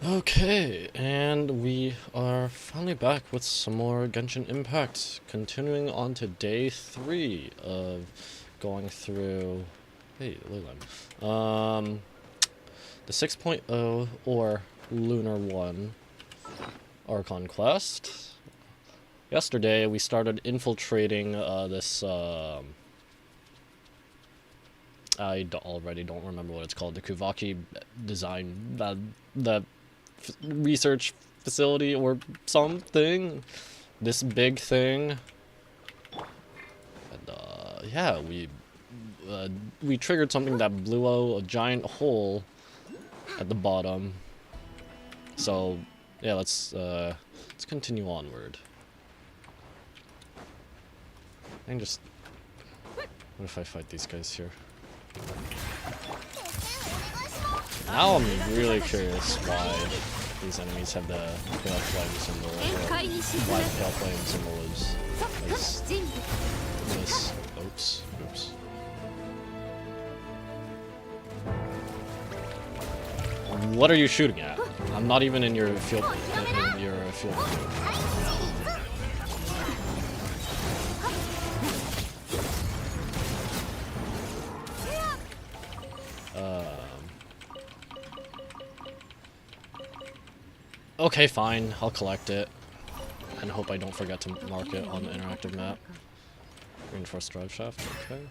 Okay, and we are finally back with some more Genshin Impact, continuing on to day 3 of going through, hey, Leyland, the 6.0 or Lunar 1 Archon quest. Yesterday we started infiltrating this, already don't remember what it's called, the Kuvaki design, the research facility or something, this big thing, and yeah, we triggered something that blew out a giant hole at the bottom. So yeah, let's continue onward. And just, what if I fight these guys here? Now I'm really curious why these enemies have the pale flame symbol, or why the pale flame symbol is this. Oops. What are you shooting at? I'm not even in your field. Okay, fine. I'll collect it. And hope I don't forget to mark it on the interactive map. Reinforced drive shaft, okay.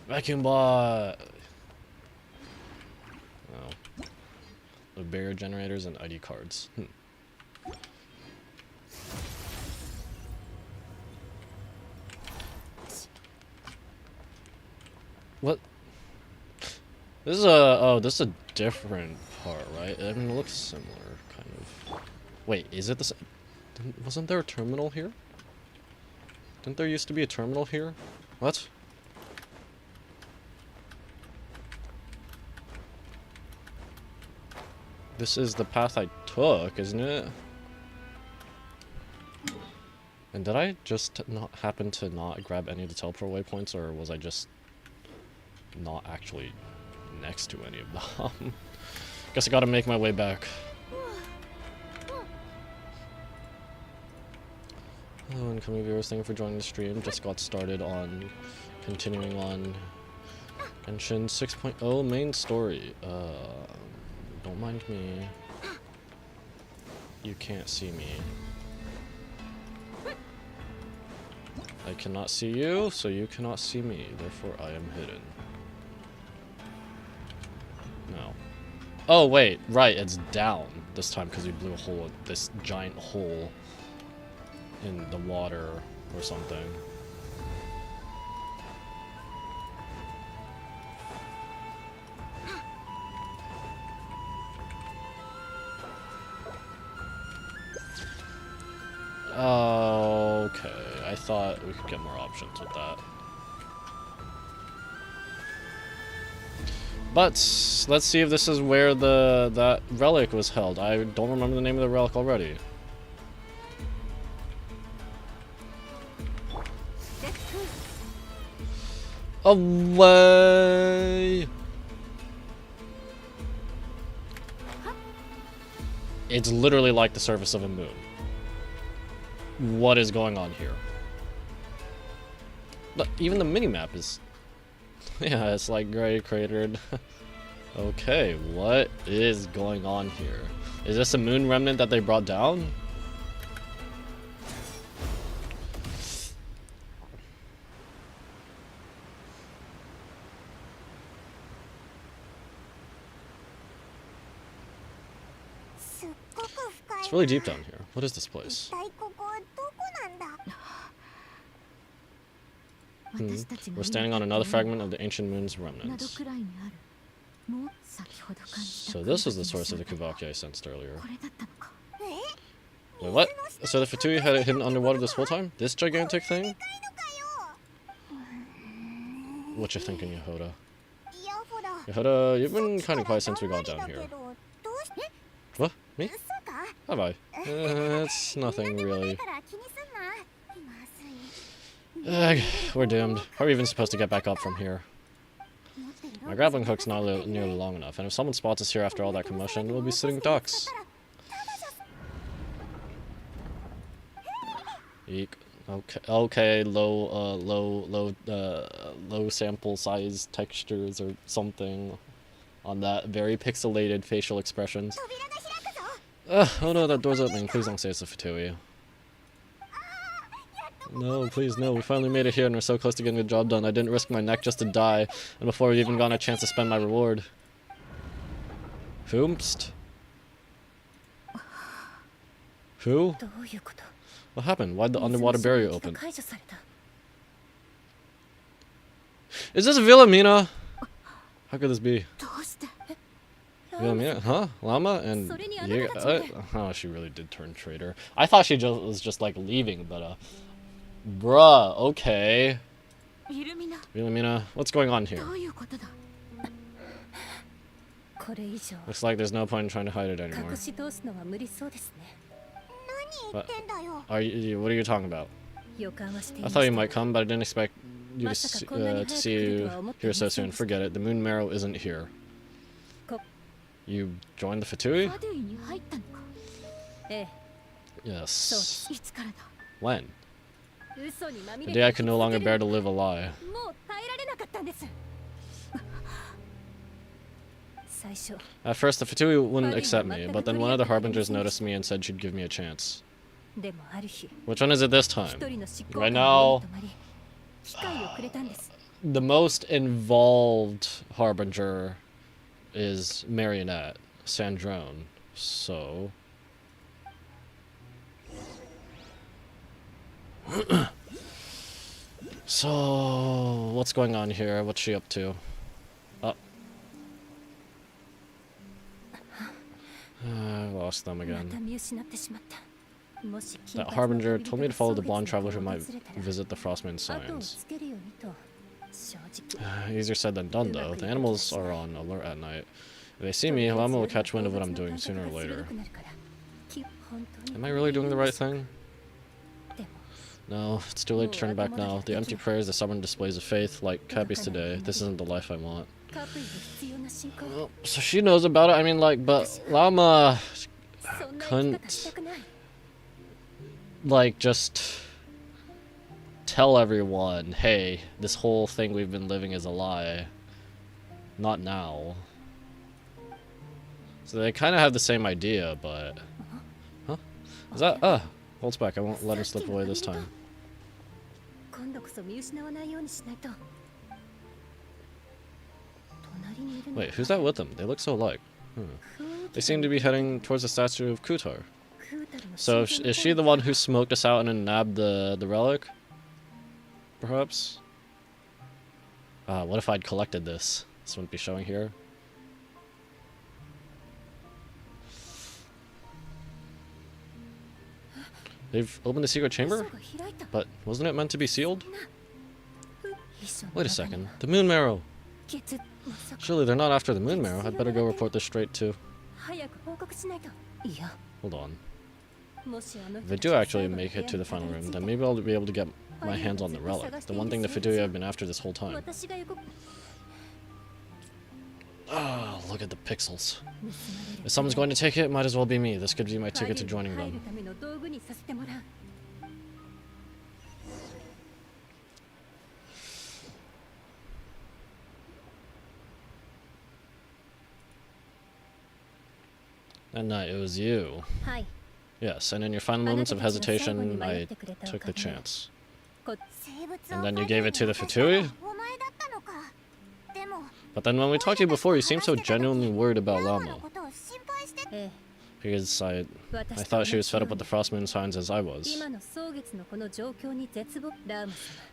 Vacuum bot! Oh. The barrier generators and ID cards. What? This is this is a different part, right? I mean, it looks similar, kind of. Wait, is it the same? Wasn't there a terminal here? Didn't there used to be a terminal here? What? This is the path I took, isn't it? And did I just not happen to not grab any of the teleport waypoints, or was I just not actually next to any of them? Guess I gotta make my way back. Hello, incoming viewers, thank you for joining the stream. Just got started on continuing on Genshin 6.0 main story. Don't mind me. You can't see me. I cannot see you, so you cannot see me. Therefore, I am hidden. No. Oh, wait. Right, it's down this time because we blew a hole, this giant hole in the water or something. Okay, I thought we could get more options with that. But let's see if this is where that relic was held. I don't remember the name of the relic already. Away! It's literally like the surface of a moon. What is going on here? But even the minimap is... yeah, it's like gray cratered. Okay, what is going on here? Is this a moon remnant that they brought down? It's really deep down here. What is this place? We're standing on another fragment of the ancient moon's remnants. So this is the source of the Kuvaki I sensed earlier. Wait, what? So the Fatui had it hidden underwater this whole time? This gigantic thing? What you thinking, Yehoda? Yehoda, you've been kind of quiet since we got down here. What? Me? Have I? It's nothing really. We're doomed. How are we even supposed to get back up from here? My grappling hook's not nearly long enough, and if someone spots us here after all that commotion, we'll be sitting ducks. Eek. Okay, low sample size textures or something on that very pixelated facial expressions. Oh no, that door's opening. Please don't say it's a Fatui. No, please, no. We finally made it here and we're so close to getting the job done. I didn't risk my neck just to die, and before we even got a chance to spend my reward. Whomst? Who? What happened? Why'd the underwater barrier open? Is this Wilhelmina? How could this be? Wilhelmina? Huh? Llama? And oh, she really did turn traitor. I thought she was just like leaving, but bruh, okay. Wilhelmina, what's going on here? Looks like there's no point in trying to hide it anymore. What are you talking about? I thought you might come, but I didn't expect you to see you here so soon. Forget it. The moon marrow isn't here. You joined the Fatui? Yes. When? The day I could no longer bear to live a lie. At first, the Fatui wouldn't accept me, but then one of the harbingers noticed me and said she'd give me a chance. Which one is it this time? Right now, the most involved harbinger is Marionette, Sandrone. So... so, what's going on here? What's she up to? I lost them again. That harbinger told me to follow the blonde traveler who might visit the Frostmoon signs. Easier said than done, though. The animals are on alert at night. If they see me, Llama will catch wind of what I'm doing sooner or later. Am I really doing the right thing? No, it's too late to turn back now. The empty prayers, the stubborn displays of faith, like Cappy's today. This isn't the life I want. Well, so she knows about it. I mean, like, but Llama couldn't, like, just tell everyone, hey, this whole thing we've been living is a lie. Not now. So they kind of have the same idea, but... Huh? Is that... holds back. I won't let her slip away this time. Wait, who's that with them? They look so alike. They seem to be heading towards the statue of Kutar. So is she the one who smoked us out and then nabbed the relic? Perhaps? What if I'd collected this? This wouldn't be showing here. They've opened the secret chamber? But wasn't it meant to be sealed? Wait a second. The moon marrow! Surely they're not after the moon marrow. I'd better go report this straight to... Hold on. If I do actually make it to the final room, then maybe I'll be able to get my hands on the relic. The one thing the Fatui have been after this whole time. Ah, look at the pixels. If someone's going to take it, might as well be me. This could be my ticket to joining them. That night, it was you. Yes, and in your final moments of hesitation, I took the chance. And then you gave it to the Fatui? But then when we talked to you before, you seemed so genuinely worried about Llama. Because I thought she was fed up with the Frostmoon signs as I was.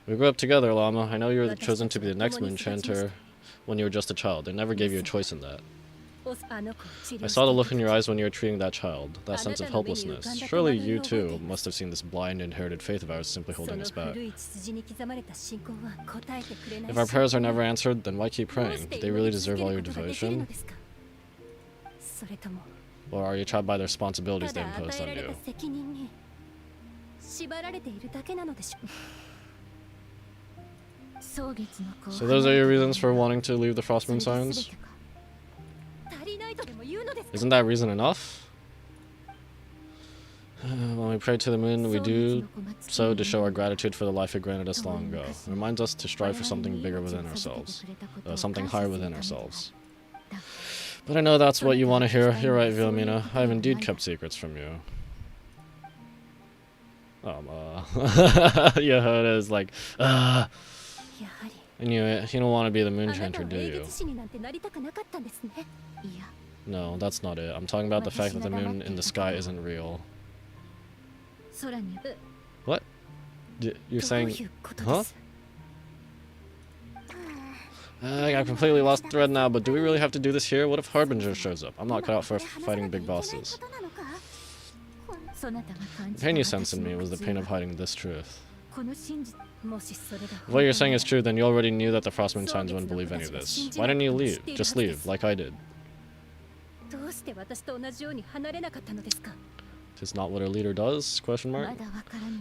We grew up together, Llama. I know you were chosen to be the next Moon Chanter when you were just a child. They never gave you a choice in that. I saw the look in your eyes when you were treating that child, that sense of helplessness. Surely you, too, must have seen this blind inherited faith of ours simply holding us back. If our prayers are never answered, then why keep praying? Do they really deserve all your devotion? Or are you trapped by the responsibilities they imposed on you? So those are your reasons for wanting to leave the Frost Moon Signs? Isn't that reason enough? When we pray to the moon, we do so to show our gratitude for the life it granted us long ago. It reminds us to strive for something bigger within ourselves. Something higher within ourselves. But I know that's what you want to hear. You're right, Vilhelmina. I have indeed kept secrets from you. Yeah, it is like, And you don't want to be the moon chanter, do you? No, that's not it. I'm talking about the fact that the moon in the sky isn't real. What? You're saying... Huh? I completely lost the thread now, but do we really have to do this here? What if Harbinger shows up? I'm not cut out for fighting big bosses. The pain you sensed in me was the pain of hiding this truth. If what you're saying is true, then you already knew that the Frost Moon Signs wouldn't believe any of this. Why didn't you leave? Just leave, like I did. It's not what a leader does? Question mark.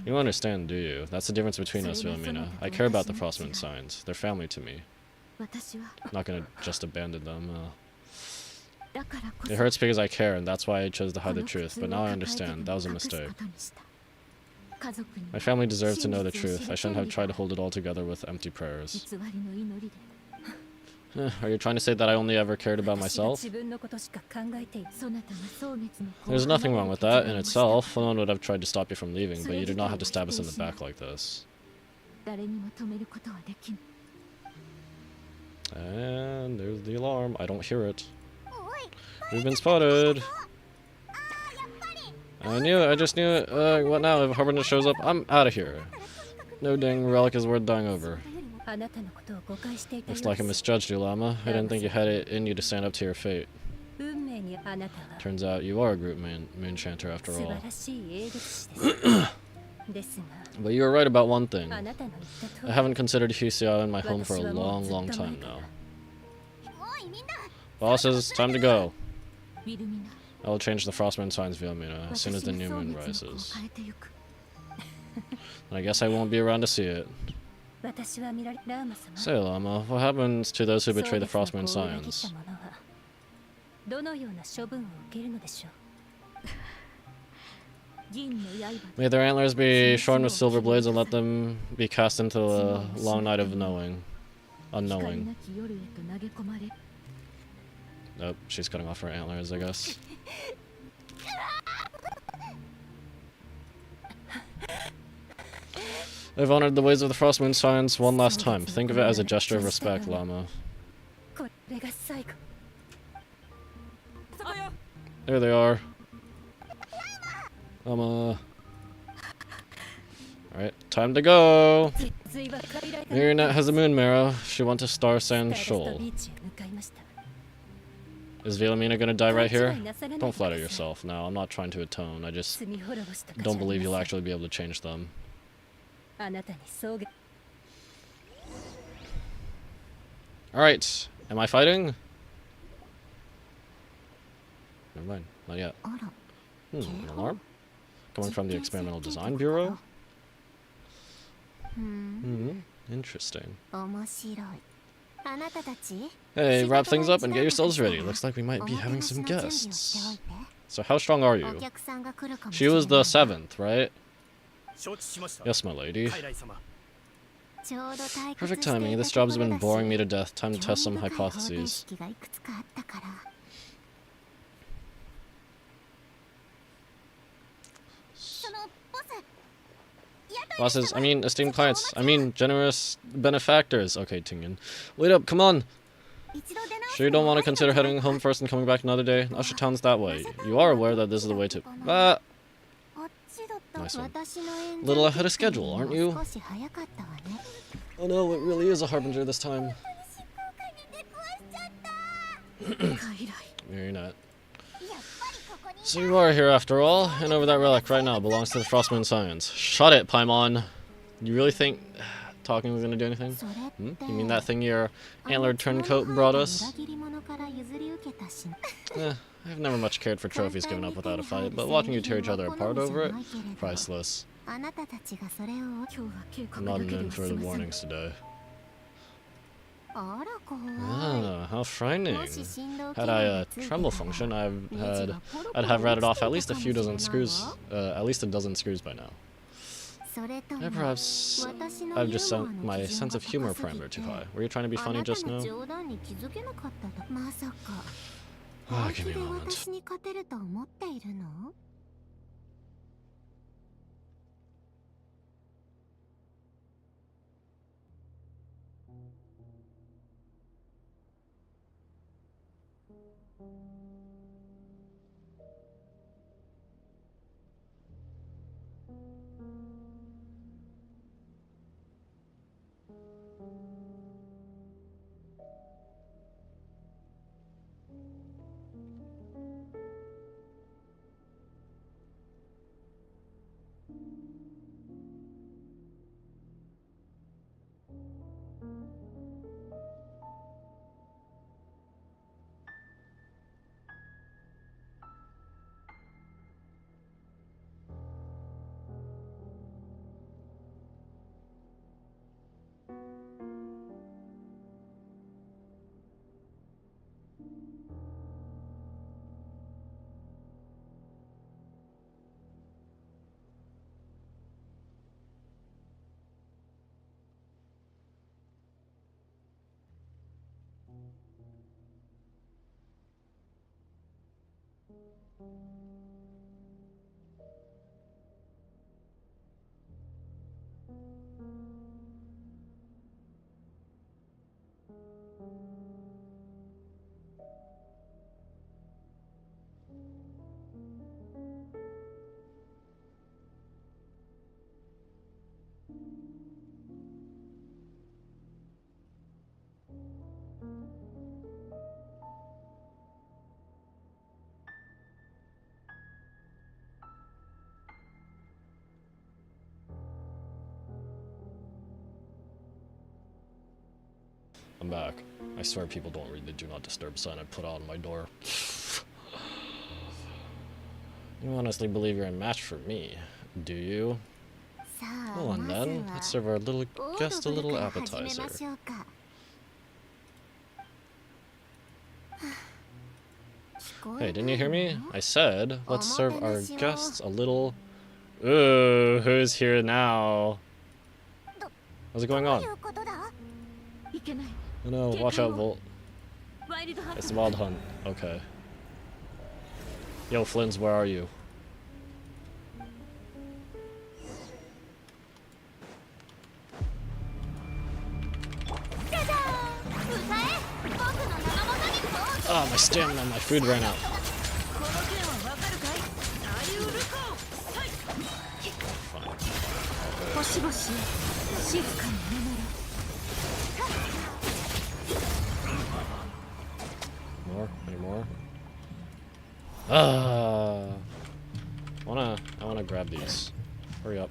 You don't understand, do you? That's the difference between us, Vilhelmina. I care about the Frost Moon Signs. They're family to me. I'm not gonna just abandon them. It hurts because I care, and that's why I chose to hide the truth. But now I understand. That was a mistake. My family deserves to know the truth. I shouldn't have tried to hold it all together with empty prayers. Are you trying to say that I only ever cared about myself? There's nothing wrong with that in itself. No one would have tried to stop you from leaving, but you did not have to stab us in the back like this. And there's the alarm. I don't hear it. We've been spotted. I knew it. I just knew it. What now? If Harbinger shows up, I'm out of here. No dang relic is worth dying over. Looks like I misjudged you, Llama. I didn't think you had it in you to stand up to your fate. Turns out you are a group moon chanter after all. But you were right about one thing. I haven't considered Hyusi Island my home for a long, long time now. Bosses, time to go. I will change the Frost Moon Signs, Vilhelmina, as soon as the new moon rises. And I guess I won't be around to see it. Say, Llama, what happens to those who betray the Frost Moon Signs? May their antlers be shorn with silver blades and let them be cast into the long night of unknowing. Nope, she's cutting off her antlers, I guess. I've honored the ways of the Frost Moon Signs one last time. Think of it as a gesture of respect, Llama. There they are. Alright, time to go! Marionette has a moon marrow. She went to Star Sand Shoal. Is Vilhelmina gonna die right here? Don't flatter yourself. No, I'm not trying to atone. I just don't believe you'll actually be able to change them. Alright, am I fighting? Never mind, not yet. An alarm? Coming from the Experimental Design Bureau? Interesting. Hey, wrap things up and get yourselves ready. Looks like we might be having some guests. So how strong are you? She was the 7th, right? Yes, my lady. Perfect timing. This job's been boring me to death. Time to test some hypotheses. Bosses, esteemed clients, generous benefactors. Okay, Tingen. Wait up, come on! Sure you don't want to consider heading home first and coming back another day? Usher Town's that way. You are aware that this is the way to... Ah! Nice one. Little ahead of schedule, aren't you? Oh no, it really is a harbinger this time. Very not. So you are here after all, and over that relic right now belongs to the Frost Moon Signs. Shut it, Paimon. You really think talking was gonna do anything? You mean that thing your antlered turncoat brought us? I've never much cared for trophies given up without a fight, but watching you tear each other apart over it? Priceless. I'm not in for the warnings today. Ah, how frightening. Had I a tremble function, I'd have rattled off at least a few dozen screws, at least a dozen screws by now. Perhaps I've just set my sense of humor parameter too high. Were you trying to be funny just now? Ah, give me a moment. I'm back. I swear people don't read the do not disturb sign I put on my door. You honestly believe you're a match for me, do you? Well, and then, let's serve our little guest a little appetizer. Hey, didn't you hear me? I said, let's serve our guests a little... Ooh, who's here now? What's going on? Oh no, watch out, Volt. It's the Wild Hunt. Okay. Yo, Flins, where are you? Oh, my stamina, my food ran out. Fine. More? Any more? I wanna grab these. Hurry up.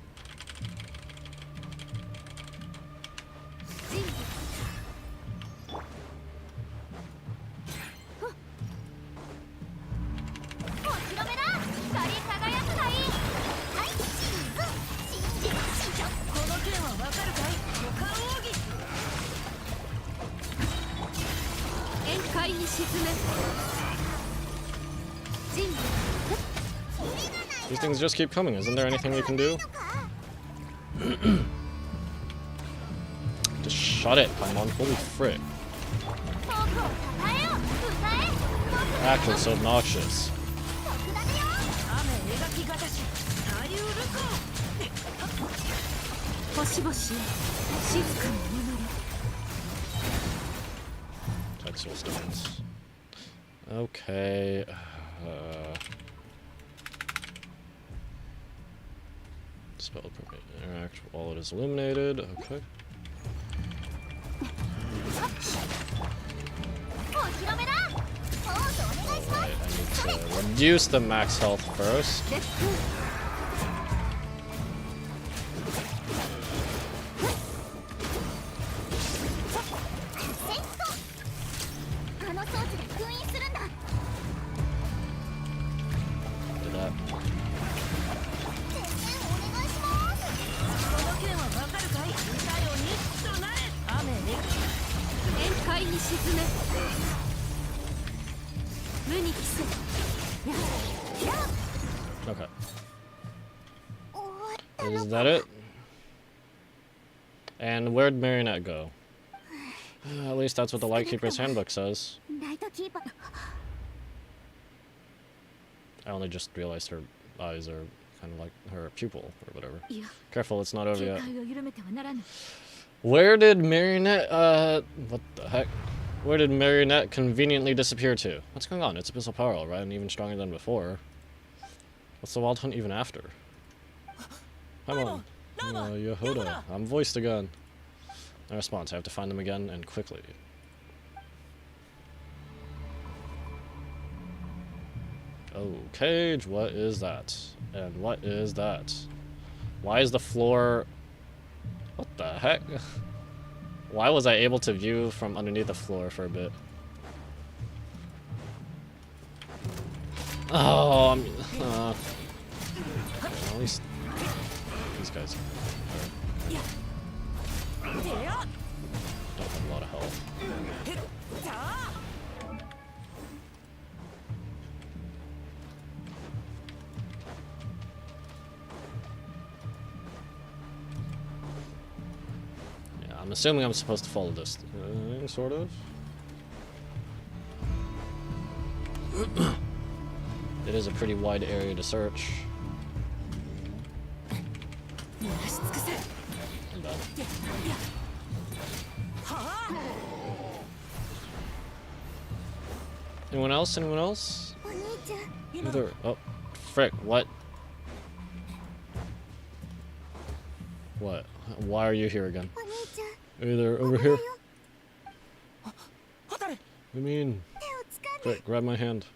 These things just keep coming. Isn't there anything we can do? Just shut it, Paimon. Holy frick. Actually, so obnoxious. Texel stones. Okay. Spell permit interact while it is illuminated. Okay. Alright, I need to reduce the max health first. Okay. Is that it? And where'd Marionette go? At least that's what the Lightkeeper's handbook says. I only just realized her eyes are kind of like her pupil or whatever. Careful, it's not over yet. Where did Marionette, what the heck? Where did Marionette conveniently disappear to? What's going on? It's Abyssal Power, right? And even stronger than before. What's the Wild Hunt even after? Come on. Yehuda. I'm voiced again. No response. I have to find them again and quickly. Oh, cage. What is that? And what is that? Why is the floor... What the heck? Why was I able to view from underneath the floor for a bit? Oh, at least these guys don't have a lot of health. Yeah, I'm assuming I'm supposed to follow this, sort of. It is a pretty wide area to search. Anyone else? Anyone else? Either. Oh, frick! What? What? Why are you here again? Either over here. I mean, frick! Grab my hand.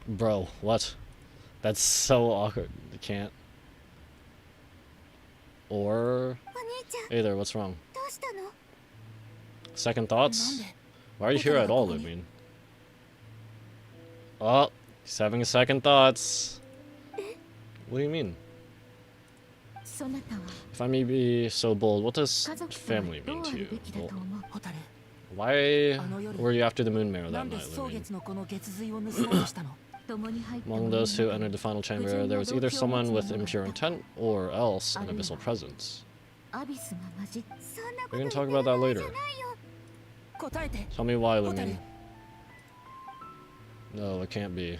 Bro, what? That's so awkward. You can't. Or... Hey there, what's wrong? Second thoughts? Why are you here at all, I mean? Oh, he's having second thoughts. What do you mean? If I may be so bold, what does family mean to you? Well, why were you after the Moon Marrow that night, Lumine? Among those who entered the final chamber, there was either someone with impure intent or else an abyssal presence. We can talk about that later. Tell me why, Lumine. No, it can't be.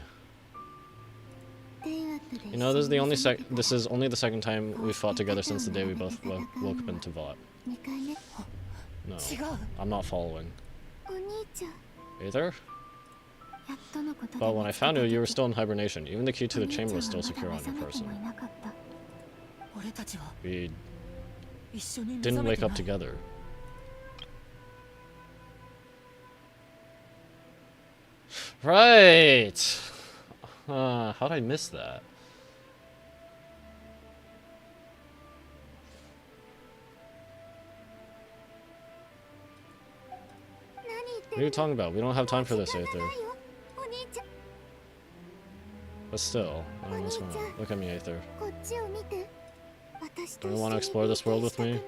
You know, this is only the second time we fought together since the day we both woke up into Vought. No, I'm not following. Either? But when I found you, you were still in hibernation. Even the key to the chamber was still secure on your person. We didn't wake up together. Right! How'd I miss that? What are you talking about? We don't have time for this, Aether. But still, I don't know what's going on. Look at me, Aether. Don't you want to explore this world with me?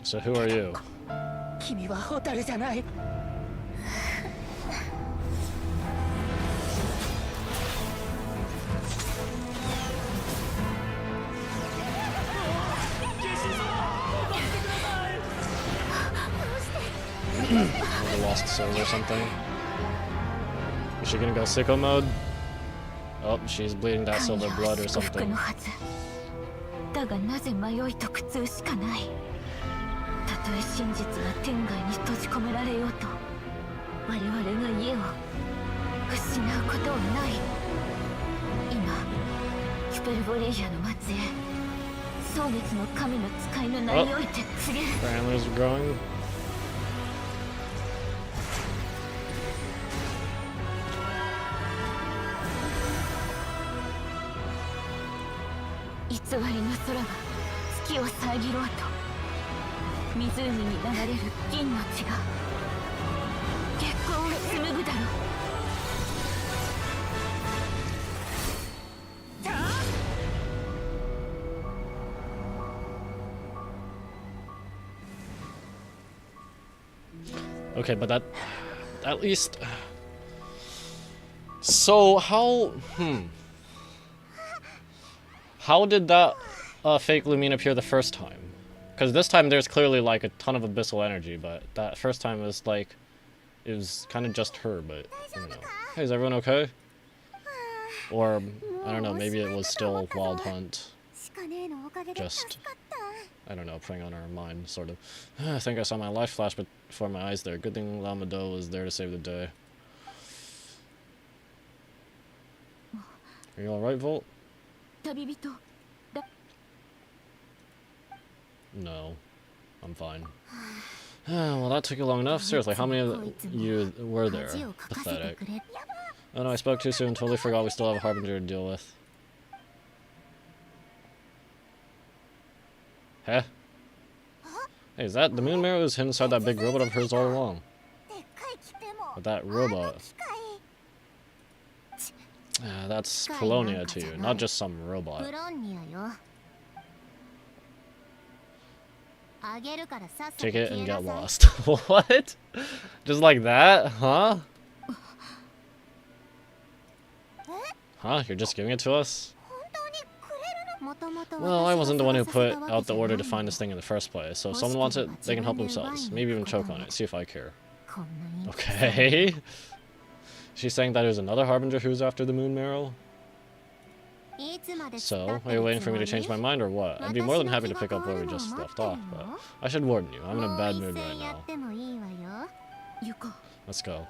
So who are you? The lost soul or something? Is she gonna go sicko mode? Oh, she's bleeding that silver blood or something. だがなぜ迷いと苦痛しかない。たとえ真実が天外に閉じ込められようと、我々が家を失うことはない。今ヒュペルボレイヤの末裔、蒼月の神の使いの名において告げる。Families are growing. 偽りの空が月を遮ろうと、湖に流れる銀の血が月光を紡ぐだろう。Okay, but that, at least. So how did that fake Lumine appear the first time? Because this time there's clearly like a ton of abyssal energy, but that first time was like, it was kind of just her. But I don't know. Hey, is everyone okay? Or I don't know. Maybe it was still Wild Hunt. Just, I don't know, preying on our mind, sort of. I think I saw my life flash before my eyes there. Good thing Lamado was there to save the day. Are you alright, Volt? No. I'm fine. Well, that took you long enough. Seriously, how many of you were there? Pathetic. Oh no, I spoke too soon. Totally forgot we still have a Harbinger to deal with. Huh? Hey, is that the moon mirror? Was hidden inside that big robot of hers all along? But that robot... that's Polonia to you, not just some robot. Take it and get lost. What? Just like that? Huh? Huh? You're just giving it to us? Well, I wasn't the one who put out the order to find this thing in the first place, so if someone wants it, they can help themselves. Maybe even choke on it, see if I care. Okay. She's saying that there's another Harbinger who's after the moon marrow? So, are you waiting for me to change my mind or what? I'd be more than happy to pick up where we just left off, but I should warn you, I'm in a bad mood right now. Let's go.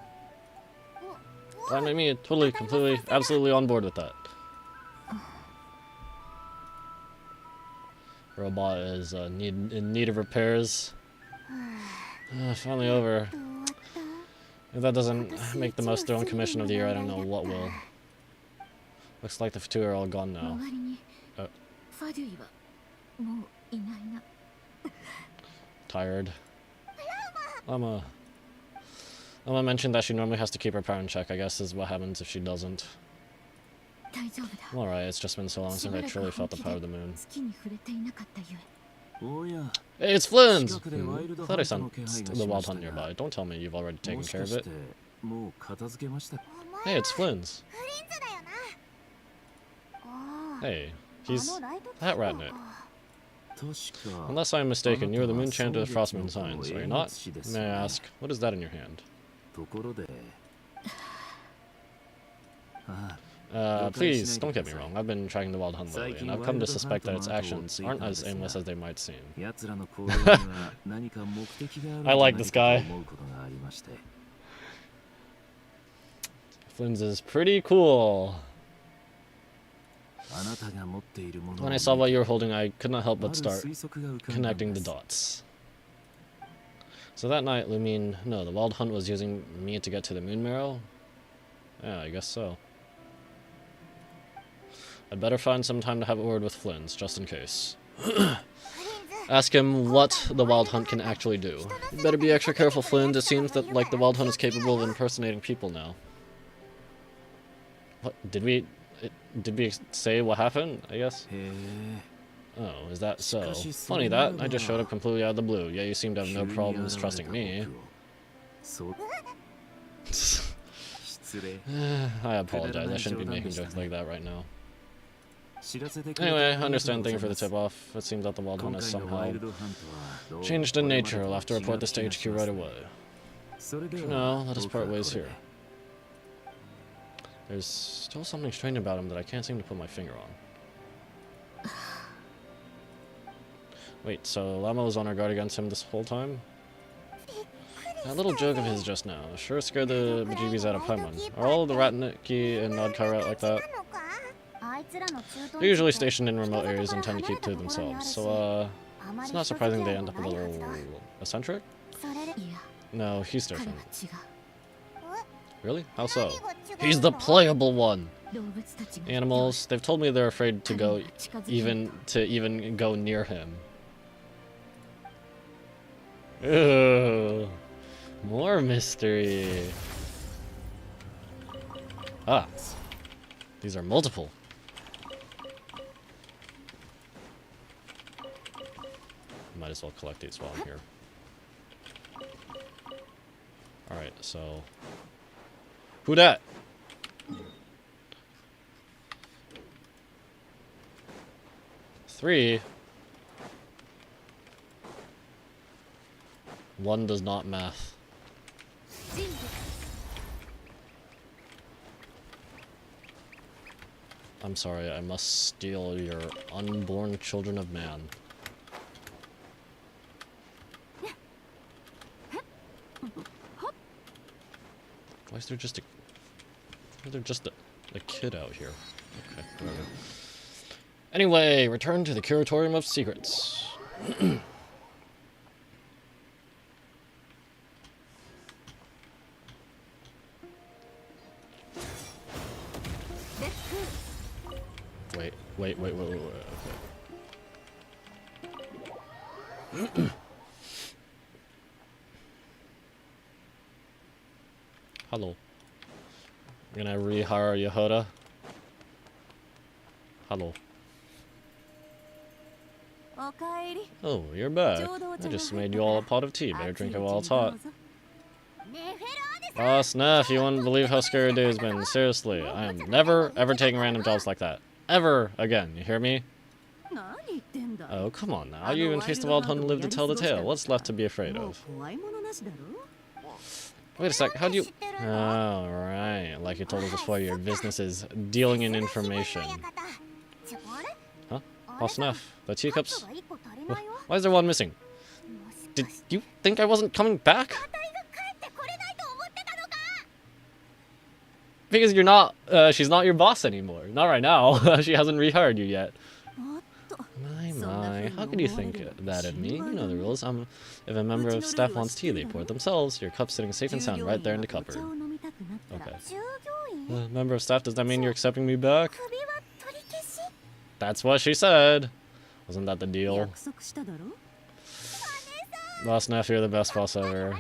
That made me totally, completely, absolutely on board with that. Robot is in need of repairs. Finally over. If that doesn't make the most thrilling commission of the year, I don't know what will. Looks like the two are all gone now. Tired. Lama mentioned that she normally has to keep her power in check. I guess is what happens if she doesn't. Alright, it's just been so long since I truly felt the power of the moon. Hey, it's Flynn's! I thought I sensed the Wild Hunt nearby. Don't tell me you've already taken care of it. Hey, it's Flynn's. Hey, he's that ratnet. Unless I'm mistaken, you are the moon chanter of the Frostmoon Signs, are you not? May I ask, what is that in your hand? Please, don't get me wrong, I've been tracking the Wild Hunt lately, and I've come to suspect that its actions aren't as aimless as they might seem. I like this guy. Flynn's is pretty cool. When I saw what you were holding, I could not help but start connecting the dots. So that night, Lumine, no, the Wild Hunt was using me to get to the moon marrow? Yeah, I guess so. I'd better find some time to have a word with Flynn's, just in case. Ask him what the Wild Hunt can actually do. You better be extra careful, Flynn. It seems that like the Wild Hunt is capable of impersonating people now. What did we say what happened? I guess. Oh, is that so? Funny that I just showed up completely out of the blue. Yeah, you seem to have no problems trusting me. I apologize. I shouldn't be making jokes like that right now. Anyway, I understand. Thank you for the tip-off. It seems that the Wild Hunt has somehow changed in nature. I'll have to report this to HQ right away. For now, let us part ways here. There's still something strange about him that I can't seem to put my finger on. Wait, so Llama was on our guard against him this whole time? That little joke of his just now sure scared the bejeebies out of Paimon. Are all of the Ratniki and Nodkairat like that? They're usually stationed in remote areas and tend to keep to themselves, so it's not surprising they end up a little eccentric? No, he's different. Really? How so? He's the playable one! Animals, they've told me they're afraid to go even go near him. Ugh. More mystery. Ah. These are multiple. Might as well collect these while I'm here. Alright, so... Who dat? Three. One does not math. I'm sorry, I must steal your unborn children of man. Why is there just a kid out here? Okay, whatever. Anyway, return to the Curatorium of Secrets. Wait, okay. Hello. You're gonna rehire Yehoda? Hello. Oh, you're back. I just made you all a pot of tea. Better drink it while it's hot. Oh, Snap, you wouldn't believe how scary a day has been. Seriously, I am never, ever taking random jobs like that. Ever again, you hear me? Oh, come on now. You even faced the wild hunt and lived to tell the tale. What's left to be afraid of? Wait a sec, how do you... Oh, right. Like you told us before, your business is dealing in information. Huh? Oh, Snuff. The teacups? Why is there one missing? Did you think I wasn't coming back? Because you're not, she's not your boss anymore. Not right now. She hasn't rehired you yet. My, how could you think that of me? You know the rules. If a member of staff wants tea, they pour it themselves. Your cup's sitting safe and sound right there in the cupboard. Okay. Member of staff, does that mean you're accepting me back? That's what she said. Wasn't that the deal? Boss Neff, you're the best boss ever.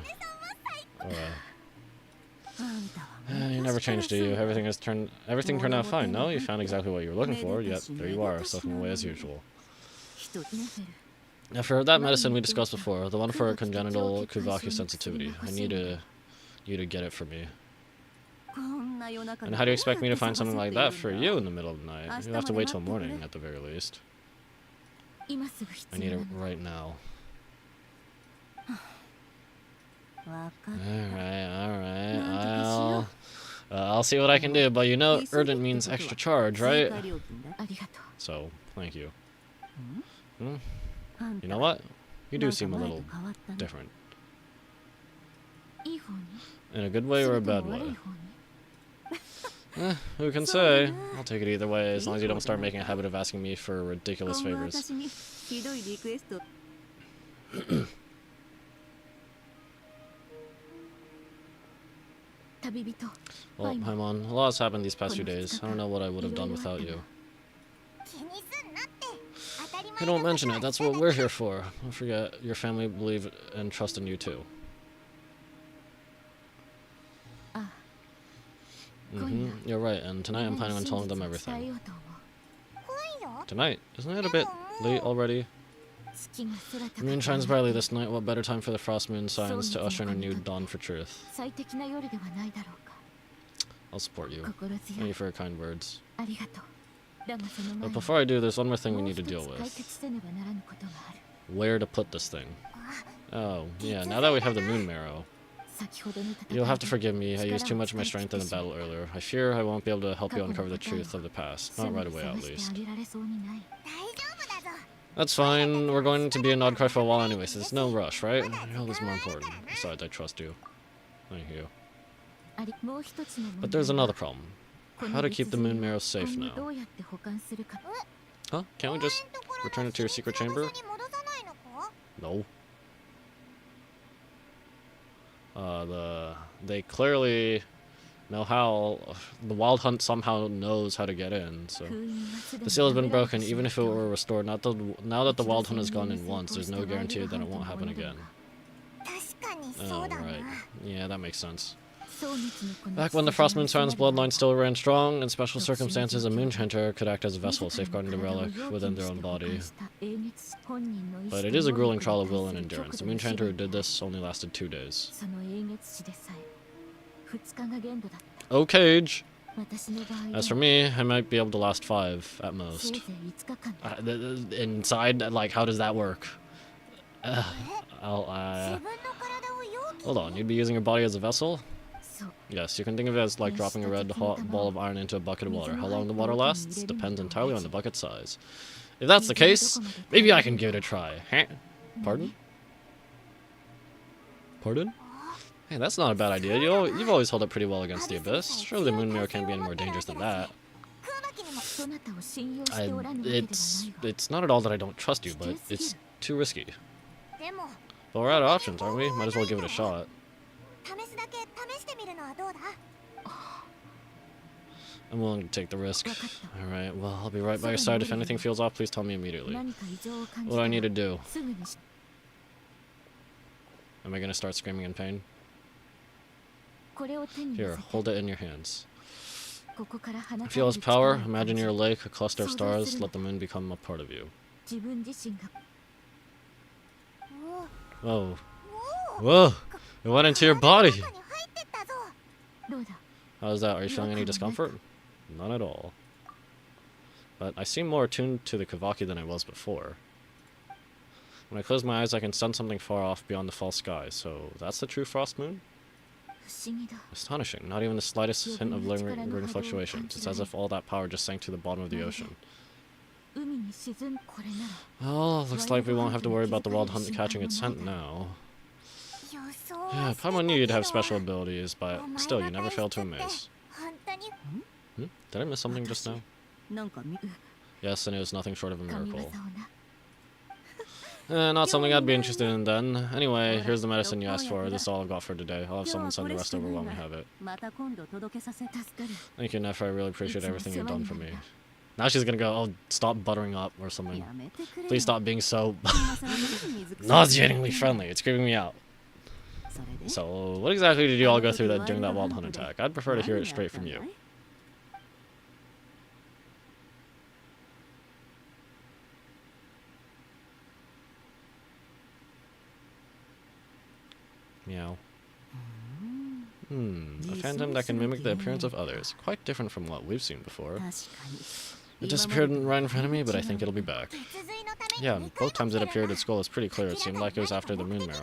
You never changed, do you? Everything turned out fine. No, you found exactly what you were looking for. Yet there you are, sucking away as usual. Now for that medicine we discussed before, the one for congenital Kuvaki sensitivity. I need you to get it for me. And how do you expect me to find something like that for you in the middle of the night? You'll have to wait till morning at the very least. I need it right now. Alright. I'll see what I can do, but you know urgent means extra charge, right? So, thank you. You know what? You do seem a little different. In a good way or a bad way? Who can say? I'll take it either way, as long as you don't start making a habit of asking me for ridiculous favors. Well, Paimon, a lot has happened these past few days. I don't know what I would have done without you. Hey, don't mention it. That's what we're here for. Don't forget, your family believe and trust in you too. You're right, and tonight I'm planning on telling them everything. Tonight? Isn't it a bit late already? The moon shines brightly this night. What better time for the frost moon signs to usher in a new dawn for truth? I'll support you. Thank you for your kind words. But before I do, there's one more thing we need to deal with. Where to put this thing? Oh, yeah, now that we have the moon marrow. You'll have to forgive me, I used too much of my strength in the battle earlier. I fear I won't be able to help you uncover the truth of the past. Not right away, at least. That's fine. We're going to be in Nodcry for a while anyway, so there's no rush, right? Health is more important. Besides, I trust you. Thank you. But there's another problem. How to keep the moon marrow safe now. Huh? Can't we just return it to your secret chamber? No. They clearly know how. The Wild Hunt somehow knows how to get in, so. The seal has been broken, even if it were restored. Now that the Wild Hunt has gone in once, there's no guarantee that it won't happen again. Oh, right. Yeah, that makes sense. Back when the Frost Moon Siren's bloodline still ran strong, in special circumstances, a Moon Chanter could act as a vessel, safeguarding the relic within their own body. But it is a grueling trial of will and endurance. The Moon Chanter who did this only lasted 2 days. Oh, Cage! As for me, I might be able to last 5 at most. Inside, like, how does that work? Hold on, you'd be using your body as a vessel? Yes, you can think of it as like dropping a red hot ball of iron into a bucket of water. How long the water lasts depends entirely on the bucket size. If that's the case, maybe I can give it a try. Huh? Pardon? Pardon? Hey, that's not a bad idea. You've always held up pretty well against the Abyss. Surely the Moon Mirror can't be any more dangerous than that. It's not at all that I don't trust you, but it's too risky. But we're out of options, aren't we? Might as well give it a shot. I'm willing to take the risk. Alright, well, I'll be right by your side. If anything feels off, please tell me immediately. What do I need to do? Am I gonna start screaming in pain? Here, hold it in your hands. Feel its power. Imagine you're a lake, a cluster of stars. Let the moon become a part of you. Whoa. Whoa! It went into your body! How's that? Are you feeling any discomfort? None at all. But I seem more attuned to the Kavaki than I was before. When I close my eyes, I can sense something far off beyond the false sky, so that's the true frost moon? Astonishing. Not even the slightest hint of lingering fluctuations. It's as if all that power just sank to the bottom of the ocean. Well, looks like we won't have to worry about the Wild Hunt catching its scent now. Yeah, Paimon knew you'd have special abilities, but still, you never failed to amaze. Did I miss something just now? Yes, and it was nothing short of a miracle. Not something I'd be interested in then. Anyway, here's the medicine you asked for. This is all I've got for today. I'll have someone send the rest over when we have it. Thank you, Nefer. I really appreciate everything you've done for me. Now she's gonna go, oh, stop buttering up or something. Please stop being so nauseatingly friendly. It's creeping me out. So, what exactly did you all go through during that Wild Hunt attack? I'd prefer to hear it straight from you. Meow. A phantom that can mimic the appearance of others. Quite different from what we've seen before. It disappeared right in front of me, but I think it'll be back. Yeah, both times it appeared, its goal was pretty clear. It seemed like it was after the Moon Marrow.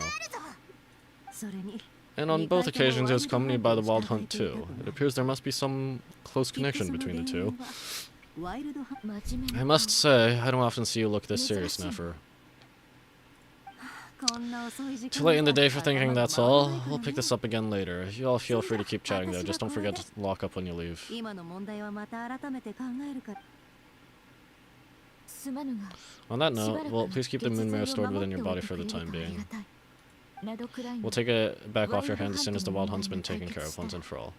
And on both occasions, it was accompanied by the Wild Hunt too. It appears there must be some close connection between the two. I must say, I don't often see you look this serious, Nefer. Too late in the day for thinking, that's all. We'll pick this up again later. You all feel free to keep chatting though, just don't forget to lock up when you leave. On that note, well, please keep the Moon Mirror stored within your body for the time being. We'll take it back off your hands as soon as the Wild Hunt's been taken care of once and for all.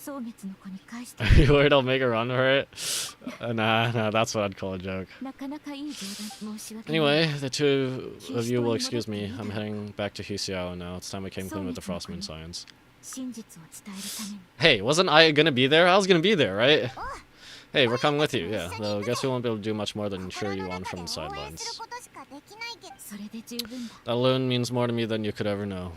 Are you worried I'll make a run for it? Nah, that's what I'd call a joke. Anyway, the two of you will excuse me. I'm heading back to Hiseao now. It's time I came clean with the Frost Moon Science. Hey, wasn't I gonna be there? I was gonna be there, right? Hey, we're coming with you, yeah. Though, guess we won't be able to do much more than cheer you on from the sidelines. That alone means more to me than you could ever know.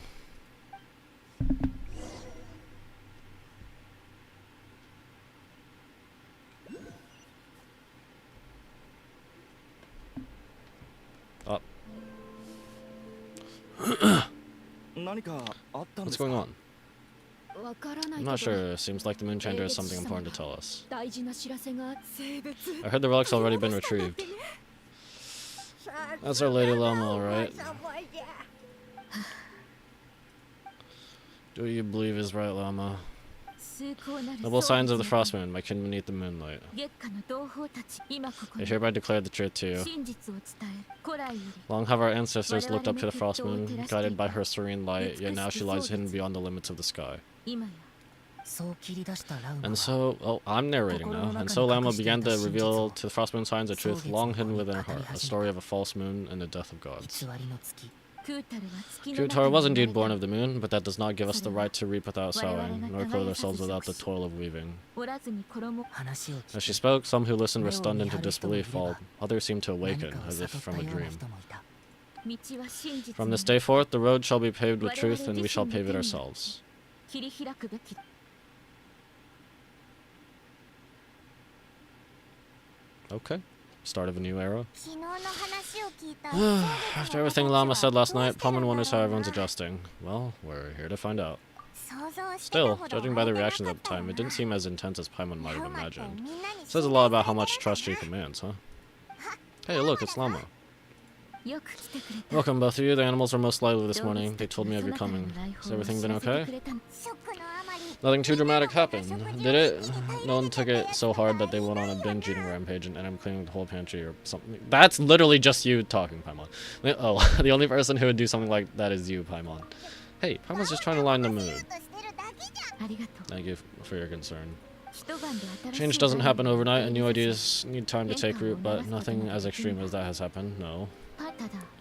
Oh. What's going on? I'm not sure. Seems like the Moon Chanter has something important to tell us. I heard the relic's already been retrieved. That's our Lady Llama, alright. Do what you believe is right, Llama. Noble signs of the frost moon, my kin beneath the moonlight. I hereby declare the truth to you. Long have our ancestors looked up to the frost moon, guided by her serene light, yet now she lies hidden beyond the limits of the sky. And so, oh, I'm narrating now. And so Llama began to reveal to the frost moon signs a truth long hidden within her heart, a story of a false moon and the death of gods. Kutar was indeed born of the moon, but that does not give us the right to reap without sowing, nor clothe ourselves without the toil of weaving. As she spoke, some who listened were stunned into disbelief, while others seemed to awaken, as if from a dream. From this day forth, the road shall be paved with truth, and we shall pave it ourselves. Okay. Start of a new era. After everything Llama said last night, Paimon wonders how everyone's adjusting. Well, we're here to find out. Still, judging by the reactions at the time, it didn't seem as intense as Paimon might have imagined. It says a lot about how much trust she commands, huh? Hey, look, it's Llama. Welcome, both of you. The animals were most lively this morning. They told me of your coming. Has everything been okay? Nothing too dramatic happened, did it? No one took it so hard that they went on a binge-eating rampage and ended up cleaning the whole pantry or something. That's literally just you talking, Paimon. Oh, the only person who would do something like that is you, Paimon. Hey, Paimon's just trying to lighten the mood. Thank you for your concern. Change doesn't happen overnight, and new ideas need time to take root, but nothing as extreme as that has happened, no.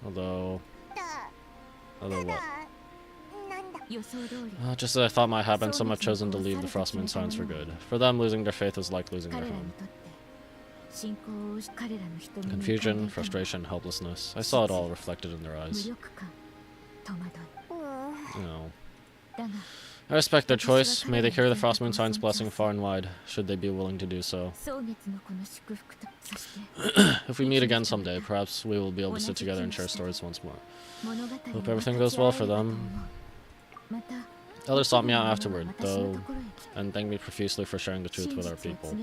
Although what? Just as I thought might happen, some have chosen to leave the Frostmoon Signs for good. For them, losing their faith was like losing their home. Confusion, frustration, helplessness. I saw it all reflected in their eyes. No. I respect their choice. May they carry the Frostmoon Sign's blessing far and wide, should they be willing to do so. If we meet again someday, perhaps we will be able to sit together and share stories once more. Hope everything goes well for them. Elders sought me out afterward, though, and thanked me profusely for sharing the truth with our people.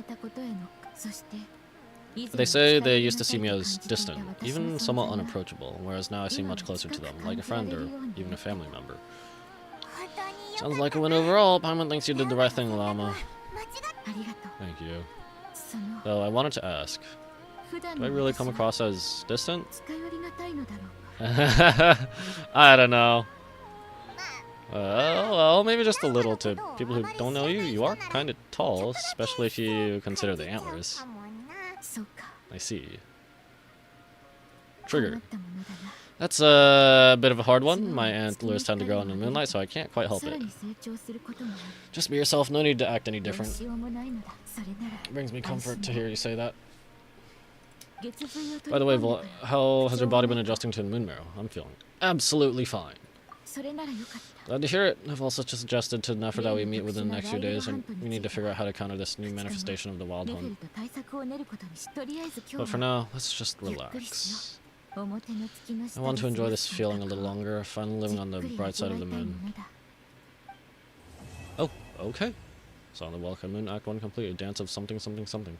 They say they used to see me as distant, even somewhat unapproachable, whereas now I seem much closer to them, like a friend or even a family member. Sounds like a win overall. Paimon thinks you did the right thing, Llama. Thank you. Though I wanted to ask, do I really come across as distant? I don't know. Well, maybe just a little to people who don't know you. You are kind of tall, especially if you consider the antlers. I see. Trigger. That's a bit of a hard one. My antlers tend to grow in the moonlight, so I can't quite help it. Just be yourself, no need to act any different. It brings me comfort to hear you say that. By the way, how has your body been adjusting to the moon marrow? I'm feeling absolutely fine. Glad to hear it. I've also just suggested to Nefer that we meet within the next few days, and we need to figure out how to counter this new manifestation of the wild hunt. But for now, let's just relax. I want to enjoy this feeling a little longer, finally living on the bright side of the moon. Oh, okay. Saw the welcome moon, Act 1 complete, a dance of something, something, something.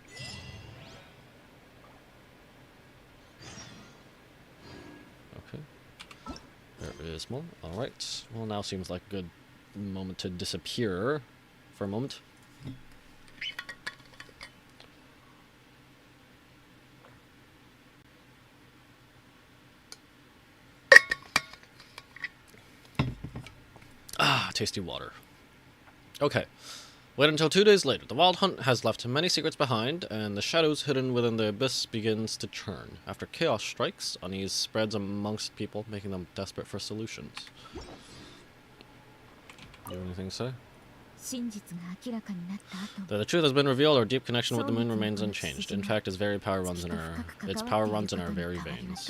Okay. There is more. Alright. Well, now seems like a good moment to disappear for a moment. Ah, tasty water. Okay. Wait until 2 days later. The wild hunt has left many secrets behind, and the shadows hidden within the abyss begins to churn. After chaos strikes, unease spreads amongst people, making them desperate for solutions. You have anything to say? Though the truth has been revealed, our deep connection with the moon remains unchanged. In fact, its power runs in our very veins.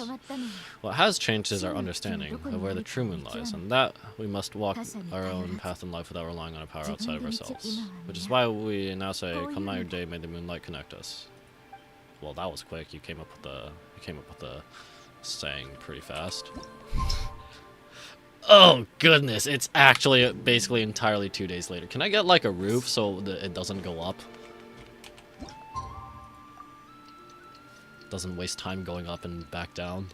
What has changed is our understanding of where the true moon lies, and that we must walk our own path in life without relying on a power outside of ourselves. Which is why we now say, "Come night or day, may the moonlight connect us." Well, that was quick. You came up with the saying pretty fast. Oh goodness, it's actually basically entirely 2 days later. Can I get like a roof so that it doesn't go up? Doesn't waste time going up and back down.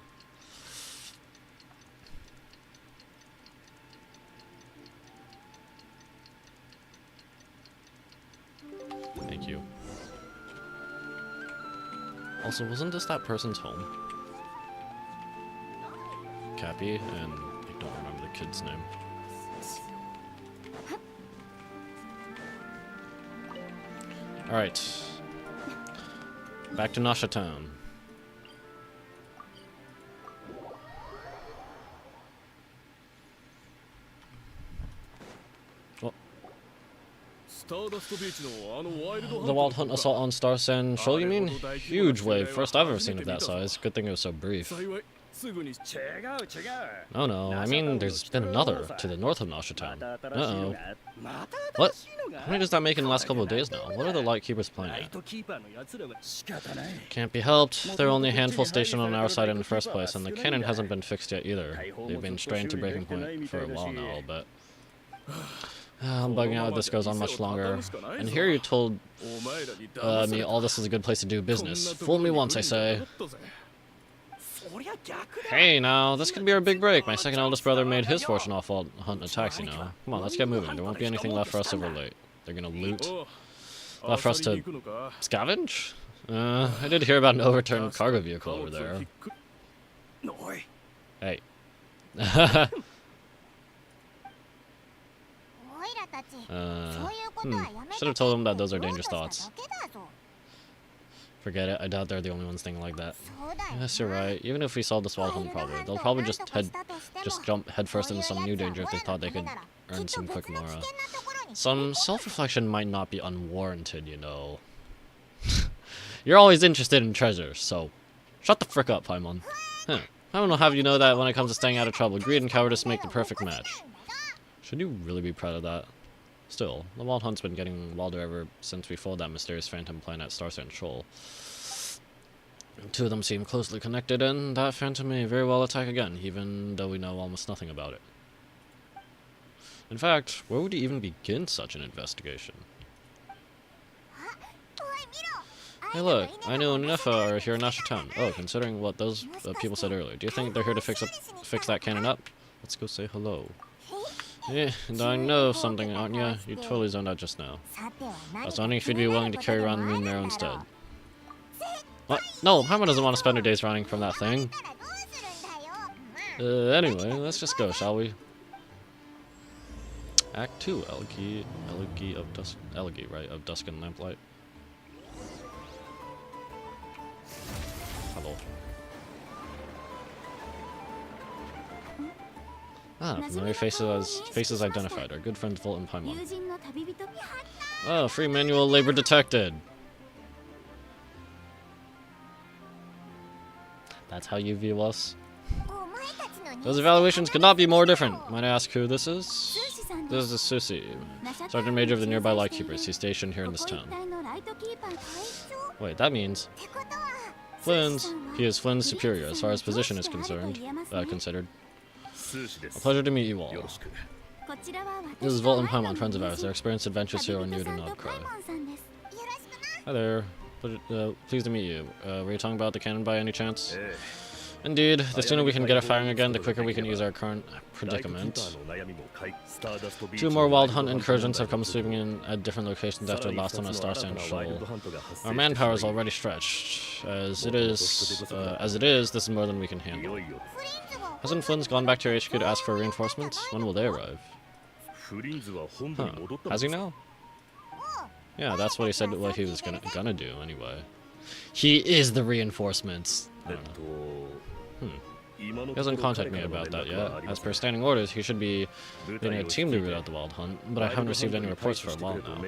Also, wasn't this that person's home? Cappy, and I don't remember the kid's name. Alright. Back to Nasha Town. The Wild Hunt assault on Star Sand Shoal, you mean? Huge wave. First I've ever seen of that size. Good thing it was so brief. Oh no, I mean there's been another to the north of Nasha Town. Uh-oh. What? How many does that make in the last couple of days now? What are the Lightkeepers playing at? Can't be helped. There are only a handful stationed on our side in the first place, and the cannon hasn't been fixed yet either. They've been strained to breaking point for a while now, I'll bet. I'm bugging out if this goes on much longer. And here you told me all this is a good place to do business. Fool me once, I say. Hey, now, this could be our big break. My second eldest brother made his fortune off Wild Hunt attacks, you know. Come on, let's get moving. There won't be anything left for us if we're late. They're gonna loot. Left for us to scavenge? I did hear about an overturned cargo vehicle over there. Hey. Should have told them that those are dangerous thoughts. Forget it, I doubt they're the only ones thinking like that. Yes, you're right. Even if we solve this Wild Hunt problem, they'll probably just jump headfirst into some new danger if they thought they could earn some quick mora. Some self-reflection might not be unwarranted, you know. You're always interested in treasure, so shut the frick up, Paimon. Huh. I don't know how you know that when it comes to staying out of trouble. Greed and cowardice make the perfect match. Should you really be proud of that? Still, the Wild Hunt's been getting wilder ever since we followed that mysterious phantom plane at Star Sand Shoal. Two of them seem closely connected, and that phantom may very well attack again, even though we know almost nothing about it. In fact, where would you even begin such an investigation? Hey look, I know Nefa are here in Nasha Town. Oh, considering what those people said earlier, do you think they're here to fix that cannon up? Let's go say hello. Yeah, and I know something, aren't you? You totally zoned out just now. I was wondering if you'd be willing to carry around the moon marrow instead. What? No, Paimon doesn't want to spend her days running from that thing. Anyway, let's just go, shall we? Act 2, Elegy of Dusk, right, of Dusk and Lamplight. Hello. Ah, familiar faces identified. Our good friends Volt and Paimon. Oh, free manual labor detected. That's how you view us. Those evaluations could not be more different. Might I ask who this is? This is Susie, Sergeant Major of the nearby Lightkeepers. He's stationed here in this town. Wait, that means Flynn's. He is Flynn's superior as far as position is considered. A pleasure to meet you all. This is Volt and Paimon, friends of ours. They're experienced adventurers here on New Cry. Hi there. Pleased to meet you. Were you talking about the cannon by any chance? Indeed. The sooner we can get it firing again, the quicker we can use our current predicament. 2 more Wild Hunt incursions have come sweeping in at different locations after the last one at Star Sand Shoal. Our manpower is already stretched. As it is, this is more than we can handle. Hasn't Flynn's gone back to your HQ to ask for reinforcements? When will they arrive? Huh. Has he now? Yeah, that's what he said what he was gonna do anyway. He is the reinforcements. I don't know. He hasn't contacted me about that yet. As per standing orders, he should be getting a team to root out the Wild Hunt, but I haven't received any reports for a while now.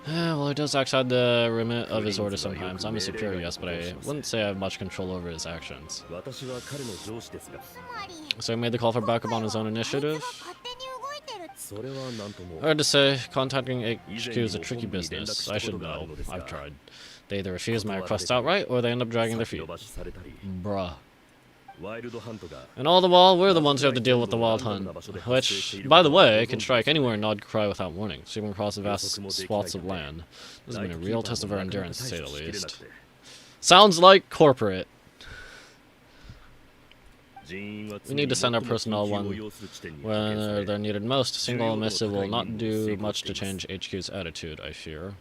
Well, he does outside the remit of his orders sometimes. I'm a superior, yes, but I wouldn't say I have much control over his actions. So he made the call for backup on his own initiative? Hard to say. Contacting HQ is a tricky business. I should know. I've tried. They either refuse my requests outright, or they end up dragging their feet. Bruh. And all the while, we're the ones who have to deal with the Wild Hunt, which, by the way, can strike anywhere in Cry without warning, sweeping across the vast swaths of land. This has been a real test of our endurance, to say the least. Sounds like corporate. We need to send our personnel when they're needed most. A single missive will not do much to change HQ's attitude, I fear.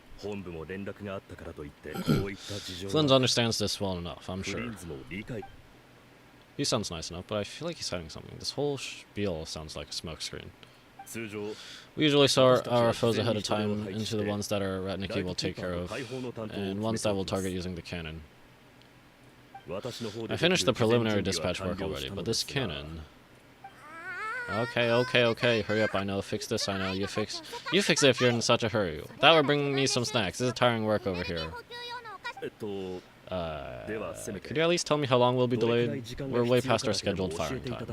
Flynn understands this well enough, I'm sure. He sounds nice enough, but I feel like he's hiding something. This whole spiel sounds like a smokescreen. We usually sort our foes ahead of time into the ones that our Ratniki will take care of, and ones that will target using the cannon. I finished the preliminary dispatch work already, but this cannon... Okay, hurry up, I know, fix this, I know, you fix it if you're in such a hurry. That would bring me some snacks, this is tiring work over here. Could you at least tell me how long we'll be delayed? We're way past our scheduled firing time.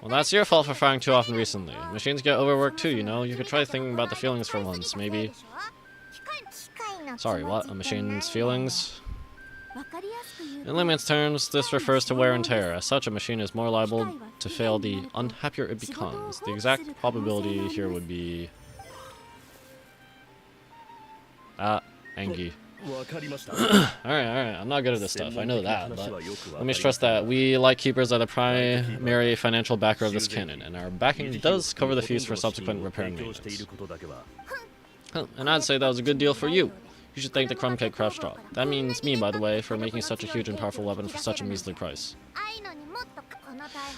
Well, that's your fault for firing too often recently. Machines get overworked too, you know. You could try thinking about the feelings for once, maybe. Sorry, what? A machine's feelings? In layman's terms, this refers to wear and tear. As such, a machine is more liable to fail the unhappier it becomes. The exact probability here would be... Angie. Alright, I'm not good at this stuff, I know that, but let me stress that we, like Keepers, are the primary financial backer of this cannon, and our backing does cover the fees for subsequent repair and maintenance. And I'd say that was a good deal for you. You should thank the Crumb Cake Craft Straw. That means me, by the way, for making such a huge and powerful weapon for such a measly price.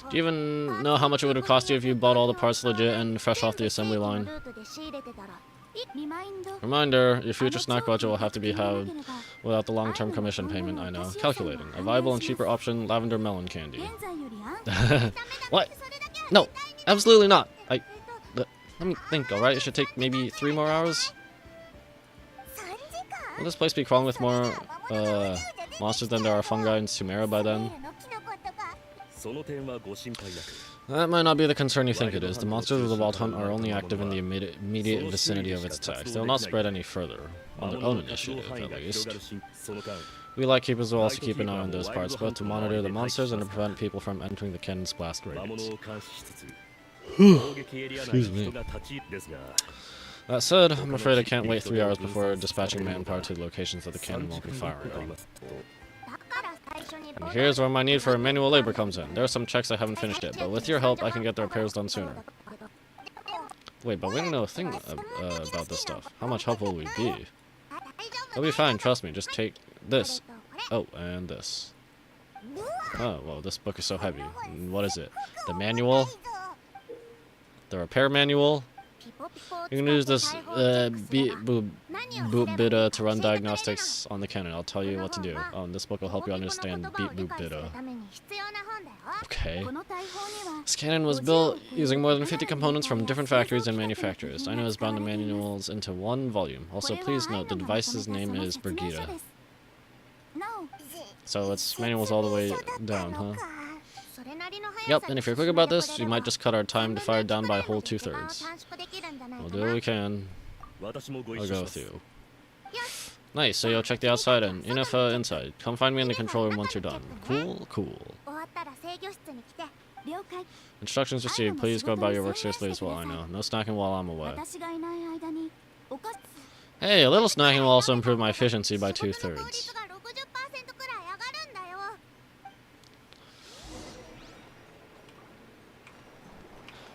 Do you even know how much it would have cost you if you bought all the parts legit and fresh off the assembly line? Reminder, your future snack budget will have to be had without the long-term commission payment, I know. Calculating. A viable and cheaper option, lavender melon candy. What? No, absolutely not. Let me think, alright? It should take maybe 3 more hours? Will this place be crawling with more monsters than there are fungi in Sumeria by then? That might not be the concern you think it is. The monsters of the Wild Hunt are only active in the immediate vicinity of its attacks. They will not spread any further, on their own initiative at least. We, like Keepers, will also keep an eye on those parts, both to monitor the monsters and to prevent people from entering the cannon's blast radius. Excuse me. That said, I'm afraid I can't wait 3 hours before dispatching manpower to the locations that the cannon won't be firing on. And here's where my need for manual labor comes in. There are some checks I haven't finished yet, but with your help, I can get the repairs done sooner. Wait, but we don't know a thing about this stuff. How much help will we be? It'll be fine, trust me. Just take this. Oh, and this. Oh, well, this book is so heavy. What is it? The manual? The repair manual? You can use this boop bida to run diagnostics on the cannon. I'll tell you what to do. This book will help you understand beep boop bida. Okay. This cannon was built using more than 50 components from different factories and manufacturers. I know it's bound the manuals into one volume. Also, please note the device's name is Brigida. So it's manuals all the way down, huh? Yep, and if you're quick about this, you might just cut our time to fire down by a whole 2/3. We'll do what we can. I'll go with you. Nice, so you'll check the outside and enough inside. Come find me in the control room once you're done. Cool. Instructions received. Please go about your work seriously as well, I know. No snacking while I'm away. Hey, a little snacking will also improve my efficiency by 2/3.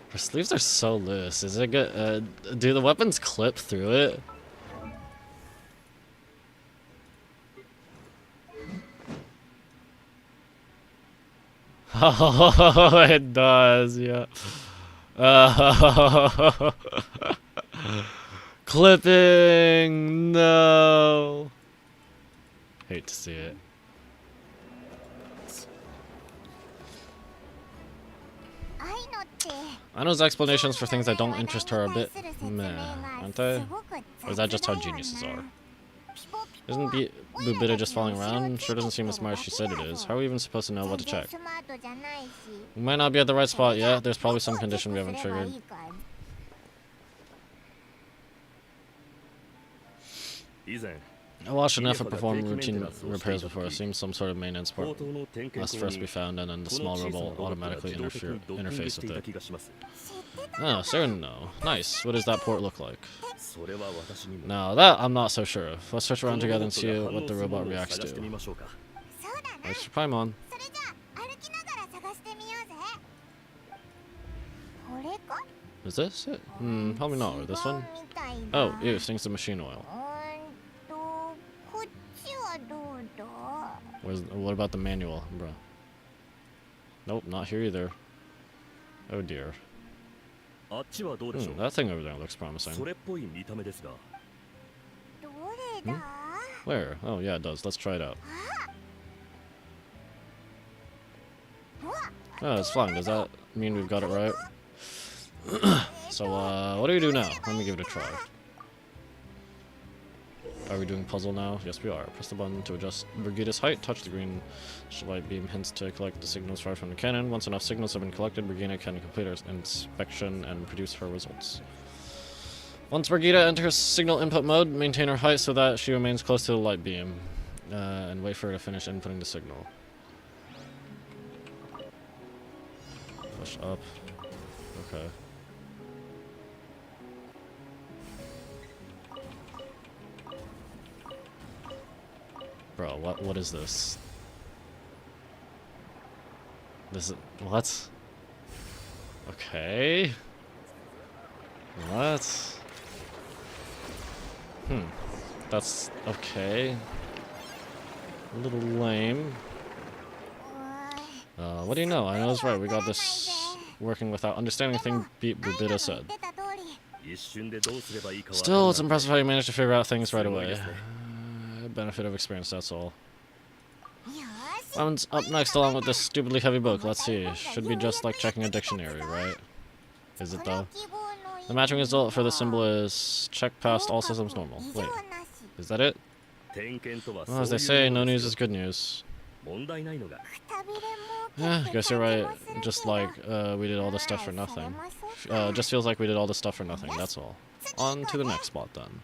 Her sleeves are so loose. Is it good? Do the weapons clip through it? Oh, it does, yeah. Clipping! No! Hate to see it. I know explanations for things that don't interest her a bit meh, aren't they? Or is that just how geniuses are? Isn't Bubita just falling around? Sure doesn't seem as smart as she said it is. How are we even supposed to know what to check? We might not be at the right spot yet. There's probably some condition we haven't triggered. I watched enough and performed routine repairs before. It seems some sort of maintenance part must first be found, and then the small robot will automatically interface with it. Oh, certain no. Nice. What does that port look like? Now that I'm not so sure of. Let's search around together and see what the robot reacts to. Thanks for Paimon. Is this it? Probably not. Or this one? Oh, ew, stinks of machine oil. こっちはどうだ What about the manual, bro? Nope, not here either. Oh dear. あっちはどうでしょう。 That thing over there looks promising. それっぽい見た目ですが。どれだ Where? Oh yeah, it does. Let's try it out. Oh, it's flying. Does that mean we've got it right? So, what do we do now? Let me give it a try. Are we doing puzzle now? Yes, we are. Press the button to adjust Brigida's height. Touch the green light beam hints to collect the signals fired from the cannon. Once enough signals have been collected, Brigida can complete her inspection and produce her results. Once Brigida enters signal input mode, maintain her height so that she remains close to the light beam. And wait for her to finish inputting the signal. Push up. Okay. Bro, what is this? This is what? Okay. What? That's okay. A little lame. What do you know? I know it's right. We got this working without understanding anything Bubita said. Still, it's impressive how you managed to figure out things right away. Benefit of experience, that's all. One's up next along with this stupidly heavy book. Let's see. Should be just like checking a dictionary, right? Is it though? The matching result for the symbol is check past all systems normal. Wait, is that it? Well, as they say, no news is good news. Yeah, I guess you're right. Just like we did all this stuff for nothing. Just feels like we did all this stuff for nothing, that's all. On to the next spot then.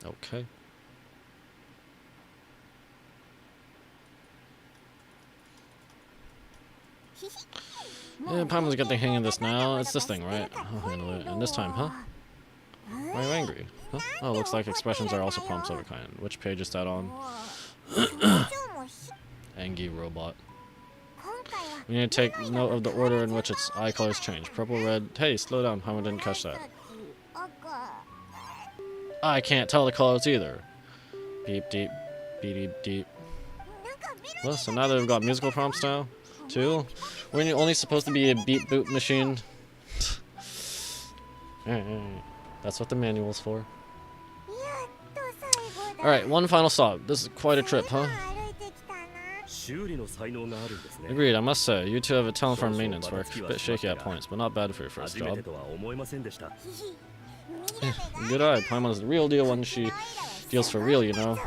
Okay. Yeah, Paimon's got the hang of this now. It's this thing, right? I'll handle it. And this time, huh? Why are you angry? Huh? Oh, looks like expressions are also prompts of a kind. Which page is that on? Angie robot. We need to take note of the order in which its eye colors change. Purple, red. Hey, slow down. Paimon didn't catch that. I can't tell the colors either. Beep, deep, beep, deep, deep. Well, so now that we've got musical prompts now, too, we're only supposed to be a beep boop machine. That's what the manual's for. Alright, one final stop. This is quite a trip, huh? Agreed, I must say, you two have a talent for maintenance work. A bit shaky at points, but not bad for your first job. Good eye, Paimon's the real deal when she deals for real, you know.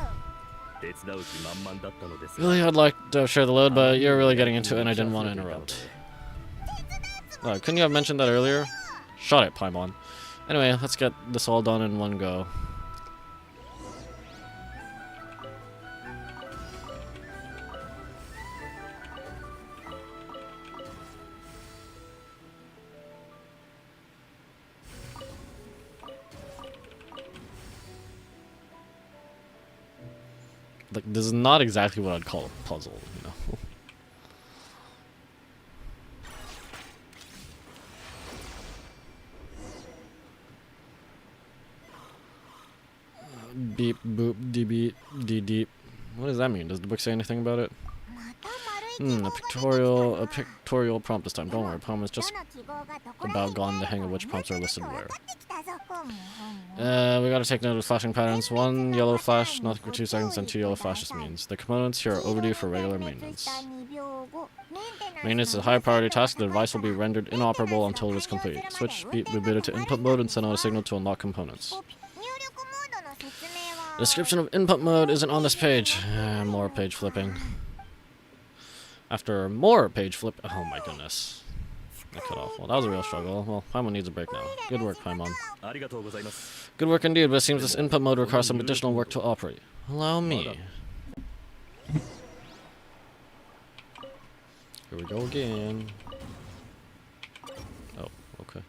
Really, I'd like to share the load, but you're really getting into it and I didn't want to interrupt. Couldn't you have mentioned that earlier? Shut it, Paimon. Anyway, let's get this all done in one go. Like, this is not exactly what I'd call a puzzle, you know. Beep, boop, dee beep, dee deep. What does that mean? Does the book say anything about it? A pictorial prompt this time. Don't worry, Paimon's just about gotten the hang of which prompts are listed where. We gotta take note of flashing patterns. 1 yellow flash, nothing for 2 seconds, and 2 yellow flashes means. The components here are overdue for regular maintenance. Maintenance is a high priority task. The device will be rendered inoperable until it is complete. Switch Beep Bubita to input mode and send out a signal to unlock components. The description of input mode isn't on this page. More page flipping. After more page flip, oh my goodness. I cut off. Well, that was a real struggle. Well, Paimon needs a break now. Good work, Paimon. Good work indeed, but it seems this input mode requires some additional work to operate. Allow me. Here we go again. Oh, okay.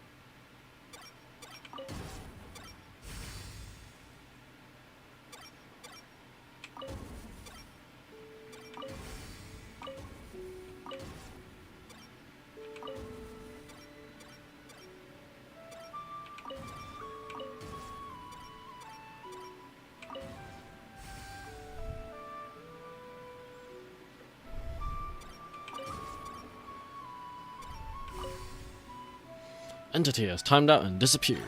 entity has timed out and disappeared.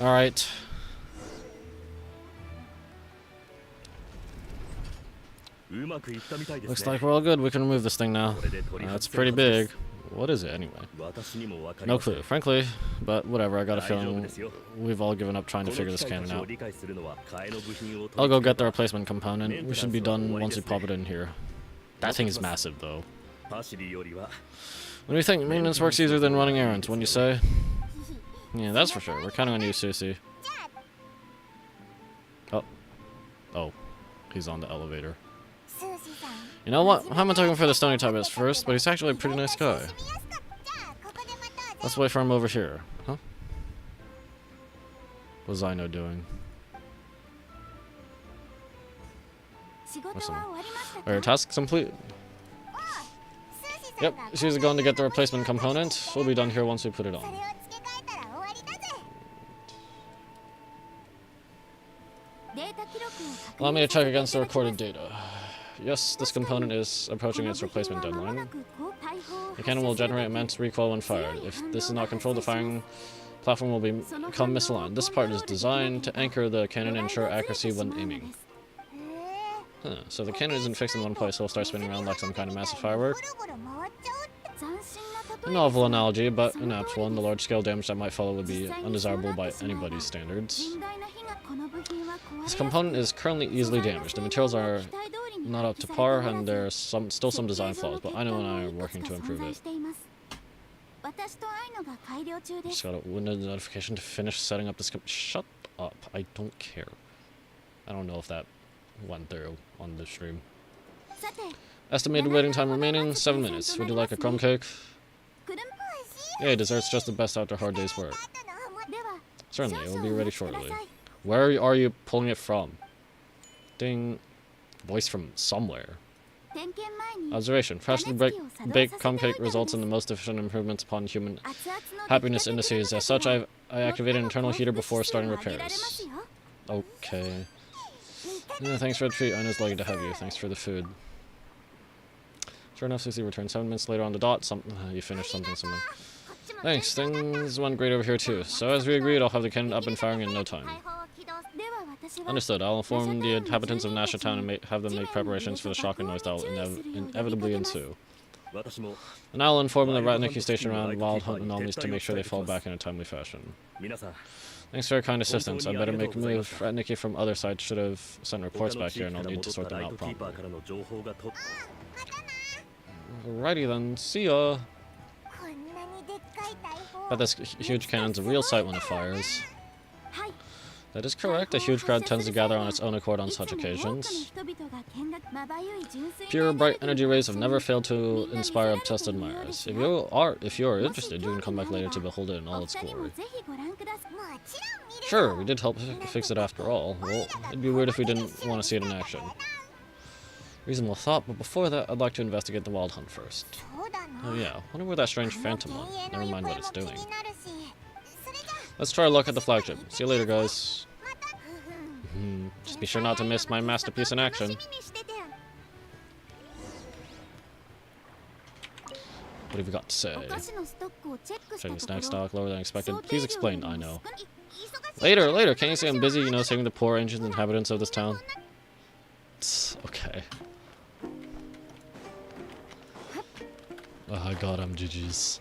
Alright. Looks like we're all good. We can remove this thing now. That's pretty big. What is it anyway? No clue, frankly, but whatever. I got a feeling we've all given up trying to figure this cannon out. I'll go get the replacement component. We should be done once we pop it in here. That thing is massive, though. What do you think? Maintenance works easier than running errands, wouldn't you say? Yeah, that's for sure. We're counting on you, Susie. Oh. Oh. He's on the elevator. You know what? I'm gonna take him for the stony typist first, but he's actually a pretty nice guy. Let's wait for him over here. Huh? What's Zino doing? Alright, task complete. Yep, she's going to get the replacement component. We'll be done here once we put it on. Allow me to check against the recorded data. Yes, this component is approaching its replacement deadline. The cannon will generate immense recoil when fired. If this is not controlled, the firing platform will become misaligned. This part is designed to anchor the cannon and ensure accuracy when aiming. Huh, so the cannon isn't fixed in one place, so it'll start spinning around like some kind of massive firework. A novel analogy, but an apt one. The large-scale damage that might follow would be undesirable by anybody's standards. This component is currently easily damaged. The materials are not up to par, and there's still some design flaws, but I know and I are working to improve it. Just got a window notification to finish setting up this. Shut up! I don't care. I don't know if that went through on the stream. Estimated waiting time remaining 7 minutes. Would you like a crumb cake? Yeah, dessert's just the best after a hard day's work. Certainly, it will be ready shortly. Where are you pulling it from? Ding. Voice from somewhere. Observation. Freshly baked crumb cake results in the most efficient improvements upon human happiness indices. As such, I activated an internal heater before starting repairs. Okay. Yeah, thanks for the treat. I know it's lucky to have you. Thanks for the food. Sure enough, Susie returned 7 minutes later on the dot. You finished something. Thanks. Things went great over here too. So as we agreed, I'll have the cannon up and firing in no time. Understood. I'll inform the inhabitants of Nasha Town and have them make preparations for the shock and noise that will inevitably ensue. And I'll inform the Ratnicki station around wild hunt anomalies to make sure they fall back in a timely fashion. Thanks for your kind assistance. I better make a move. Ratnicki from other sites should have sent reports back here, and I'll need to sort them out promptly. Alrighty then, see ya! But this huge cannon's a real sight when it fires. That is correct. A huge crowd tends to gather on its own accord on such occasions. Pure, bright energy rays have never failed to inspire obsessed admirers. If you are interested, you can come back later to behold it in all its glory. Sure, we did help fix it after all. Well, it'd be weird if we didn't want to see it in action. Reasonable thought, but before that, I'd like to investigate the wild hunt first. Oh yeah, wonder where that strange phantom went. Never mind what it's doing. Let's try a look at the flagship. See you later, guys. Just be sure not to miss my masterpiece in action. What have you got to say? Checking snack stock, lower than expected. Please explain, I know. Later, can't you see I'm busy, saving the poor ancient inhabitants of this town? Okay. Oh, I got him, GG's.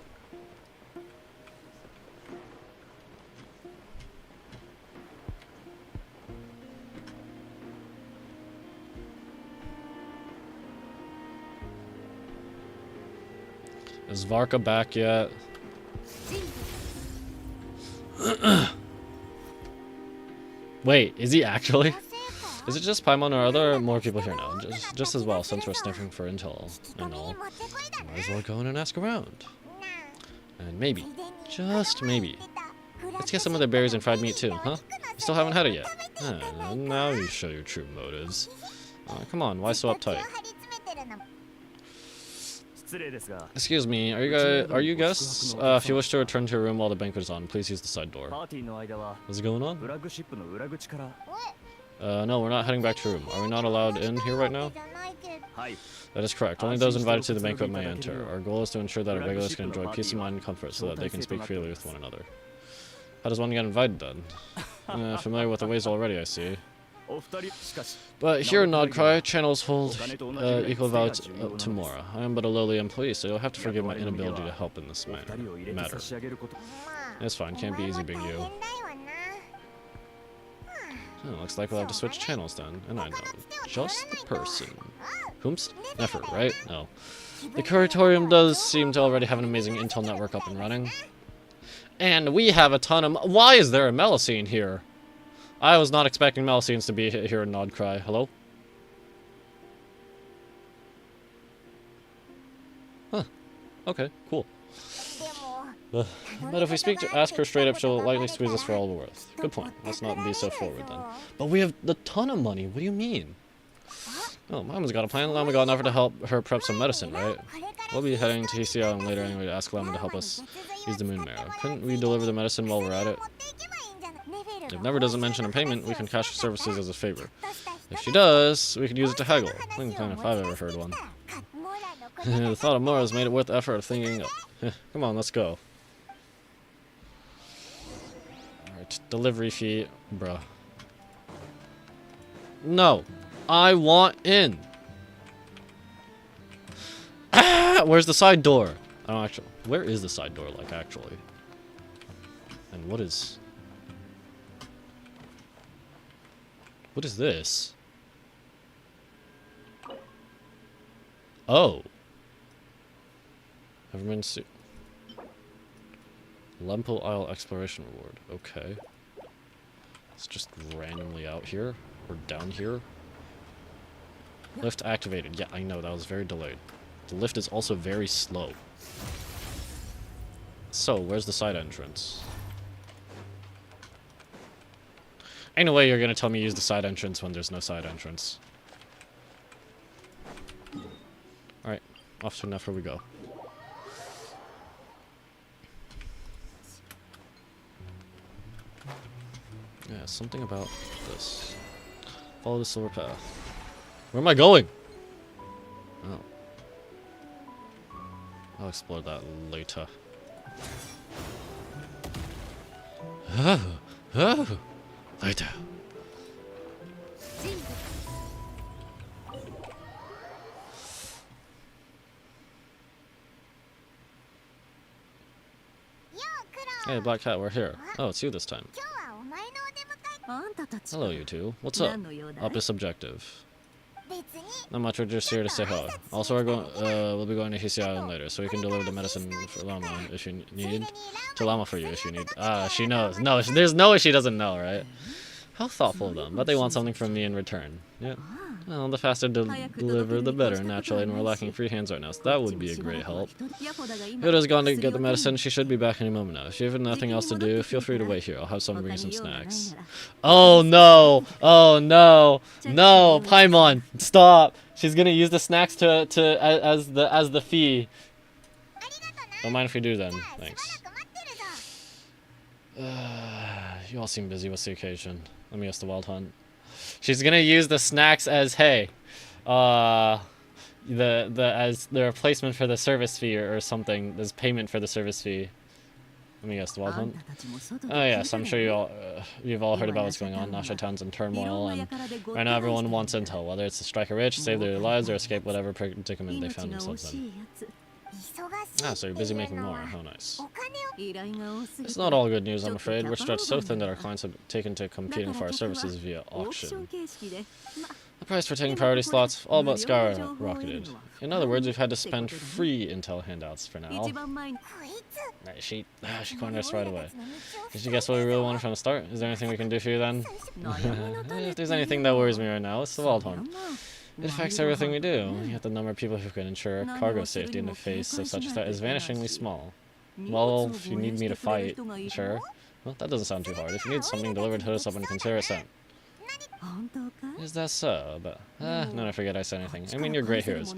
Is Varka back yet? Wait, is he actually? Is it just Paimon, or are there more people here now? Just as well, since we're sniffing for intel and all. Might as well go in and ask around. And maybe, just maybe, let's get some of the berries and fried meat too, huh? You still haven't had it yet. Now you show your true motives. Come on, why so uptight? Excuse me, are you guests? If you wish to return to your room while the banquet is on, please use the side door. What's going on? No, we're not heading back to room. Are we not allowed in here right now? はい。 That is correct. Only those invited to the banquet may enter. Our goal is to ensure that our regulars can enjoy peace of mind and comfort so that they can speak freely with one another. How does one get invited then? Familiar with the ways already, I see. お二人しかし But here in Nodcry, channels hold equal value to Mora. I am but a lowly employee, so you'll have to forgive my inability to help in this お二人を入れて matter. 差し上げること It's fine, can't be easy being you. Oh, looks like we'll have to switch channels then, and I know just the person. Whomst? Nefer, right? No. The Curatorium does seem to already have an amazing intel network up and running. And we have a ton of... Why is there a Melusine here? I was not expecting Melusines to be here in Nodcry. Hello? Huh. Okay, cool. But if we ask her straight up, she'll likely squeeze us for all we're worth. Good point. Let's not be so forward then. But we have a ton of money. What do you mean? Oh, Mama's got a plan. Llama got an offer to help her prep some medicine, right? We'll be heading to TC Island later anyway to ask Llama to help us use the moon marrow. Couldn't we deliver the medicine while we're at it? If Never doesn't mention a payment, we can cash her services as a favor. If she does, we could use it to haggle. I think kind of if I've ever heard one. The thought of Mora's made it worth the effort of thinking up. Come on, let's go. Alright, delivery fee. Bruh. No! I want in! Ah! Where's the side door? I don't actually... Where is the side door, like, actually? And what is... What is this? Oh. Never been to... Lempo Isle Exploration Reward. Okay. It's just randomly out here. Or down here. Lift activated. Yeah, I know. That was very delayed. The lift is also very slow. So, where's the side entrance? Ain't no way you're gonna tell me use the side entrance when there's no side entrance. Alright, off to Nefer we go. Yeah, something about this. Follow the silver path. Where am I going? Oh. I'll explore that later. Later. Hey, Black Cat, we're here. Oh, it's you this time. Hello, you two. What's up? Up is subjective. Not much, we're just here to say hello. Also, we'll be going to Hisi Island later, so we can deliver the medicine for Llama if you need. To Llama for you if you need. She knows. No, there's no way she doesn't know, right? How thoughtful of them, but they want something from me in return. Yeah. Well, the faster deliver, the better, naturally, and we're lacking free hands right now, so that would be a great help. Yoda's gone to get the medicine, she should be back any moment now. If you have nothing else to do, feel free to wait here. I'll have someone bring you some snacks. Oh no! Oh no! No! Paimon! Stop! She's gonna use the snacks as the fee. Don't mind if we do then. Thanks. You all seem busy. What's the occasion? Let me guess, the Wild Hunt. She's gonna use the snacks as as the replacement for the service fee or something. There's payment for the service fee. Let me guess, the Wild Hunt. Oh yes, I'm sure you've all heard about what's going on. Nasha Town's in turmoil, and right now everyone wants intel, whether it's to strike a rich, save their lives, or escape whatever predicament they found themselves in. Ah, so you're busy making more. How nice. It's not all good news, I'm afraid. We're stretched so thin that our clients have taken to competing for our services via auction. The price for taking priority slots all but skyrocketed. In other words, we've had to spend free intel handouts for now. Right, she cornered us right away. Did you guess what we really wanted from the start? Is there anything we can do for you then? If there's anything that worries me right now, it's the Waldhorn. It affects everything we do, yet the number of people who can ensure cargo safety in the face of such a threat is vanishingly small. Well, if you need me to fight, sure. Well, that doesn't sound too hard. If you need something delivered, hit us up and consider it sent. Is that so? But, no, I forget I said anything. I mean, you're great heroes.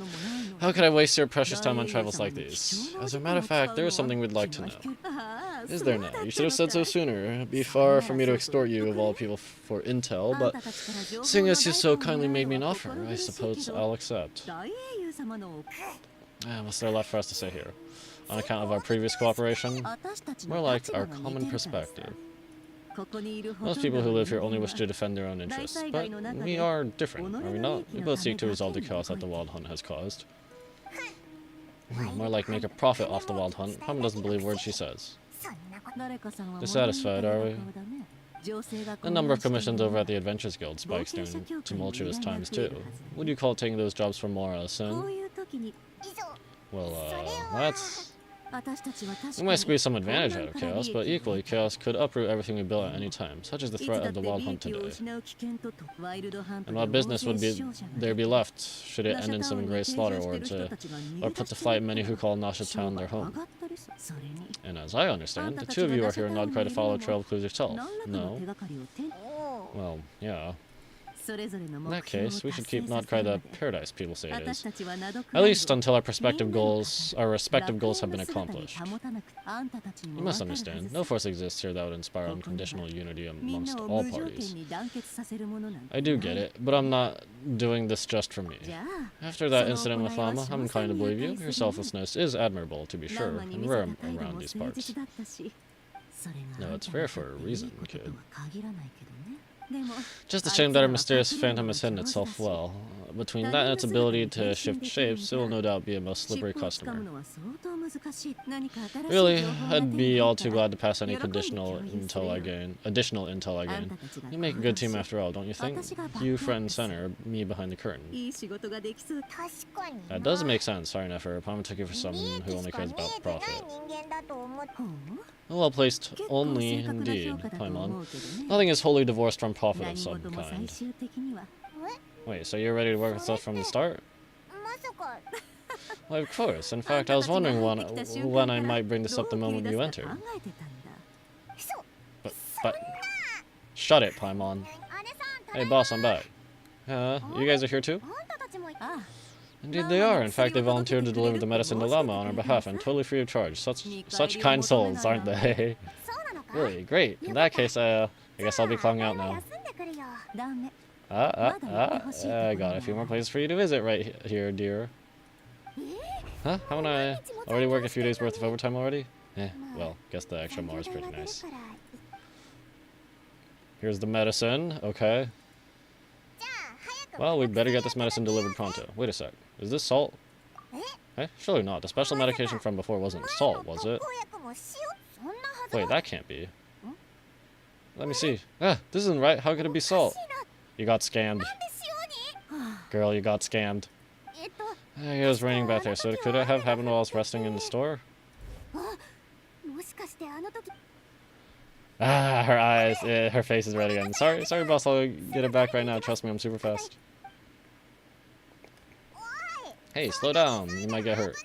How could I waste your precious time on travels like these? As a matter of fact, there is something we'd like to know. Is there now? You should have said so sooner. It'd be far from me to extort you of all people for intel, but seeing as you so kindly made me an offer, I suppose I'll accept. What's there left for us to say here? On account of our previous cooperation? More like our common perspective. Most people who live here only wish to defend their own interests, but we are different, are we not? We both seek to resolve the chaos that the Wild Hunt has caused. More like make a profit off the Wild Hunt. Paimon doesn't believe words she says. Dissatisfied, are we? The number of commissions over at the Adventures Guild spikes during tumultuous times too. Would you call taking those jobs for more a sin? Well, that's... We might squeeze some advantage out of chaos, but equally, chaos could uproot everything we built at any time, such as the threat of the Wild Hunt today. And what business would there be left, should it end in some great slaughter, or put to flight many who call Nasha Town their home? And as I understand, the two of you are here not quite to follow a trail of clues yourself, no? Well, yeah. In that case, we should keep not quite the paradise people say it is. At least until our respective goals have been accomplished. You must understand, no force exists here that would inspire unconditional unity amongst all parties. I do get it, but I'm not doing this just for me. After that incident with Lama, I'm inclined to believe you. Your selflessness is admirable, to be sure, and rare around these parts. No, it's rare for a reason, kid. Just a shame that our mysterious phantom has hidden itself well. Between that and its ability to shift shapes, it will no doubt be a most slippery customer. Really, I'd be all too glad to pass any additional intel I gain. You make a good team after all, don't you think? You front and center, me behind the curtain. That does make sense. Sorry, Nefer. Paimon took you for someone who only cares about profit. Well placed, only indeed, Paimon. Nothing is wholly divorced from profit of some kind. Wait, so you're ready to work with us from the start? Well, of course. In fact, I was wondering when I might bring this up the moment you entered. But... Shut it, Paimon. Hey, boss, I'm back. You guys are here too? Indeed they are. In fact, they volunteered to deliver the medicine to Lama on our behalf and totally free of charge. Such kind souls, aren't they? Really? Great. In that case, I guess I'll be clocking out now. I got a few more places for you to visit right here, dear. Huh? Haven't I already worked a few days worth of overtime already? Well, guess the extra more is pretty nice. Here's the medicine, okay. Well, we'd better get this medicine delivered pronto. Wait a sec. Is this salt? Hey, surely not. The special medication from before wasn't salt, was it? Wait, that can't be. Let me see. This isn't right. How could it be salt? You got scammed. Girl, you got scammed. It was raining back there, so could it have happened while I was resting in the store? Her eyes, her face is red again. Sorry, boss, I'll get it back right now. Trust me, I'm super fast. Hey, slow down. You might get hurt.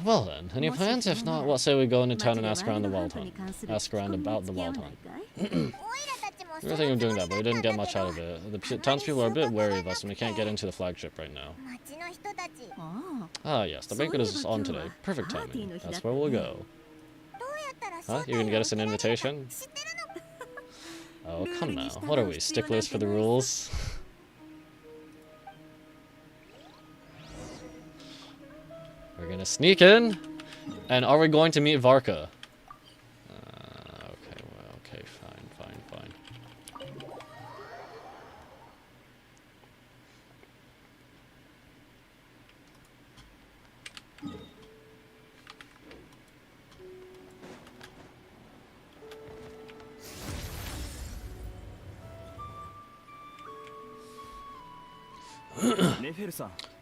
Well then, any plans? If not, what say we go into town and ask around the Wild Hunt? Ask around about the Wild Hunt. We were thinking of doing that, but we didn't get much out of it. The townspeople are a bit wary of us, and we can't get into the flagship right now. Ah, yes, the banquet is on today. Perfect timing. That's where we'll go. Huh? You can get us an invitation? Oh, come now. What are we, sticklers for the rules? We're gonna sneak in, and are we going to meet Varka? Okay, fine.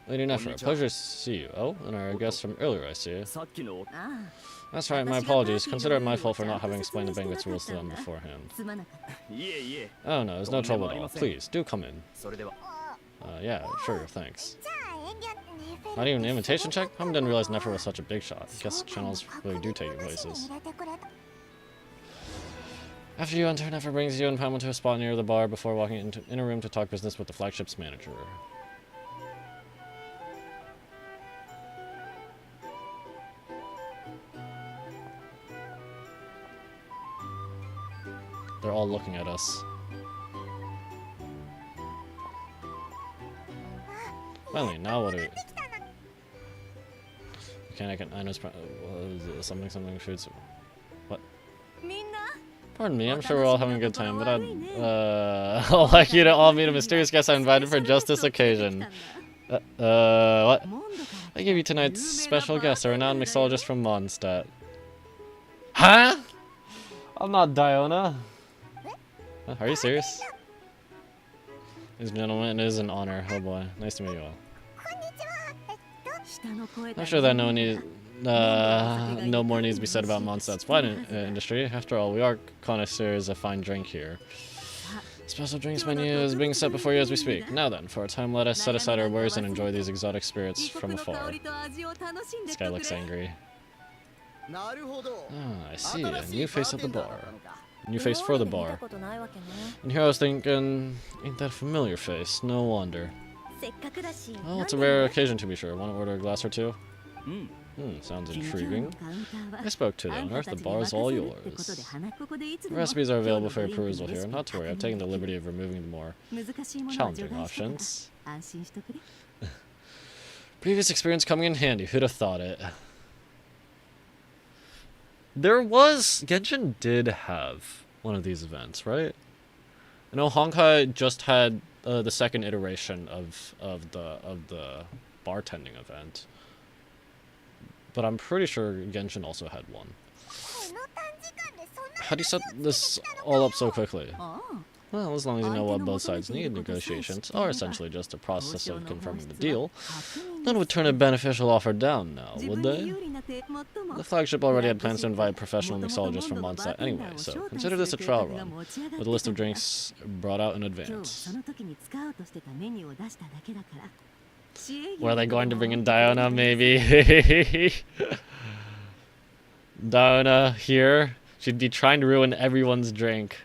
Lady Nefer, pleasure to see you. Oh, and our guest from earlier, I see. That's right, my apologies. Consider it my fault for not having explained the banquet's rules to them beforehand. Oh no, there's no trouble at all. Please, do come in. Yeah, sure, thanks. Not even an invitation check? I didn't realize Nefer was such a big shot. Guess channels really do take you places. After you enter, Nefer brings you and Paimon to a spot near the bar before walking in a room to talk business with the flagship's manager. They're all looking at us. Finally, now what do we... I know something shoots... What? Pardon me, I'm sure we're all having a good time, but I'd like you to all meet a mysterious guest I invited for just this occasion. What? I gave you tonight's special guest, a renowned mixologist from Mondstadt. Huh? I'm not Diona. Are you serious? Ladies and gentlemen, it is an honor. Oh boy, nice to meet you all. I'm sure that no more needs to be said about Mondstadt's wine industry. After all, we are connoisseurs of fine drink here. Special drinks menu is being set before you as we speak. Now then, for a time, let us set aside our worries and enjoy these exotic spirits from afar. This guy looks angry. Ah, I see. A new face at the bar. New face for the bar. And here I was thinking, ain't that a familiar face? No wonder. Oh, it's a rare occasion to be sure. Want to order a glass or two? Sounds intriguing. I spoke to the owner. The bar is all yours. The recipes are available for your perusal here. Not to worry, I've taken the liberty of removing the more challenging options. Previous experience coming in handy. Who'd have thought it? Genshin did have one of these events, right? I know Honkai just had the second iteration of the bartending event, but I'm pretty sure Genshin also had one. How do you set this all up so quickly? Well, as long as you know what both sides need, negotiations are essentially just a process of confirming the deal. None would turn a beneficial offer down now, would they? The flagship already had plans to invite professional mixologists from Mondstadt anyway, so consider this a trial run, with a list of drinks brought out in advance. Were they going to bring in Diona, maybe? Diona here? She'd be trying to ruin everyone's drink.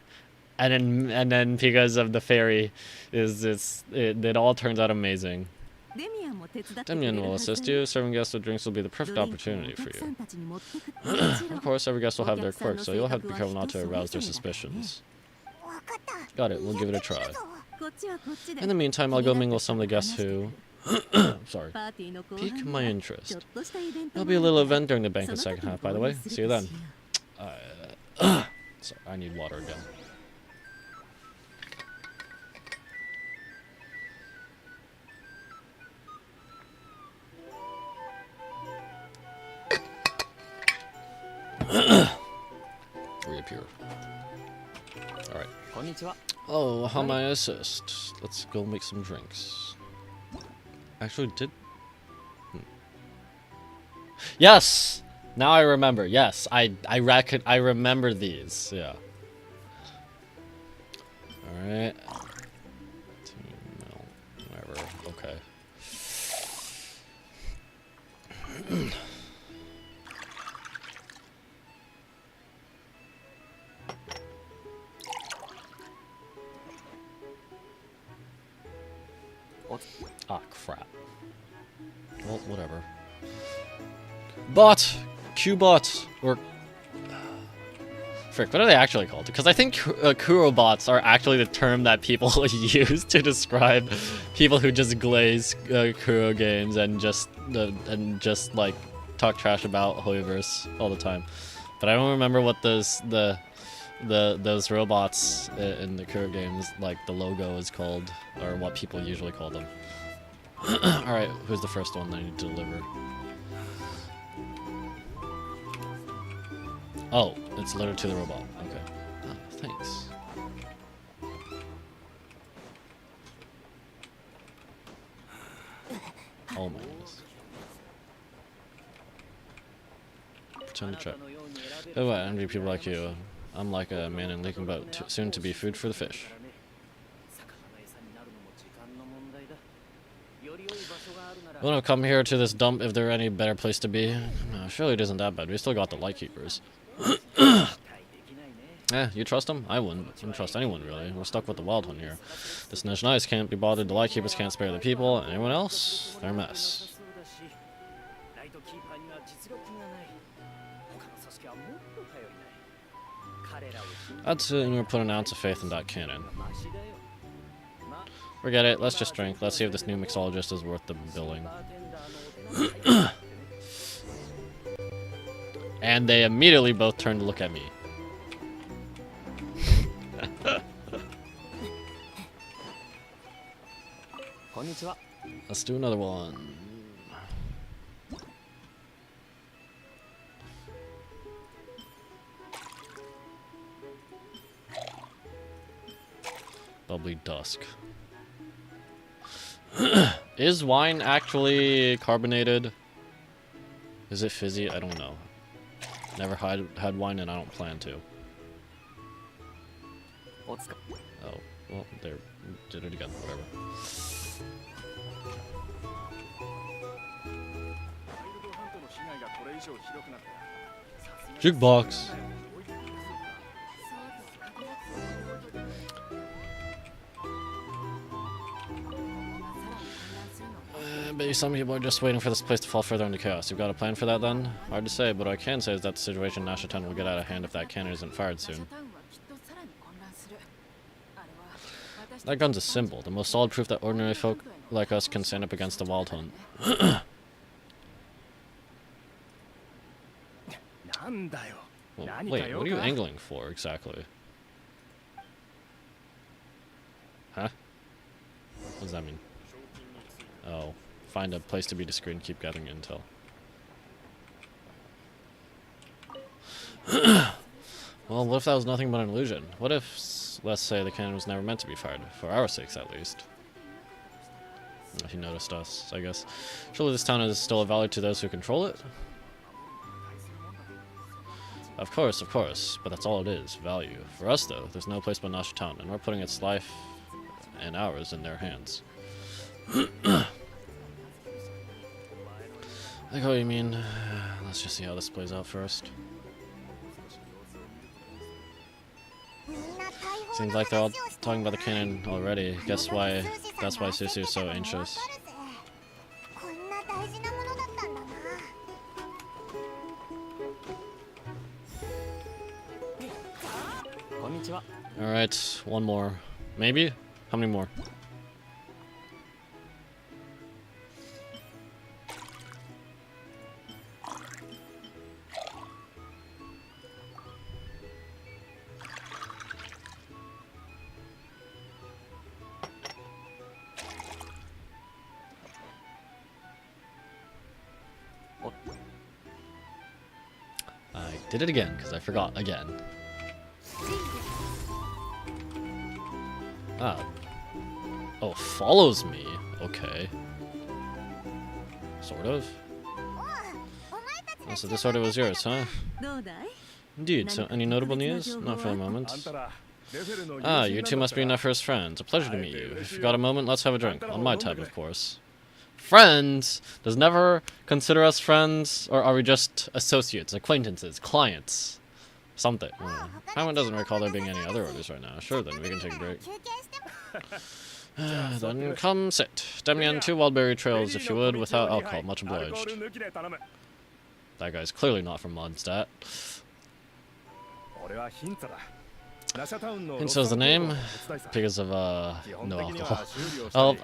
And then because of the fairy, it all turns out amazing. Demian will assist you. Serving guests with drinks will be the perfect opportunity for you. Of course, every guest will have their quirks, so you'll have to be careful not to arouse their suspicions. Got it, we'll give it a try. In the meantime, I'll go mingle some of the guests who... sorry. Pique my interest. There'll be a little event during the banquet second half, by the way. See you then. Sorry, I need water again. Reappear. Alright. Oh, how may I assist? Let's go make some drinks. Actually, Yes! Now I remember. Yes, I remember these. Yeah. Alright. Whatever. Okay. Ah, crap. Well, whatever. Bot! Q-bot! Or... Frick, what are they actually called? Because I think Kurobots are actually the term that people use to describe people who just glaze Kuro games and just like talk trash about Hoyoverse all the time. But I don't remember what those robots in the Kuro games, like the logo is called, or what people usually call them. Alright, who's the first one that I need to deliver? Oh, it's delivered to the robot. Okay. Oh, thanks. Oh my goodness. Pretend to check. By the way, I envy people like you. I'm like a man in leaking boat, soon to be food for the fish. I wouldn't have come here to this dump if there were any better place to be. No, surely it isn't that bad. We still got the Lightkeepers. You trust them? I wouldn't trust anyone, really. We're stuck with the Wild Hunt here. This Nation Ice can't be bothered. The Lightkeepers can't spare the people. And anyone else? They're a mess. I'd sooner put an ounce of faith in that cannon. Forget it, let's just drink. Let's see if this new mixologist is worth the billing. And they immediately both turn to look at me. Let's do another one. Bubbly dusk. Is wine actually carbonated? Is it fizzy? I don't know. Never had wine and I don't plan to. Oh, well, there. Did it again. Whatever. Jukebox. Maybe some people are just waiting for this place to fall further into chaos. You've got a plan for that then? Hard to say, but what I can say is that the situation in Nashatown will get out of hand if that cannon isn't fired soon. That gun's a symbol, the most solid proof that ordinary folk like us can stand up against the wild hunt. Well, wait, what are you angling for exactly? Huh? What does that mean? Oh, find a place to be discreet and keep gathering intel. Well, what if that was nothing but an illusion? What if, let's say, the cannon was never meant to be fired? For our sakes, at least. If you noticed us, I guess. Surely this town is still of value to those who control it? Of course, but that's all it is, value. For us, though, there's no place but Nashatown, and we're putting its life and ours in their hands. I get what you mean. Let's just see how this plays out first. Seems like they're all talking about the cannon already. Guess why? That's why Susu is so anxious. Alright, one more. Maybe? How many more? I did it again, because I forgot again. Ah. Oh, follows me? Okay. Sort of. Oh, so this order was yours, huh? Indeed, so any notable news? Not for the moment. Ah, you two must be my first friends. A pleasure to meet you. If you've got a moment, let's have a drink. On my tab, of course. Friends? Does never consider us friends? Or are we just associates, acquaintances, clients? Something. Paimon doesn't recall there being any other orders right now. Sure, then we can take a break. Then come sit. Demian, 2 wildberry trails, if you would, without alcohol. Much obliged. That guy's clearly not from Mondstadt. Hinso's the name, because of, no alcohol.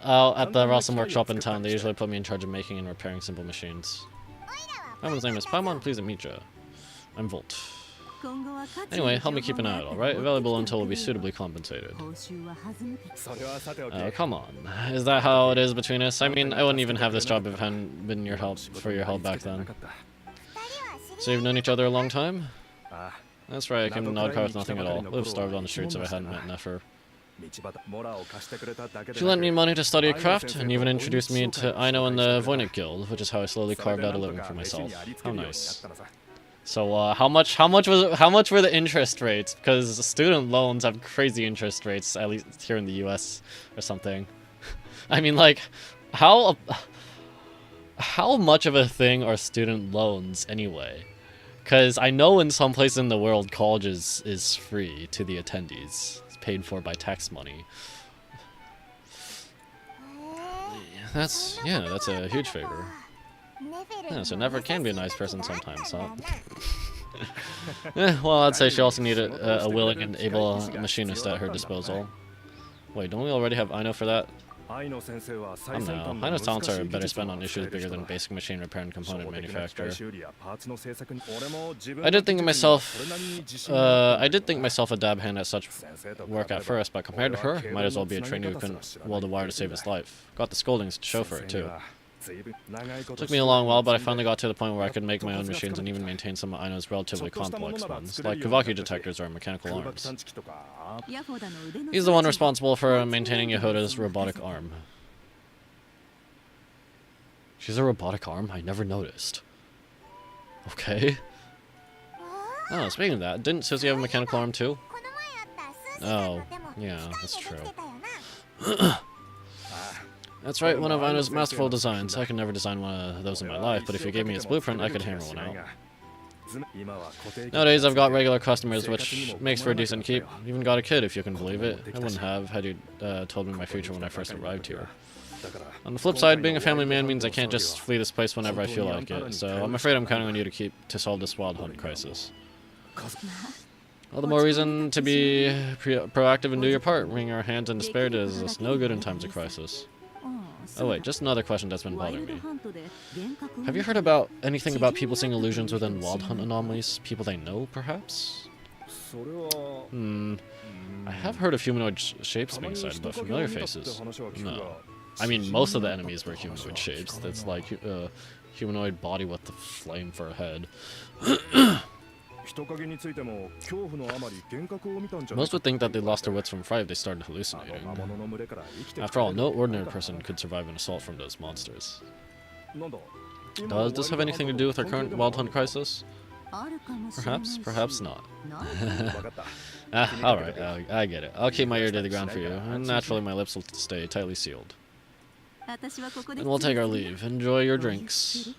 Oh, at the Rossum workshop in town, they usually put me in charge of making and repairing simple machines. Paimon's name is Paimon, pleased to meet you. I'm Volt. Anyway, help me keep an eye out, alright? Available until we'll be suitably compensated. Oh, come on. Is that how it is between us? I mean, I wouldn't even have this job if it hadn't been your help back then. So you've known each other a long time? That's right, I came to Nodcar with nothing at all. Would have starved on the streets if I hadn't met Nefer. She lent me money to study a craft, and even introduced me to Aino and the Voynich Guild, which is how I slowly carved out a living for myself. How nice. So, how much were the interest rates? Because student loans have crazy interest rates, at least here in the US or something. I mean, like, how much of a thing are student loans anyway? Because I know in some places in the world, college is free to the attendees. It's paid for by tax money. That's a huge favor. Yeah, so Never can be a nice person sometimes, huh? Well, I'd say she also needed a willing and able machinist at her disposal. Wait, don't we already have Aino for that? I don't know. Aino's talents are better spent on issues bigger than basic machine repair and component manufacture. I did think myself a dab hand at such work at first, but compared to her, might as well be a trainee who couldn't weld a wire to save his life. Got the scoldings to show for it, too. Took me a long while, but I finally got to the point where I could make my own machines and even maintain some of Aino's relatively complex ones, like Kavaki detectors or mechanical arms. He's the one responsible for maintaining Yehoda's robotic arm. She's a robotic arm? I never noticed. Okay. Oh, speaking of that, didn't Susie have a mechanical arm too? Oh, yeah, that's true. That's right, one of Aino's masterful designs. I could never design one of those in my life, but if you gave me its blueprint, I could hammer one out. Nowadays, I've got regular customers, which makes for a decent keep. Even got a kid, if you can believe it. I wouldn't have had you told me my future when I first arrived here. On the flip side, being a family man means I can't just flee this place whenever I feel like it, so I'm afraid I'm counting on you to solve this wild hunt crisis. All the more reason to be proactive and do your part. Wringing our hands in despair does us no good in times of crisis. Oh wait, just another question that's been bothering me. Have you heard about anything about people seeing illusions within wild hunt anomalies? People they know, perhaps? I have heard of humanoid shapes being sighted, but familiar faces? No. I mean, most of the enemies were humanoid shapes. That's like a humanoid body with the flame for a head. Most would think that they lost their wits from fright if they started hallucinating. After all, no ordinary person could survive an assault from those monsters. Does this have anything to do with our current wild hunt crisis? Perhaps, perhaps not. Alright, I get it. I'll keep my ear to the ground for you, and naturally my lips will stay tightly sealed. And we'll take our leave. Enjoy your drinks.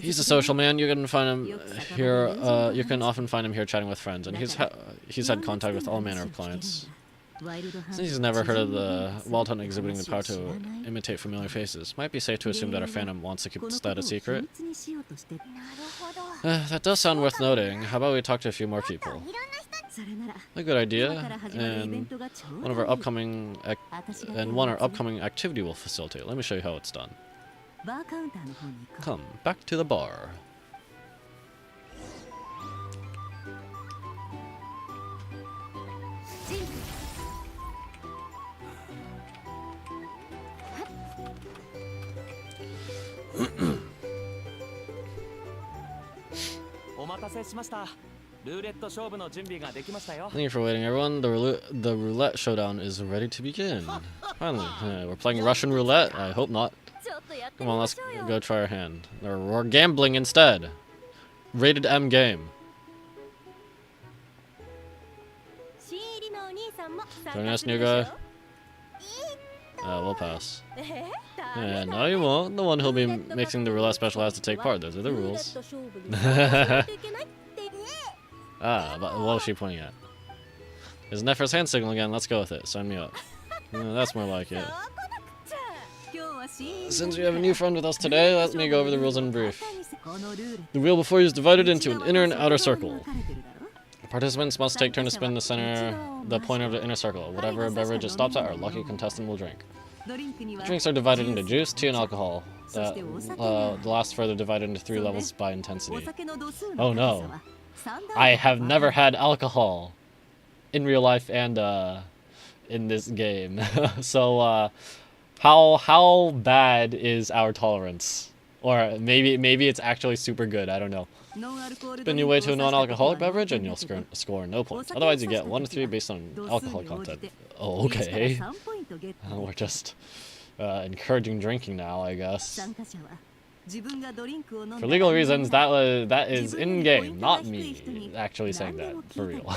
He's a social man. You can find him here. You can often find him here chatting with friends, and he's had contact with all manner of clients. Since he's never heard of the wild hunt exhibiting the power to imitate familiar faces, might be safe to assume that our fandom wants to keep the status secret. That does sound worth noting. How about we talk to a few more people? A good idea, and one our upcoming activity will facilitate. Let me show you how it's done. Come, back to the bar. Thank you for waiting, everyone. The roulette showdown is ready to begin. Finally, we're playing Russian roulette? I hope not. Come on, let's go try our hand. Or we're gambling instead. Rated M game. Joining us, new guy? We'll pass. Yeah, no, you won't. The one who'll be mixing the roulette special has to take part. Those are the rules. But what was she pointing at? Isn't that first hand signal again? Let's go with it. Sign me up. That's more like it. Since we have a new friend with us today, let me go over the rules in brief. The wheel before you is divided into an inner and outer circle. Participants must take turn to spin the pointer of the inner circle. Whatever beverage it stops at, our lucky contestant will drink. Drinks are divided into juice, tea, and alcohol. The last further divided into 3 levels by intensity. Oh no. I have never had alcohol in real life and in this game. So how bad is our tolerance? Or maybe it's actually super good. I don't know. Spin your way to a non-alcoholic beverage and you'll score no points. Otherwise, you get 1 to 3 based on alcohol content. Oh, okay. We're just encouraging drinking now, I guess. For legal reasons, that is in game, not me actually saying that for real.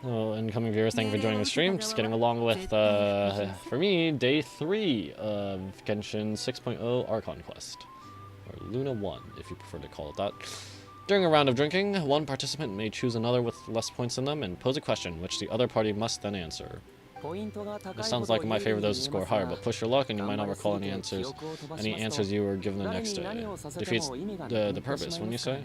Oh, incoming viewers, thank you for joining the stream. Just getting along with, for me, day 3 of Genshin 6.0 Archon Quest. Or Luna 1, if you prefer to call it that. During a round of drinking, one participant may choose another with less points than them and pose a question, which the other party must then answer. It sounds like in my favor those who score higher, but push your luck and you might not recall any answers you were given the next day. Defeats the purpose, wouldn't you say?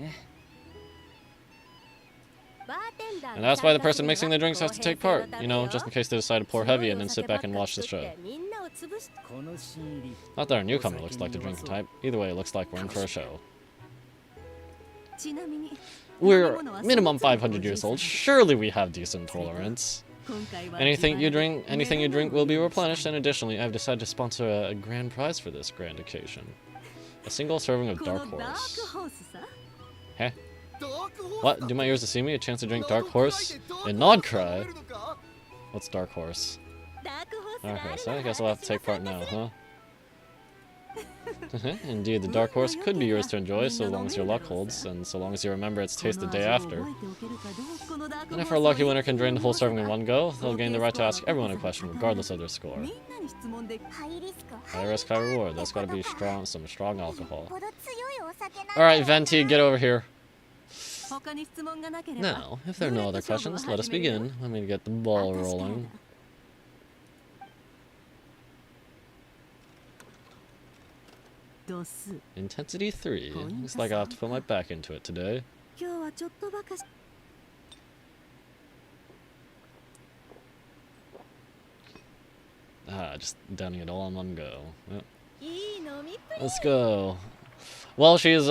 And that's why the person mixing the drinks has to take part, you know, just in case they decide to pour heavy and then sit back and watch the show. Not that our newcomer looks like the drinking type. Either way, it looks like we're in for a show. We're minimum 500 years old. Surely we have decent tolerance. Anything you drink will be replenished, and additionally, I've decided to sponsor a grand prize for this grand occasion. A single serving of Dark Horse. Heh? What? Do my ears deceive me? A chance to drink Dark Horse? And not cry? What's Dark Horse? Okay, so I guess I'll have to take part now, huh? Indeed, the Dark Horse could be yours to enjoy, so long as your luck holds, and so long as you remember its taste the day after. And if our lucky winner can drain the whole serving in one go, they'll gain the right to ask everyone a question, regardless of their score. High risk, high reward. That's gotta be some strong alcohol. Alright, Venti, get over here. Now, if there are no other questions, let us begin. Let me get the ball rolling. Intensity 3. Looks like I'll have to put my back into it today. Just downing it all in one go. Yep. Let's go. Well, she's,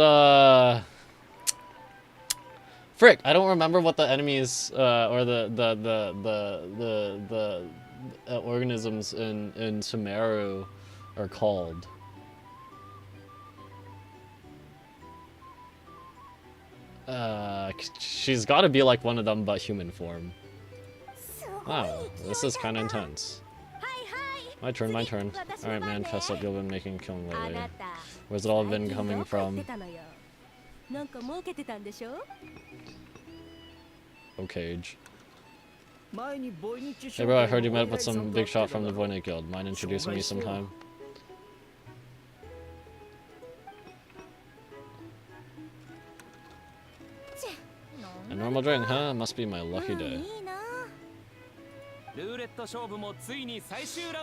frick, I don't remember what the enemies, or the organisms in Sumeru are called. She's got to be like one of them, but human form. Wow, this is kind of intense. My turn, my turn. Alright, man, fess up, you've been making a killing lately. Where's it all been coming from? Okay. Hey bro, I heard you met up with some big shot from the Voynich Guild. Mind introducing me sometime? A normal drink, huh? Must be my lucky day.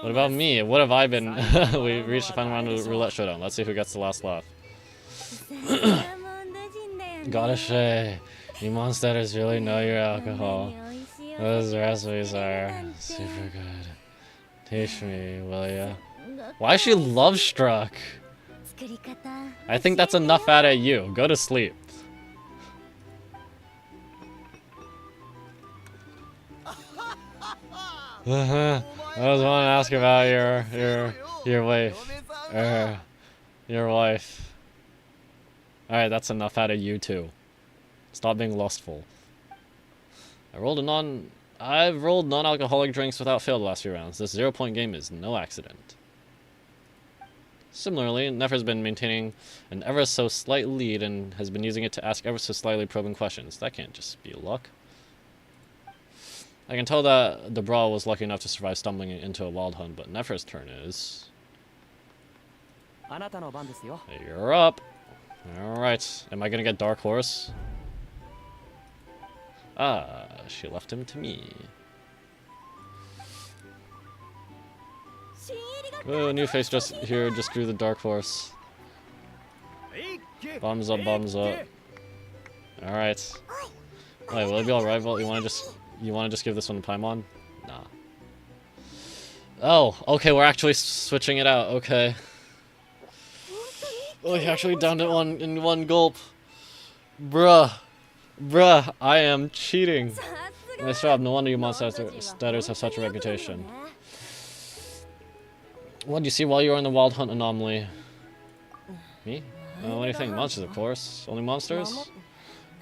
What about me? What have I been? We reached the final round of the roulette showdown. Let's see who gets the last laugh. Gotta say, you monsters really know your alcohol. Those recipes are super good. Teach me, will ya? Why is she love struck? I think that's enough out of you. Go to sleep. I was want to ask about your wife. Your wife. Alright, that's enough out of you too. Stop being lustful. I've rolled non-alcoholic drinks without fail the last few rounds. This 0-point game is no accident. Similarly, Nefer's been maintaining an ever so slight lead and has been using it to ask ever so slightly probing questions. That can't just be luck. I can tell that the Brawl was lucky enough to survive stumbling into a wild hunt, but Nefer's turn is... You're up. Alright. Am I gonna get Dark Horse? Ah, she left him to me. Oh, new face just here, just drew the Dark Horse. Bombs up, bombs up. Alright. Wait, will it be alright, Volt? You wanna just give this one to Paimon? Nah. Oh, okay, we're actually switching it out, okay. Oh, he actually downed it in one gulp. Bruh, I am cheating. Nice job, no wonder you monsters have such a reputation. What do you see while you were in the Wild Hunt anomaly? Me? What do you think? Monsters, of course. Only monsters?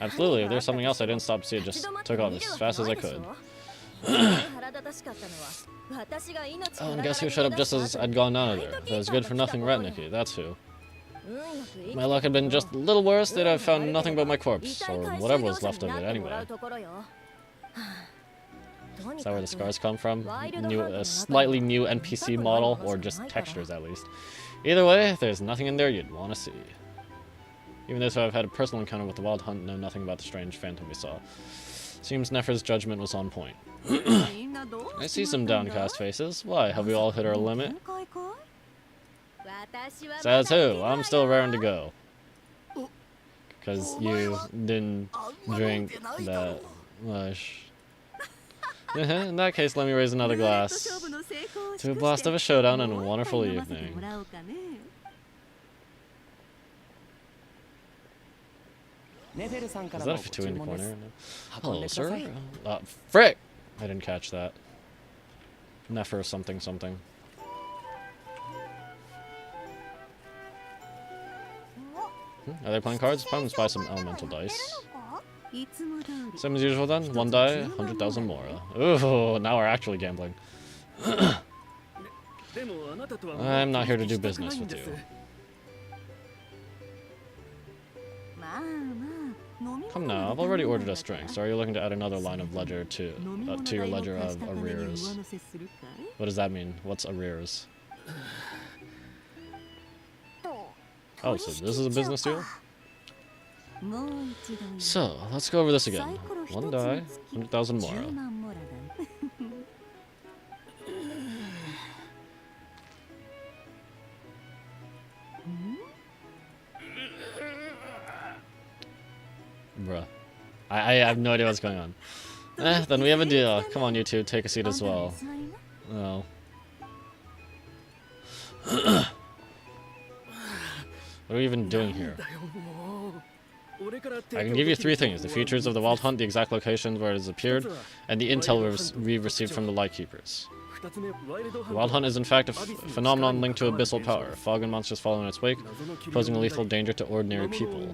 Absolutely, if there's something else I didn't stop to see, it just took off as fast as I could. Oh, and guess who showed up just as I'd gone out of there? That was good for nothing Retniki, that's who. My luck had been just a little worse, they'd have found nothing but my corpse, or whatever was left of it anyway. Is that where the scars come from? A slightly new NPC model, or just textures at least. Either way, there's nothing in there you'd want to see. Even those who have had a personal encounter with the Wild Hunt know nothing about the strange phantom we saw. Seems Nefer's judgment was on point. I see some downcast faces. Why, have we all hit our limit? Says who? I'm still raring to go. Because you didn't drink that much. In that case, let me raise another glass. To a blast of a showdown and a wonderful evening. Is that a two in the corner? Hello, sir. Frick! I didn't catch that. Nefer something something. Are they playing cards? Let's buy some elemental dice. Same as usual then. One die, 100,000 more. Ooh, now we're actually gambling. I'm not here to do business with you. Come now, I've already ordered us drinks. Are you looking to add another line of ledger to your ledger of arrears? What does that mean? What's arrears? Oh, so this is a business deal? So, let's go over this again. One die, 100,000 more. Bruh. I have no idea what's going on. Then we have a deal. Come on, you two, take a seat as well. Oh. What are we even doing here? I can give you three things. The features of the Wild Hunt, the exact locations where it has appeared, and the intel we've received from the Lightkeepers. The Wild Hunt is in fact a phenomenon linked to abyssal power. Fog and monsters follow in its wake, posing a lethal danger to ordinary people.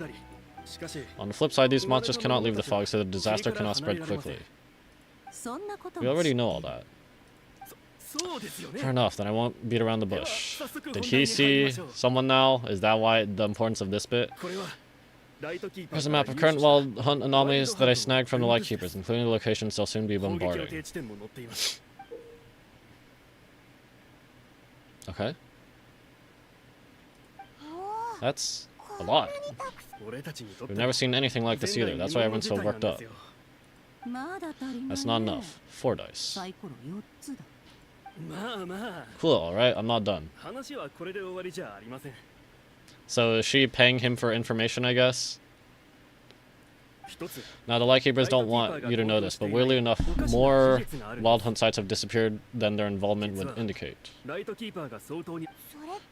On the flip side, these monsters cannot leave the fog, so the disaster cannot spread quickly. We already know all that. Fair enough, then I won't beat around the bush. Did he see someone now? Is that why the importance of this bit? Here's a map of current Wild Hunt anomalies that I snagged from the Lightkeepers, including the locations they'll soon be bombarding. Okay. That's a lot. We've never seen anything like this either. That's why everyone's so worked up. That's not enough. 4 dice. Cool, alright, I'm not done. So is she paying him for information, I guess? Now, the Lightkeepers don't want you to know this, but weirdly enough, more Wild Hunt sites have disappeared than their involvement would indicate.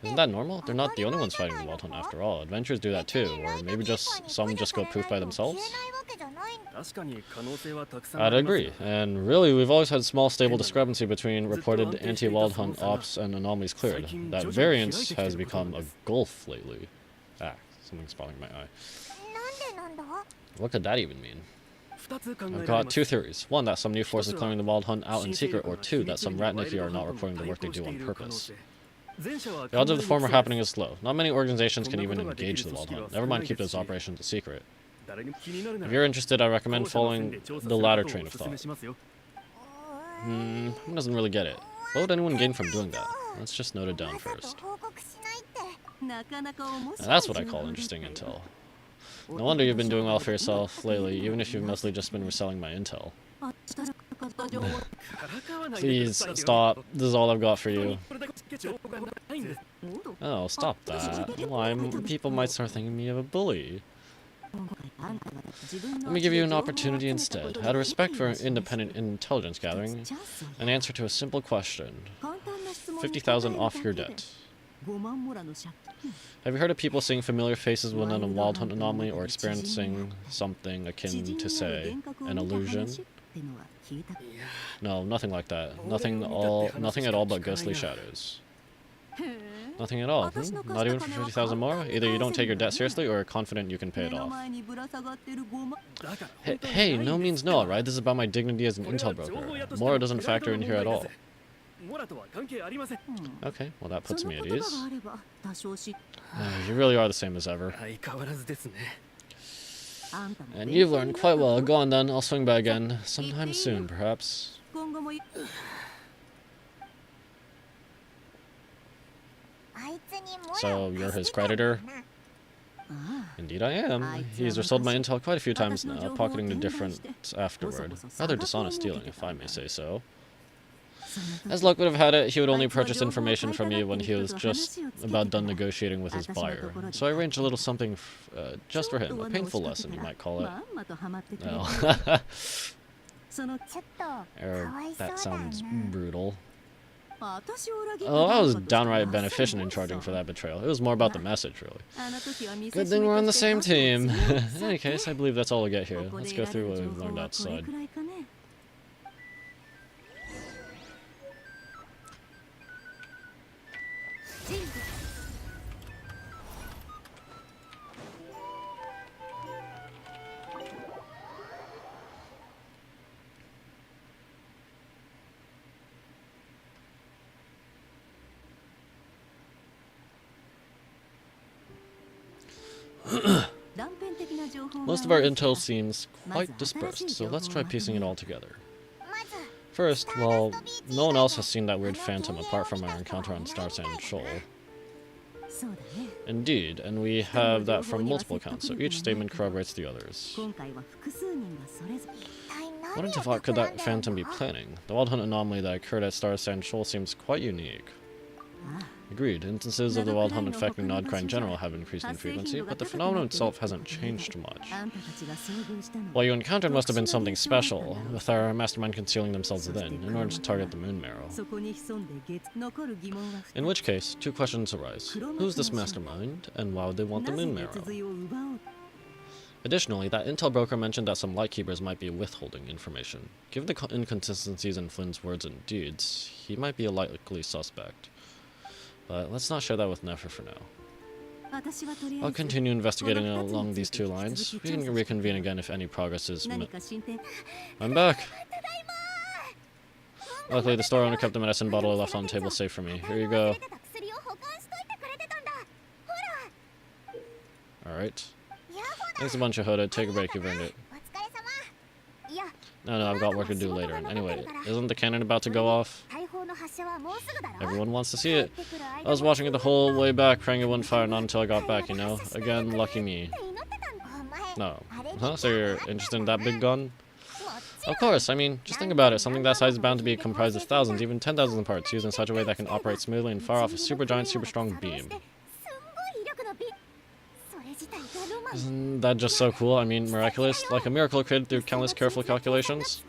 Isn't that normal? They're not the only ones fighting the Wild Hunt after all. Adventurers do that too, or maybe just some just go poof by themselves? I'd agree, and really we've always had small stable discrepancy between reported anti-Wild Hunt ops and anomalies cleared. That variance has become a gulf lately. Ah, something's bothering my eye. What could that even mean? I've got 2 theories. 1, that some new force is clearing the Wild Hunt out in secret, or 2, that some Ratniki are not reporting the work they do on purpose. The odds of the former happening is low. Not many organizations can even engage the Wild Hunt. Never mind keep those operations a secret. If you're interested, I recommend following the latter train of thought. Who doesn't really get it? What would anyone gain from doing that? Let's just note it down first. Now that's what I call interesting intel. No wonder you've been doing well for yourself lately, even if you've mostly just been reselling my intel. Please, stop. This is all I've got for you. Oh, stop that. Why, people might start thinking me of a bully. Let me give you an opportunity instead. Out of respect for independent intelligence gathering, an answer to a simple question. 50,000 off your debt. Have you heard of people seeing familiar faces within a Wild Hunt anomaly or experiencing something akin to, say, an illusion? No, nothing like that. Nothing at all but ghostly shadows. Nothing at all. Not even for 50,000 more? Either you don't take your debt seriously or are confident you can pay it off. Hey, no means no, right? This is about my dignity as an intel broker. Mora doesn't factor in here at all. Okay, well that puts me at ease. You really are the same as ever. And you've learned quite well. Go on then, I'll swing by again. Sometime soon, perhaps. So, you're his creditor? Indeed I am. He's resold my intel quite a few times now, pocketing the difference afterward. Rather dishonest dealing, if I may say so. As luck would have had it, he would only purchase information from me when he was just about done negotiating with his buyer. So I arranged a little something just for him, a painful lesson, you might call it. No. That sounds brutal. Oh, I was downright beneficent in charging for that betrayal. It was more about the message, really. Good thing we're on the same team. In any case, I believe that's all we get here. Let's go through what we've learned outside. Most of our intel seems quite dispersed, so let's try piecing it all together. First, well, no one else has seen that weird phantom apart from our encounter on Star Sand Shoal. Indeed, and we have that from multiple accounts, so each statement corroborates the others. What in fuck could that phantom be planning? The wild hunt anomaly that occurred at Star Sand Shoal seems quite unique. Agreed, instances of the wild hunt infecting Nodcry in general have increased in frequency, but the phenomenon itself hasn't changed much. What you encountered must have been something special, with our mastermind concealing themselves within, in order to target the moon marrow. In which case, two questions arise. Who's this mastermind, and why would they want the moon marrow? Additionally, that intel broker mentioned that some lightkeepers might be withholding information. Given the inconsistencies in Flynn's words and deeds, he might be a likely suspect. But let's not share that with Nefer for now. I'll continue investigating along these two lines. We can reconvene again if any progress is made. I'm back! Luckily, the store owner kept the medicine bottle I left on the table safe for me. Here you go. Alright. Thanks a bunch, Hoda. Take a break, you've earned it. No, I've got work to do later. Anyway, isn't the cannon about to go off? Everyone wants to see it. I was watching it the whole way back, praying it wouldn't fire, not until I got back, you know? Again, lucky me. No. Huh? So you're interested in that big gun? Of course, I mean, just think about it. Something that size is bound to be comprised of thousands, even 10,000 parts, used in such a way that can operate smoothly and fire off a super giant, super strong beam. Isn't that just so cool? I mean, miraculous? Like a miracle created through countless careful calculations?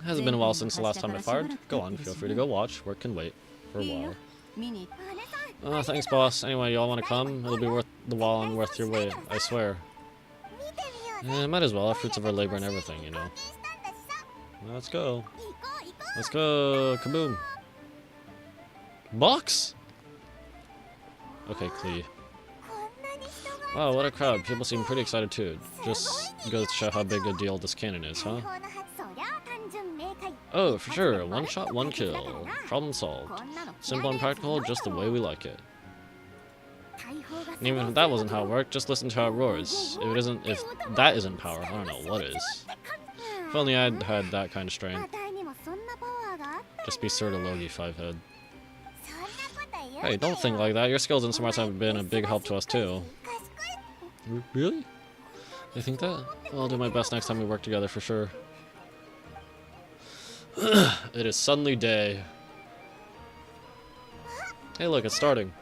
Has it been a while since the last time I fired? Go on, feel free to go watch. Work can wait for a while. Oh, thanks, boss. Anyway, y'all want to come? It'll be worth the while and worth your wait, I swear. Might as well. Our fruits of our labor and everything, you know. Let's go. Let's go. Kaboom. Box? Okay, Klee. Wow, what a crowd. People seem pretty excited too. Just goes to show how big a deal this cannon is, huh? Oh, for sure. One shot, one kill. Problem solved. Simple and practical, just the way we like it. And even if that wasn't how it worked, just listen to how it roars. If that isn't power, I don't know what is. If only I'd had that kind of strength. Just be Sir to Logi 5-head. Hey, don't think like that. Your skills and smarts have been a big help to us too. Really? You think that? Well, I'll do my best next time we work together for sure. It is suddenly day. Hey look, it's starting.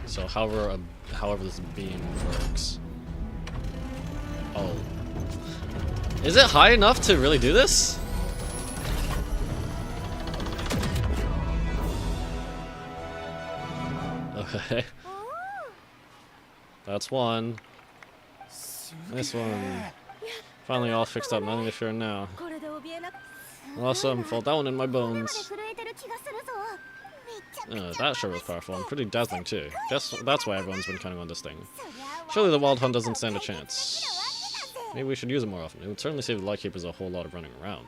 So however this beam works. Oh. Is it high enough to really do this? Okay. That's one. This one. Finally all fixed up, nothing to fear now. Awesome, felt that one in my bones. That sure was powerful and pretty dazzling too. Guess that's why everyone's been counting on this thing. Surely the wild hunt doesn't stand a chance. Maybe we should use it more often. It would certainly save the lightkeepers a whole lot of running around.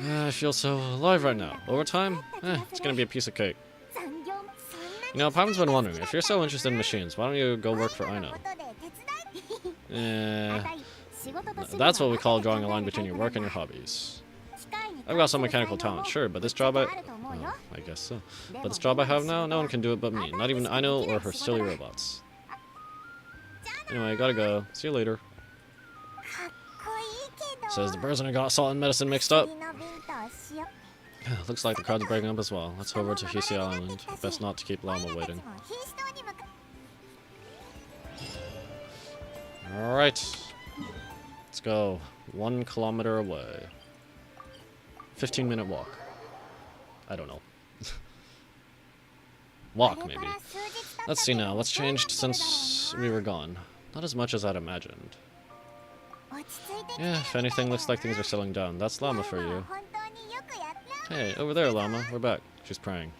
I feel so alive right now. Over time? It's gonna be a piece of cake. You know, Paimon's been wondering, if you're so interested in machines, why don't you go work for Aino? That's what we call drawing a line between your work and your hobbies. I've got some mechanical talent, sure, but this job I guess so. But this job I have now, no one can do it but me. Not even Aino or her silly robots. Anyway, I gotta go. See you later. Says the person who got salt and medicine mixed up. Looks like the crowd's breaking up as well. Let's head over to Hisei Island. Best not to keep Llama waiting. Alright. Let's go. 1 kilometer away. 15-minute walk. I don't know. Walk, maybe. Let's see now. What's changed since we were gone? Not as much as I'd imagined. Yeah, if anything, looks like things are settling down. That's Llama for you. Hey, over there, Llama. We're back. She's praying.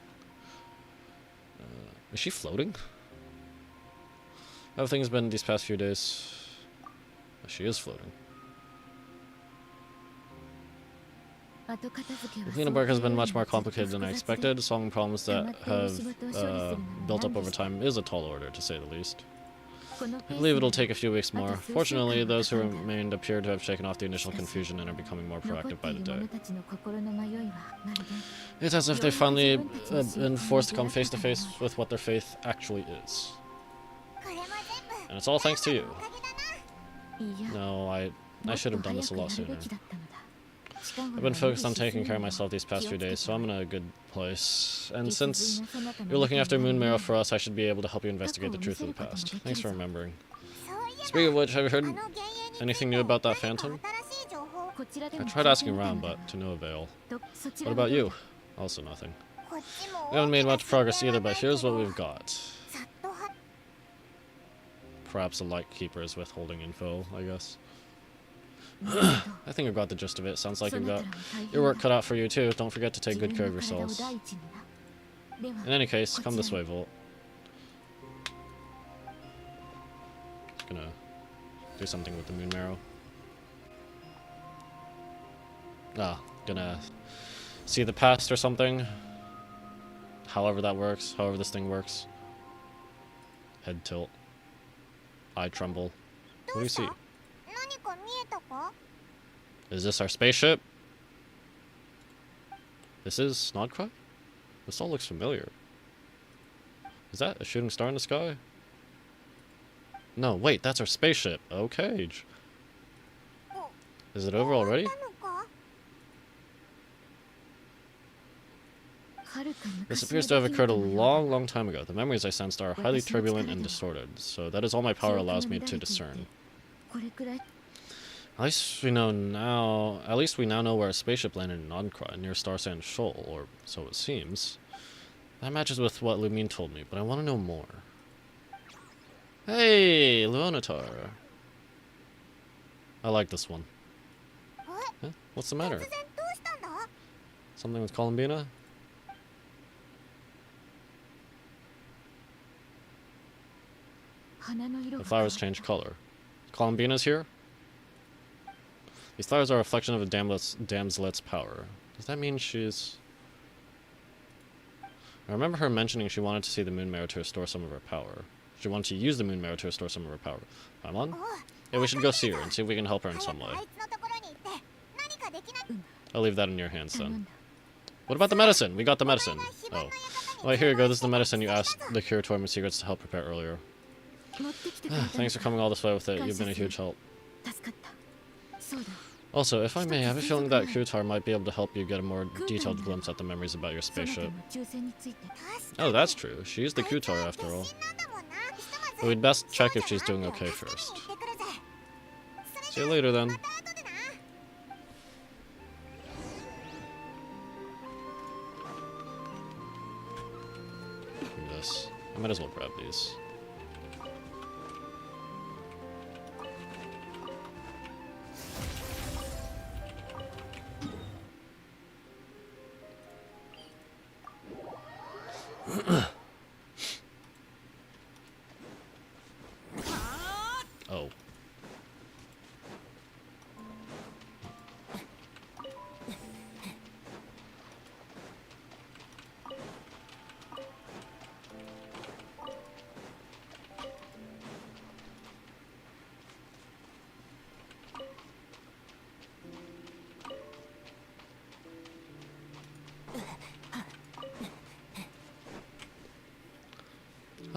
Is she floating? How have things been these past few days? She is floating. The cleanup work has been much more complicated than I expected. Solving problems that have built up over time is a tall order, to say the least. I believe it'll take a few weeks more. Fortunately, those who remained appear to have shaken off the initial confusion and are becoming more proactive by the day. It's as if they've finally been forced to come face to face with what their faith actually is. And it's all thanks to you. No, I should have done this a lot sooner. I've been focused on taking care of myself these past few days, so I'm in a good place. And since you're looking after Moon Marrow for us, I should be able to help you investigate the truth of the past. Thanks for remembering. Speaking of which, have you heard anything new about that phantom? I tried asking around, but to no avail. What about you? Also nothing. We haven't made much progress either, but here's what we've got. Perhaps the Lightkeeper is withholding info, I guess. I think I've got the gist of it. Sounds like you've got your work cut out for you too. Don't forget to take good care of yourselves. In any case, come this way, Volt. Gonna do something with the Moon Marrow. Gonna see the past or something. However that works, however this thing works. Head tilt. Eye tremble. What do you see? Is this our spaceship? This is Snodcry? This all looks familiar. Is that a shooting star in the sky? No, wait, that's our spaceship. Okay. Is it over already? This appears to have occurred a long time ago. The memories I sensed are highly turbulent and distorted, so that is all my power allows me to discern. At least we now know where a spaceship landed in Nonkra, near Star Sand Shoal, or so it seems. That matches with what Lumine told me, but I want to know more. Hey, Leonatar. I like this one. Huh? What's the matter? Something with Columbina? The flowers change color. Columbina's here? These flowers are a reflection of a damselet's power. Does that mean she's... I remember her mentioning she wanted to see the Moon Marrow to restore some of her power. She wanted to use the Moon Marrow to restore some of her power. Paimon? Yeah, we should go see her and see if we can help her in some way. I'll leave that in your hands then. What about the medicine? We got the medicine. Oh. Well, here you go. This is the medicine you asked the Curatorium of Secrets to help prepare earlier. Thanks for coming all this way with it. You've been a huge help. Also, if I may, I have a feeling that Kutar might be able to help you get a more detailed glimpse at the memories about your spaceship. Oh, that's true. She's the Kutar after all. But we'd best check if she's doing okay first. See you later then. Look at this. I might as well grab these. Oh.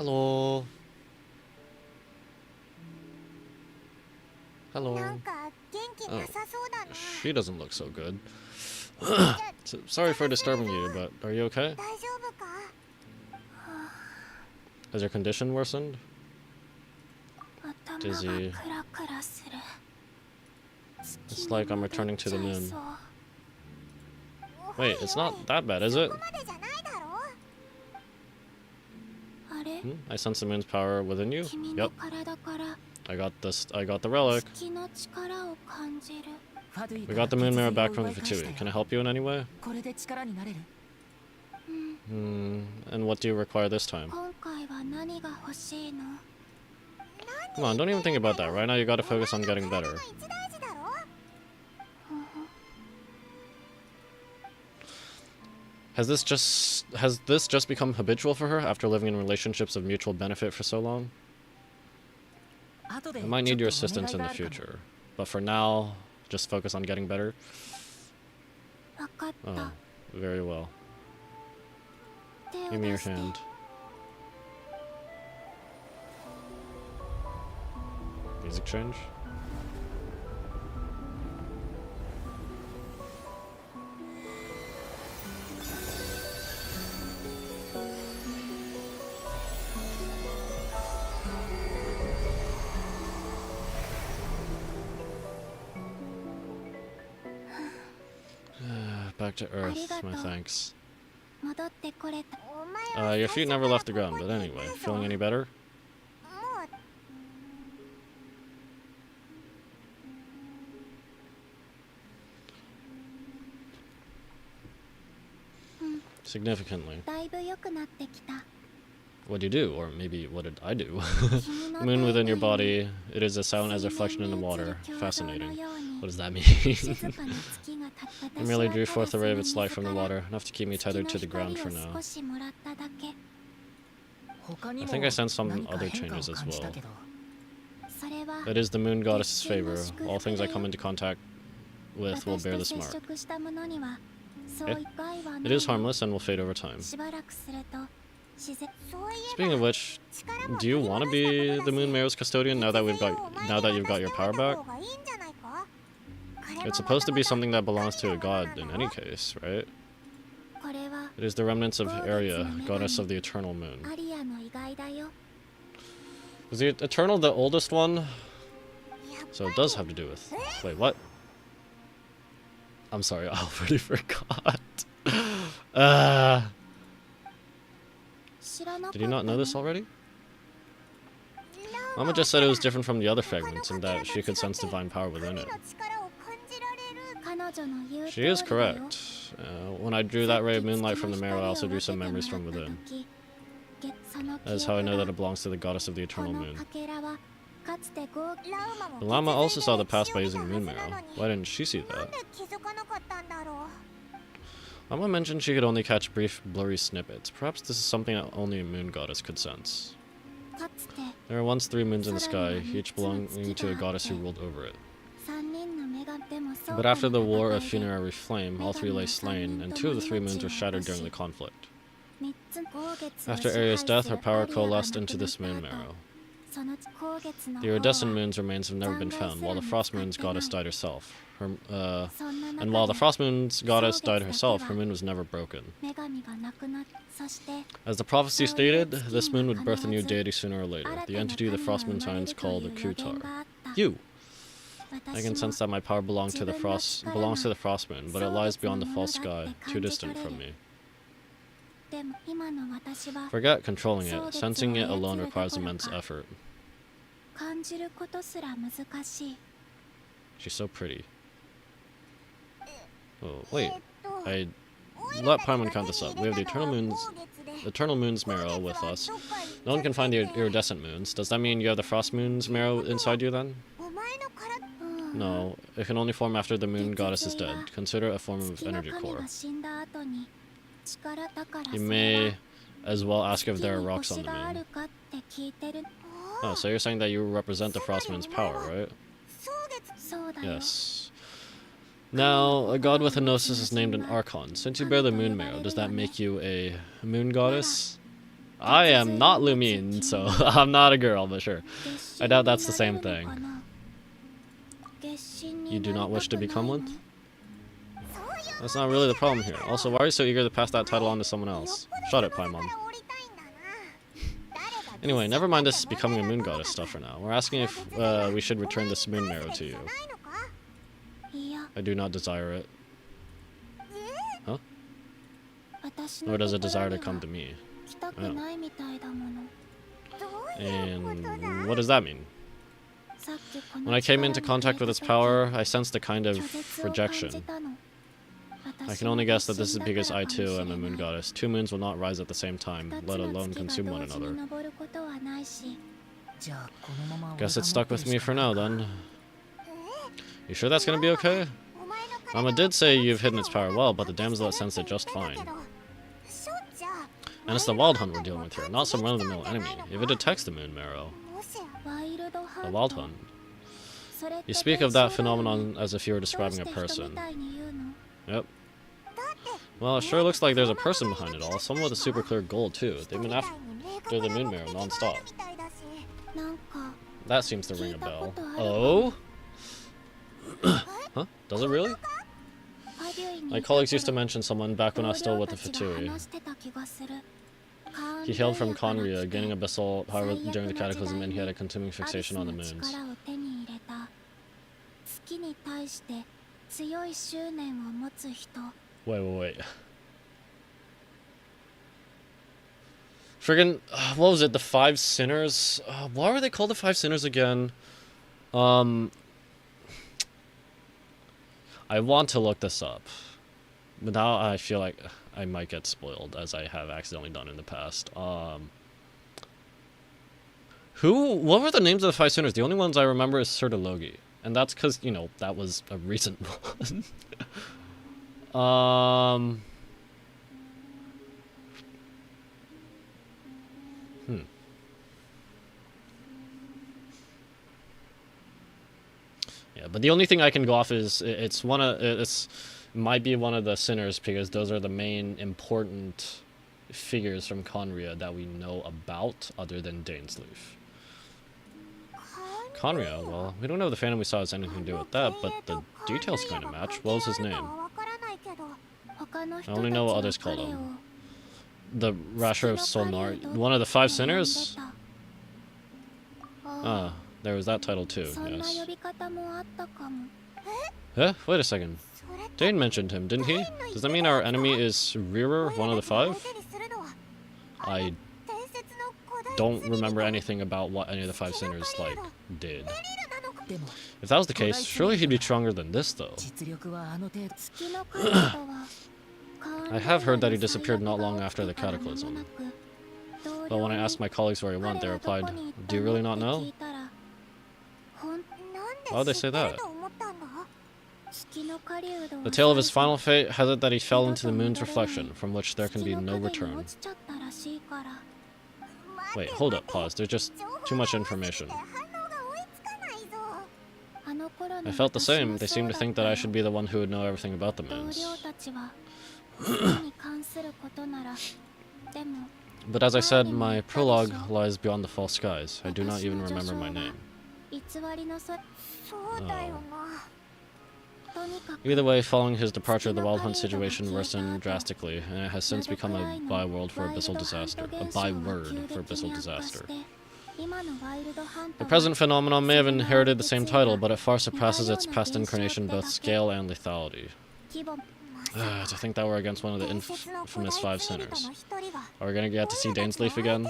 Hello. Hello. なんか元気なさそうだな。 She doesn't look so good. So, sorry for disturbing you, but are you okay? 大丈夫か？ Has your condition worsened? 頭 Dizzy. がクラクラする。 It's like I'm returning to the 月に moon. 戻っちゃいそう。 Wait, it's not that bad, is it? ここまでじゃないだろう。あれ？ I sense the moon's power within you? 君の Yep. 体から I got this. I got the relic. 月の力を感じる。 We got the moon mirror back from the Fatui. Can I help you in any way? これで力になれる。 And what do you require this time? 今回は何が欲しいの？ Come on, don't even think about that. Right now you gotta focus on getting better. 一大事だろ。 Has this just become habitual for her after living in relationships of mutual benefit for so long? 後で I might need your ちょっとお願 assistance い in が the あるかも。 future. But for now, just focus on getting better. わかった。 Oh, very well. 手を Give me your 出して。 hand. Music change? Back to Earth, my thanks. 戻ってこれた。お前は Your feet never left the ground, but anyway, feeling any better? もう Significantly. だいぶ良くなってきた。 What do you do? Or maybe, what did I do? 君の The moon within your 体内 body, it is as silent as a 水面 reflection in the に映る water. 共同の Fascinating. ように What does that mean? 静かな月が立った It merely drew forth the ray of its light from the water, enough to keep me tethered to the ground for 月の光 now. を少しもらっただけ。 他に I も think I sensed some 何か other 変化を changes as 感じた well. けど。それは It is the moon goddess's favor. All things I come into contact with will 私 bear と this 接 mark. 触したものにはそうい害はない It is harmless and will fade over time. しばらくすると自然。そういえ Speaking of which, do you want to be the moon mayor's custodian now that you've got your power back? It's supposed to be something that belongs to a god in any case, right? これは It is the remnants of Aria, goddess of the eternal moon. アリアの意外だよ。 Was the eternal the oldest one? So it does have to do with. Wait, what? I'm sorry, I already forgot. Did you not know this already? Mama just said it was different from the other fragments and that she could sense divine power within it. 彼女の言う She is 通りだよ。 correct. When I drew that ray of moonlight from the mirror, I also drew some memories from within. That is how I know that it belongs to the goddess of the こ eternal の moon. かけらはかつて豪 The llama also saw the past by using the moon marrow. Why didn't she see なん that? で気づかなかったんだろう。 Mama mentioned she could only catch brief, blurry snippets. Perhaps this is something that only a moon goddess could sense. かつて There were once 3 moons in the sky, each belonging to a goddess who ruled over it. 3人の女神でもそう But after the war of 戦いで funerary flame, all 3 lay slain, and 2 of the 3 moons were shattered during the conflict. 三つの光月を After 支配 Aria's す death, る her power アリアが coalesced 亡 into くな this った moon 後 marrow. その光月の The 方 iridescent は moon's remains have never been found, while the frost moon's goddess died herself. そんな And while 中 the で frost moon's goddess died herself, her moon was never broken. 女神が亡くなっそして As the prophecy stated, this moon would birth a new deity sooner or later, the entity the frost moon signs call the Kutar. You! I can sense that my power belongs to the frost moon, but it lies beyond the false sky, too distant from me. でも今の私は Forget controlling it. Sensing it alone requires immense effort. 感じることすら難しい。 She's so pretty. Oh, wait. I let Paimon count this up. We have the Eternal Moon's marrow with us. No one can find the iridescent moons. Does that mean you have the Frost Moon's marrow inside you then? お前の体 No. It can only form after the moon goddess is dead. Consider it a form of 月の energy 神 core. が死んだ後に力だから You それ may は as well ask if 月 there are に rocks on 星 the があ moon. るかって聞いてる。 Oh, so you're saying that you represent the Frost Moon's power, right? そうだよ。 Yes. Now, a god with a gnosis is named an Archon. Since you bear the moon marrow, does that make you a moon goddess? I am not Lumine, so I'm not a girl, but sure. I doubt that's the same thing. You do not wish to become one? That's not really the problem here. Also, why are you so eager to pass that title on to someone else? Shut it, Paimon. Anyway, never mind this becoming a moon goddess stuff for now. We're asking if we should return this moon marrow to you. I do not desire it. Huh? Nor does it desire to come to me. Oh. And what does that mean? When I came into contact with its power, I sensed a kind of rejection. I can only guess that this is because I too am a moon goddess. Two moons will not rise at the same time, let alone consume one another. Guess it's stuck with me for now then. You sure that's gonna be okay? Mama did say you've hidden its power well, but the damsel sensed it just fine. And it's the Wild Hunt we're dealing with here, not some run-of-the-mill enemy. If it detects the moon marrow. The Wild Hunt. You speak of that phenomenon as if you were describing a person. Yep. Well, it sure looks like there's a person behind it all, someone with a super clear goal too. They've been after the moon marrow non-stop. That seems to ring a bell. Oh? Huh? Does it really? My colleagues used to mention someone back when I was still with the Fatui. He hailed from Conria, gaining abyssal power during the Cataclysm, and he had a continuing fixation on the moons. Wait. Friggin', what was it, the Five Sinners? Why were they called the Five Sinners again? I want to look this up. But now I feel like I might get spoiled, as I have accidentally done in the past. What were the names of the Five Sinners? The only ones I remember is Sertologi. And that's because, you know, that was a recent one. Yeah, but the only thing I can go off is it might be one of the sinners, because those are the main important figures from Conria that we know about, other than Dainsleif. Conria, well, we don't know if the phantom we saw has anything to do with that, but the details kind of match. What was his name? I only know what others called him. The Rasher of Solnar. One of the Five Sinners? Ah, there was that title too, yes. Huh? Wait a second. Dane mentioned him, didn't he? Does that mean our enemy is Rearer, one of the five? I don't remember anything about what any of the Five Sinners, like, did. If that was the case, surely he'd be stronger than this, though. I have heard that he disappeared not long after the Cataclysm. But when I asked my colleagues where he went, they replied, "Do you really not know?" Why would they say that? The tale of his final fate has it that he fell into the moon's reflection, from which there can be no return. Wait, hold up, pause. There's just too much information. I felt the same. They seemed to think that I should be the one who would know everything about the moons. But as I said, my prologue lies beyond the false skies. I do not even remember my name. Oh. Either way, following his departure, the Wild Hunt situation worsened drastically, and it has since become a byword for abyssal disaster. The present phenomenon may have inherited the same title, but it far surpasses its past incarnation, both scale and lethality. To think that we're against one of the infamous Five Sinners. Are we gonna get to see Dainsleif again?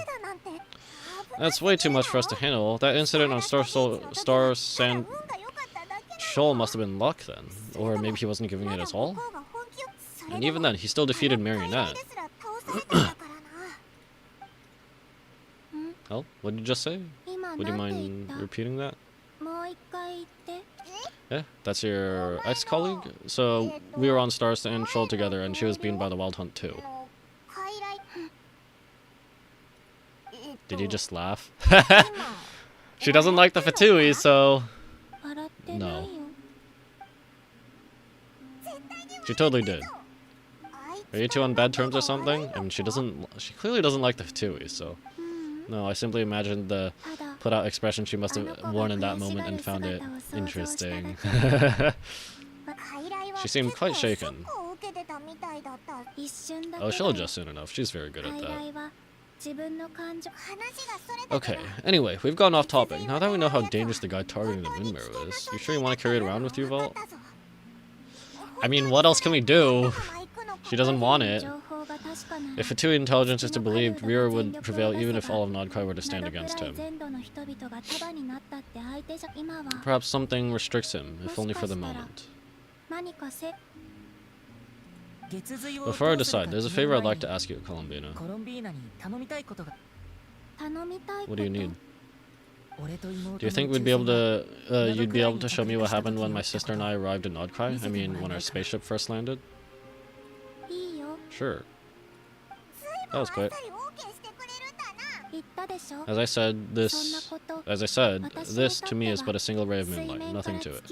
That's way too much for us to handle. That incident on Star Sand Shoal must have been luck then. Or maybe he wasn't giving it his all? And even then, he still defeated Marionette. Oh, what did you just say? Would you mind repeating that? Yeah, that's your ex-colleague? So, we were on Star Sand Shoal together, and she was beaten by the Wild Hunt too. Did you just laugh? She doesn't like the Fatui, so... No. She totally did. Are you two on bad terms or something? I mean, she clearly doesn't like the Fatui, so. No, I simply imagined the put out expression she must have worn in that moment and found it interesting. She seemed quite shaken. Oh, she'll adjust soon enough. She's very good at that. Okay, anyway, we've gone off topic. Now that we know how dangerous the guy targeting the moon mirror is, you sure you want to carry it around with you, Vault? I mean, what else can we do? She doesn't want it. If Fatui intelligence is to be believed, Rira would prevail even if all of Nodkai were to stand against him. Perhaps something restricts him, if only for the moment. Before I decide, there's a favor I'd like to ask you, Columbina. What do you need? Do you think you'd be able to show me what happened when my sister and I arrived in Nodkai? I mean, when our spaceship first landed? Sure. That was quick. As I said, this to me is but a single ray of moonlight, nothing to it.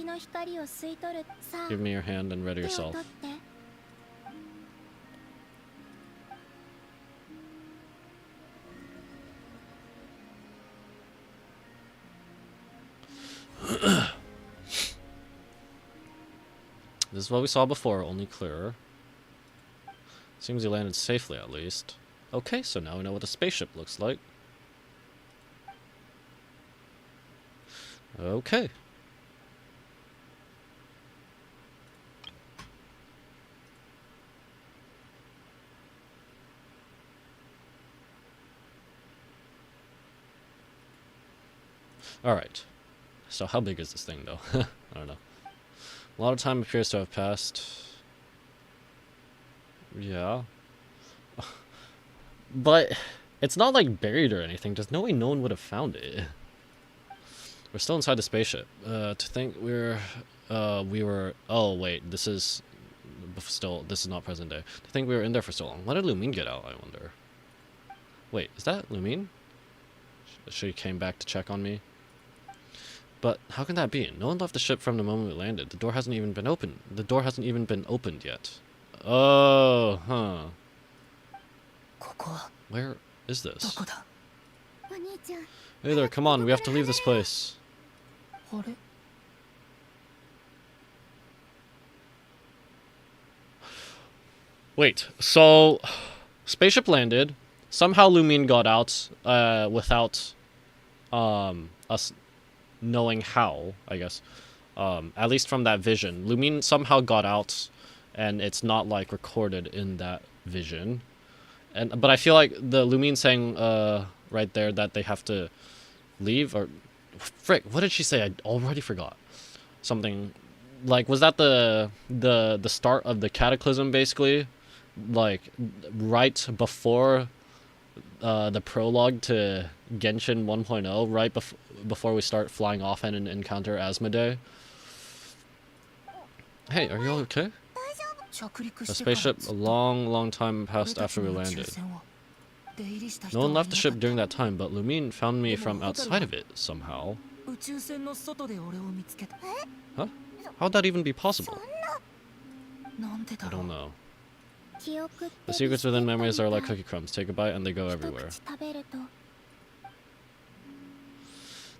Give me your hand and ready yourself. This is what we saw before, only clearer. Seems he landed safely, at least. Okay, so now we know what the spaceship looks like. Okay. Alright. So how big is this thing, though? I don't know. A lot of time appears to have passed. Yeah. But it's not like buried or anything. There's no way no one would have found it. We're still inside the spaceship. To think we were. Oh wait, this is not present day. To think we were in there for so long. When did Lumine get out? I wonder. Wait, is that Lumine? She came back to check on me. But how can that be? No one left the ship from the moment we landed. The door hasn't even been opened. The door hasn't even been opened yet. Oh, huh. Where is this? Hey there, come on, we have to leave this place. Wait, so spaceship landed. Somehow Lumine got out without us knowing how, I guess. At least from that vision. Lumine somehow got out, and it's not like recorded in that vision. But I feel like the Lumine saying right there that they have to leave, or frick, what did she say? I already forgot. Something like, was that the start of the cataclysm, basically? Like right before the prologue to Genshin 1.0, right before we start flying off and encounter Asmodee. Hey, are you all okay? A spaceship a long time passed after we landed. No one left the ship during that time, but Lumine found me from outside of it somehow. Huh? How'd that even be possible? I don't know. The secrets within memories are like cookie crumbs. Take a bite and they go everywhere.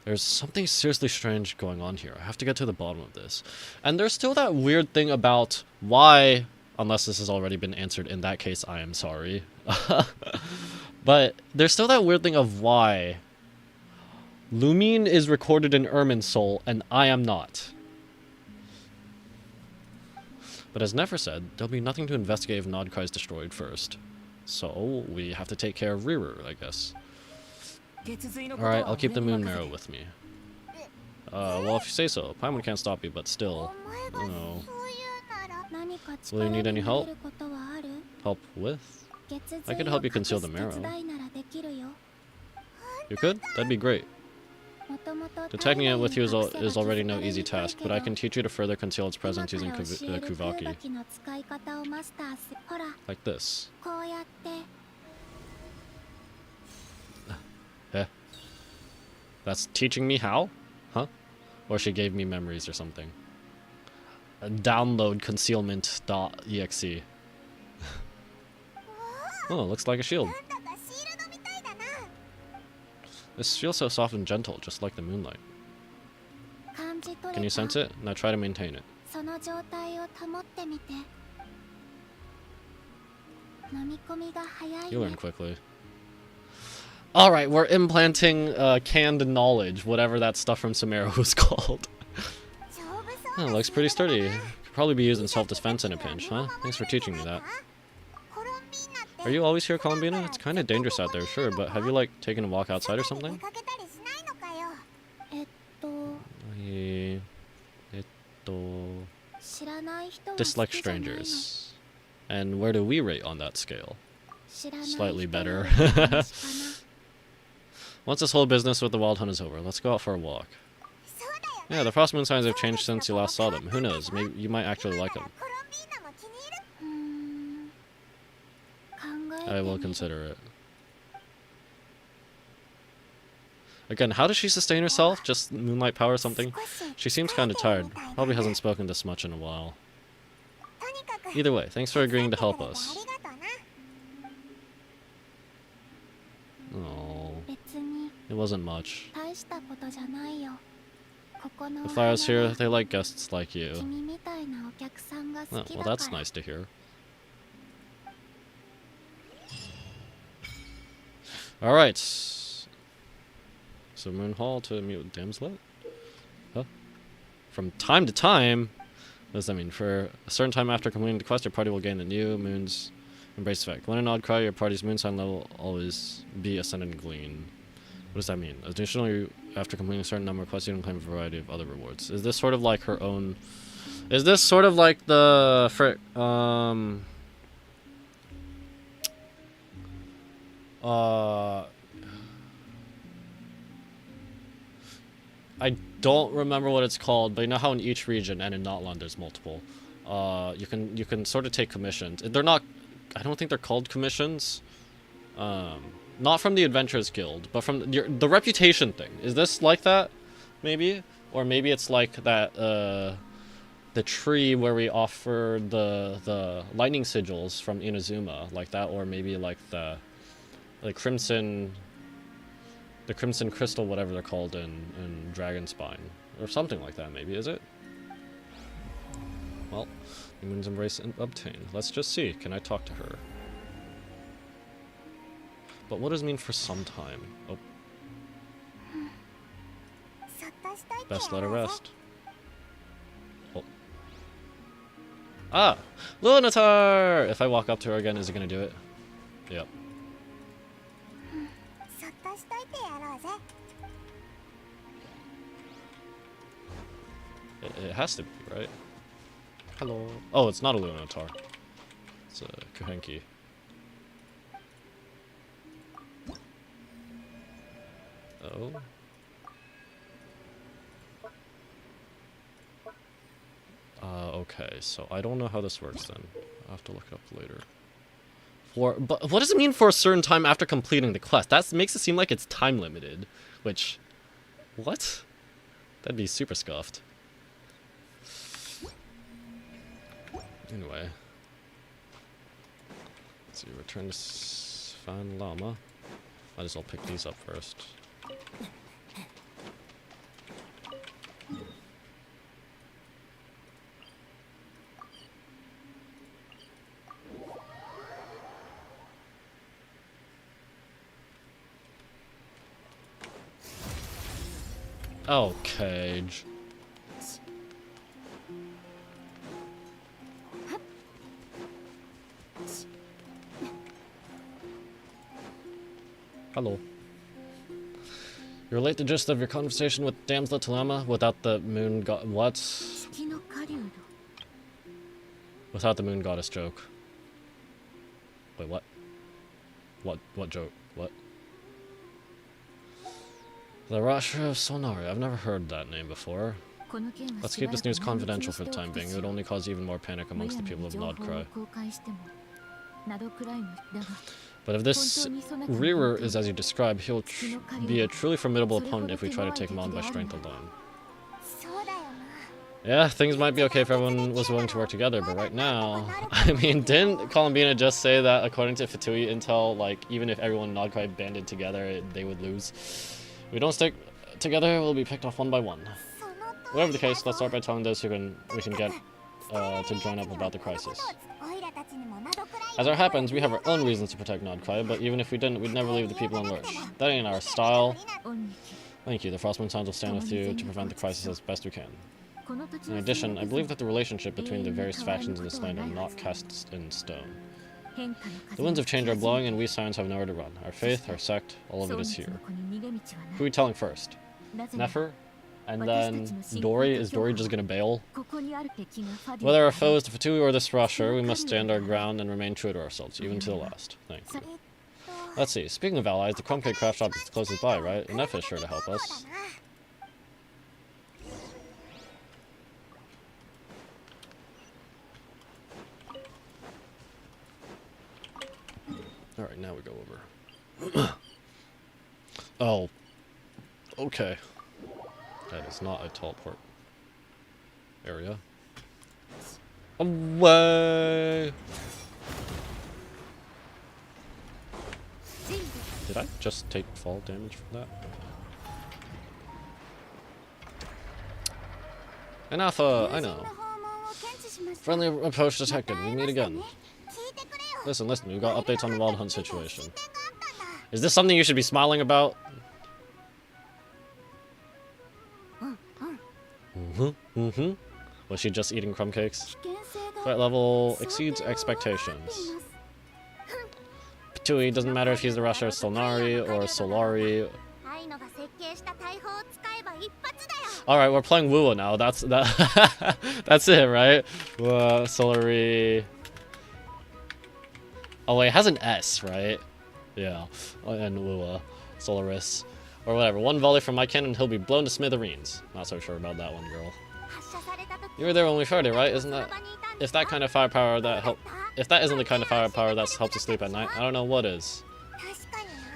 There's something seriously strange going on here. I have to get to the bottom of this. And there's still that weird thing about why, unless this has already been answered in that case, I am sorry. But there's still that weird thing of why Lumine is recorded in Irminsul and I am not. But as Nefer said, there'll be nothing to investigate if Nodkai is destroyed first. So we have to take care of Rira, I guess. Alright, I'll keep the moon marrow with me. Well, if you say so. Paimon can't stop you, but still. No. Will you need any help? Help with? I could help you conceal the marrow. You could? That'd be great. Detecting it with you is already no easy task, but I can teach you to further conceal its presence using Kuvaki. Like this. That's teaching me how? Huh? Or she gave me memories or something. Download concealment.exe. Oh, looks like a shield. なんだかシールドみたいだな。 This feels so soft and gentle, just like the moonlight. 感じ取れた。 Can you sense it? Now try to maintain it. その状態を保ってみて。飲み込みが早い You ね。 learn quickly. Alright, we're implanting canned knowledge, whatever that stuff from Samara was called. 丈夫そう Oh, な looks pretty シールドだ sturdy. な。 Could probably be used in self-defense in a pinch, huh? Thanks for teaching me that. コロンビーナって Are you always here, Columbina? It's kind of dangerous out there, sure, but have you, like, taken a walk outside or 外に something? 出かけたりしないのかよ。知らない人は好き Dislike じゃないの。 strangers. And where do we rate on that scale? 知らない Slightly 人よ better. りマシかな。 Once this whole business with the Wild Hunt is over, let's go out for a walk. そうだよ。 Yeah, the Frost Moon signs have changed since you last saw them. Who knows? Maybe you might actually like them. コロンビーナも気に入る。考えて I み will る。 consider it. Again, how does she sustain herself? Just moonlight power or something? 少し She seems 疲 kind れ of てる tired. みたいだ Probably ね。 hasn't spoken this much in a while. とにかく Either way, thanks for agreeing to help 手伝ってくれて us. ありがとうな。 Oh, 別に it wasn't much. 大したことじゃないよ。ここのお The 花 flowers here, は they like guests like you. 君みたいなお客さんが好 Oh, き well, だ that's から。 nice to hear. Alright. So Moon Hall to meet with Damslet? Huh? From time to time? What does that mean? For a certain time after completing the quest, your party will gain the new Moon's Embrace effect. When an odd cry, your party's moon sign level will always be Ascendant Glean. What does that mean? Additionally, after completing a certain number of quests, you can claim a variety of other rewards. Is this sort of like her own... Is this sort of like the... I don't remember what it's called, but you know how in each region and in Notland there's multiple. You can sort of take commissions. They're not... I don't think they're called commissions. Not from the Adventurers Guild, but from the reputation thing. Is this like that? Maybe? Or maybe it's like that, the tree where we offer the lightning sigils from Inazuma, like that, or maybe like the crimson crystal, whatever they're called in Dragonspine, or something like that. Maybe, is it? Well, the Moon's Embrace obtained. Let's just see. Can I talk to her? But what does it mean for some time? Oh, そっとしといて best や let her ろうぜ。 rest. Oh. Ah! Lunatar! If I walk up to her again, is it gonna do it? Yep. そっとしといてやろうぜ。 It has to be, right? Hello. Oh, it's not a Lunatar. It's a Kuhenki. Oh. Okay, so I don't know how this works then. I'll have to look it up later. But what does it mean for a certain time after completing the quest? That makes it seem like it's time limited, which... What? That'd be super scuffed. Anyway. Let's see, return to Svan Lama. Might as well pick these up first. Okay. Hello. You relate the gist of your conversation with Damslet Talama without the moon god— what? 月の狩人。 Without the moon goddess joke. Wait, what? What joke? What? The Rasha of Sonari. I've never heard that name before. この件は Let's し keep ばら this く news 内密に confidential し for て the お time くと being. し It would よう。 only cause even more panic む amongst や the み people に of 情報を Nodcry. 公開してもなどくらいのだが But if this Rearer is as you describe, he'll be a truly formidable opponent if we try to take him on by strength alone. そうだよな。Yeah, things might be okay if everyone was willing to work together, but right now, I mean, didn't Columbina just say that according to Fatui Intel, like, even if everyone in Nodkai banded together, they would lose? We don't stick together, we'll be picked off one by one. Whatever the case, let's start by telling those we can get to join up about the crisis. As it happens, we have our own reasons to protect Nodkai, but even if we didn't, we'd never leave the people in lurch. That ain't our style. Thank you, the Frostmoon Sons will stand with you to prevent the crisis as best we can. In addition, I believe that the relationship between the various factions in this land are not cast in stone. The winds of change are blowing and we Scions have nowhere to run. Our faith, our sect, all of it is here. Who are we telling first? Nefer? And then Dory? Is Dory just gonna bail? Whether our foe is the Fatui or this Rusher, we must stand our ground and remain true to ourselves, even to the last. Thank you. Let's see, speaking of allies, the Chrome Cake craft shop is closest by, right? And Nefer is sure to help us. Alright, now we go over. Oh. Okay. That is not a teleport area. Away! Did I just take fall damage from that? Enough, I know. Friendly approach detected. We meet again. Listen, we got updates on the Wild Hunt situation. Is this something you should be smiling about? Was she just eating crumb cakes? Threat level exceeds expectations. Patui, doesn't matter if he's the Rusher Solnari or Solari. Alright, we're playing Wua now. That's it, right? Solari. Oh wait, it has an S, right? Yeah. And Wua. Solaris. Or whatever. One volley from my cannon, he'll be blown to smithereens. Not so sure about that one, girl. You were there when we fired it, right? Isn't that... If that kind of firepower that help... If that isn't the kind of firepower that's helped you sleep at night, I don't know what is.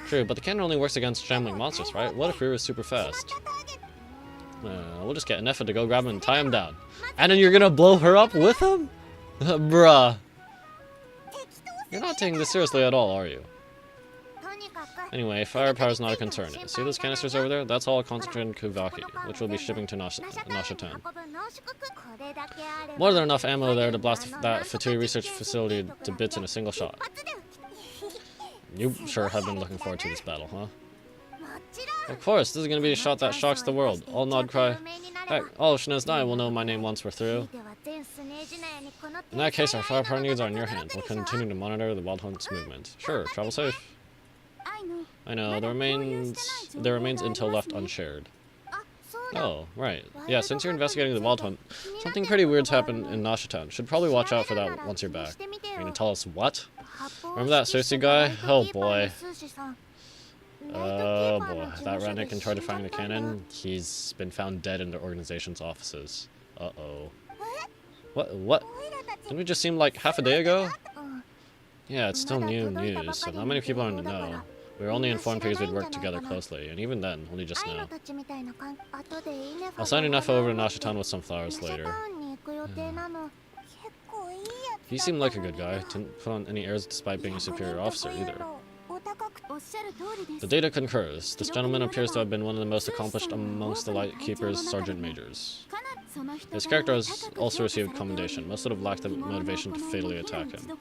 True, but the cannon only works against shambling monsters, right? What if we were super fast? We'll just get an effort to go grab him and tie him down. And then you're gonna blow her up with him? Bruh. You're not taking this seriously at all, are you? Anyway, firepower's not a concern. See those canisters over there? That's all concentrated Kuvaki, which we'll be shipping to Nashatan. More than enough ammo there to blast that Fatui research facility to bits in a single shot. You sure have been looking forward to this battle, huh? Of course, this is going to be a shot that shocks the world. All Nod cry. Heck, all of Shinez and I will know my name once we're through. In that case, our firepower needs are in your hand. We'll continue to monitor the Wild Hunt's movement. Sure, travel safe. I know, there remains intel left unshared. Oh, right. Yeah, since you're investigating the Wild Hunt, something pretty weird's happened in Nashatan. Should probably watch out for that once you're back. You're gonna tell us what? Remember that Cersei guy? Oh boy. Oh boy. That redneck in charge of firing the cannon? He's been found dead in the organization's offices. Uh-oh. What? Didn't we just seem like half a day ago? Yeah, it's still new news, so not many people are in the know. We were only informed because we'd worked together closely, and even then, only just now. I'll send enough over to Nashatan with some flowers later. He seemed like a good guy, didn't put on any airs despite being a superior officer either. The data concurs. This gentleman appears to have been one of the most accomplished amongst the Lightkeeper's Sergeant Majors. His character has also received commendation. Most would have lacked the motivation to fatally attack him.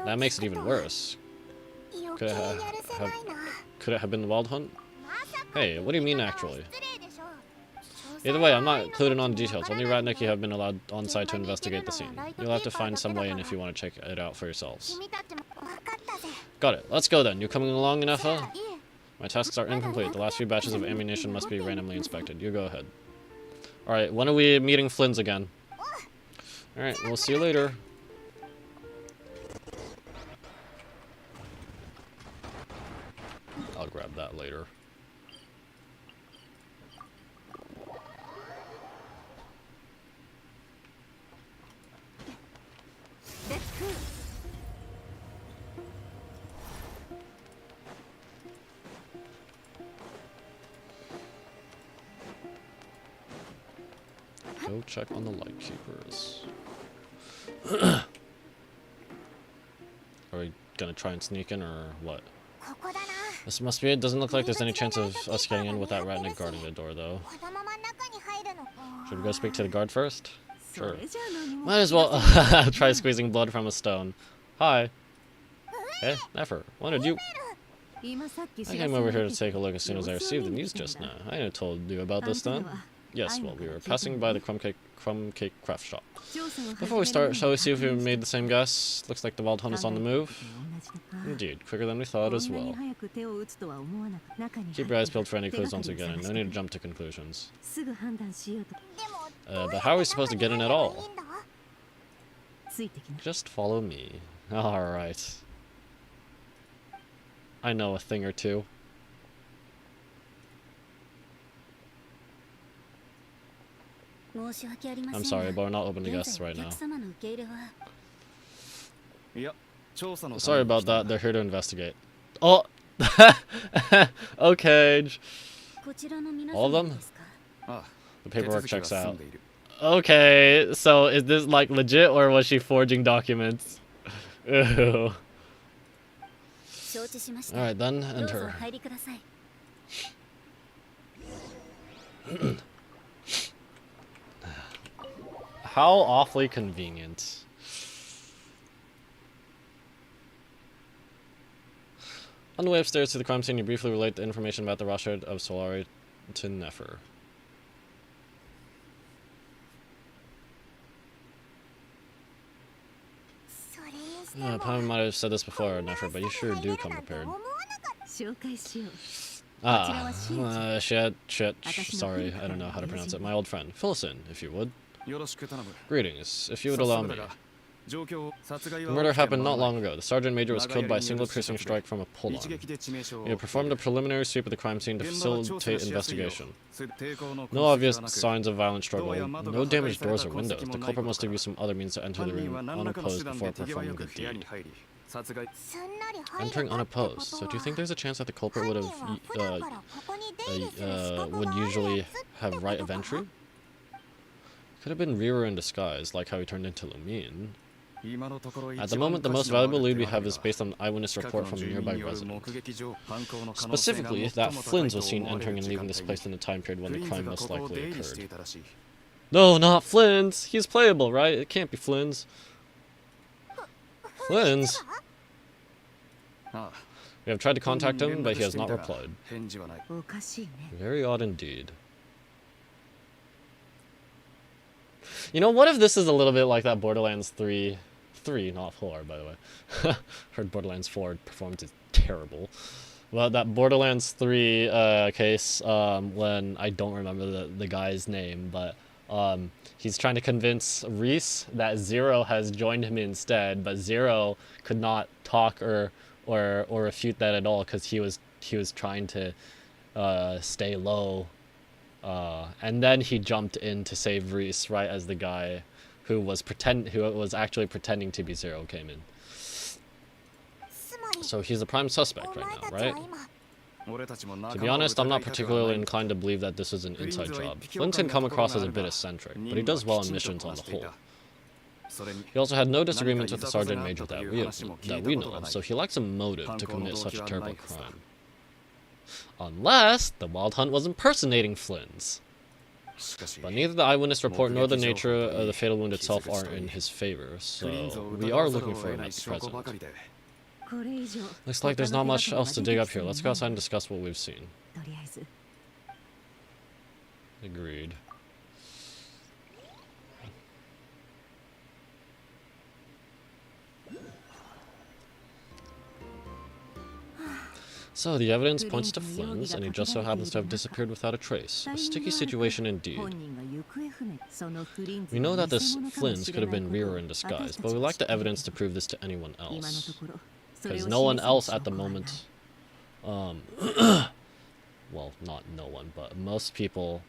That makes it even worse. Could it have been the Wild Hunt? Hey, what do you mean actually? Either way, I'm not included on details. Only Rat Nicky have been allowed on site to investigate the scene. You'll have to find some way in if you want to check it out for yourselves. Got it. Let's go then. You coming along, Inefa? My tasks are incomplete. The last few batches of ammunition must be randomly inspected. You go ahead. Alright, when are we meeting Flynn's again? Alright, we'll see you later. I'll grab that later. go check on the Lightkeepers. Are we gonna try and sneak in or what? ここだな。 This must be it. Doesn't look like there's any chance of us getting in without Ratnik guarding the door, though. このまま中に入るのか。 Should we go speak to the guard first? そ Sure. れじゃ何も Might as well try squeezing blood from a stone. Hi. Hey, Nefer. When did you... 今さっき I came over here to take a look as soon as I received the news just now. I had told you about this then. Yes, well, we were passing by the crumb cake craft shop. Before we start, shall we see if we made the same guess? Looks like the wild hunt is on the move. Indeed, quicker than we thought as well. Keep your eyes peeled for any clues once again, and no need to jump to conclusions. But how are we supposed to get in at all? Just follow me. Alright. I know a thing or two. I'm sorry, but we're not open to guests right now. Sorry about that, they're here to investigate. Oh! Okay. All of them? The paperwork checks out. Okay, so is this like legit or was she forging documents? Ew. Alright then, enter. How awfully convenient. On the way upstairs to the crime scene, you briefly relate the information about the Rashad of Solari to Nefer. Probably might have said this before, Nefer, but you sure do come prepared. Sorry, I don't know how to pronounce it. My old friend, fill us in, if you would. Greetings, if you would allow me. The murder happened not long ago. The sergeant major was killed by a single piercing strike from a pull-on. We have performed a preliminary sweep of the crime scene to facilitate investigation. No obvious signs of violent struggle, no damaged doors or windows. The culprit must have used some other means to enter the room unopposed before performing the deed. Entering unopposed. So do you think there's a chance that the culprit would usually have right of entry? Could have been Rearer in disguise, like how he turned into Lumine. At the moment, the most valuable lead we have is based on an eyewitness report from a nearby resident. Specifically, that Flynn's was seen entering and leaving this place in the time period when the crime most likely occurred. No, not Flynn's! He's playable, right? It can't be Flynn's. Flynn's? We have tried to contact him, but he has not replied. Very odd indeed. You know, what if this is a little bit like that Borderlands 3, not 4, by the way. Heard Borderlands 4 performance is terrible. Well, that Borderlands 3 case, when I don't remember the guy's name, but he's trying to convince Reese that Zero has joined him instead, but Zero could not talk or refute that at all because he was trying to stay low. And then he jumped in to save Reese right as the guy who was actually pretending to be Zero came in. So he's a prime suspect right now, right? To be honest, I'm not particularly inclined to believe that this is an inside job. Flynn can come across as a bit eccentric, but he does well in missions on the whole. He also had no disagreements with the sergeant major that we know of, so he lacks a motive to commit such a terrible crime. Unless the Wild Hunt was impersonating Flynn's. But neither the eyewitness report nor the nature of the fatal wound itself are in his favor, so we are looking for him at present. Looks like there's not much else to dig up here. Let's go outside and discuss what we've seen. Agreed. So, the evidence points to Flynn's, and he just so happens to have disappeared without a trace. A sticky situation indeed. We know that this Flynn's could have been Rearer in disguise, but we lack the evidence to prove this to anyone else. Because no one else at the moment... well, not no one, but most people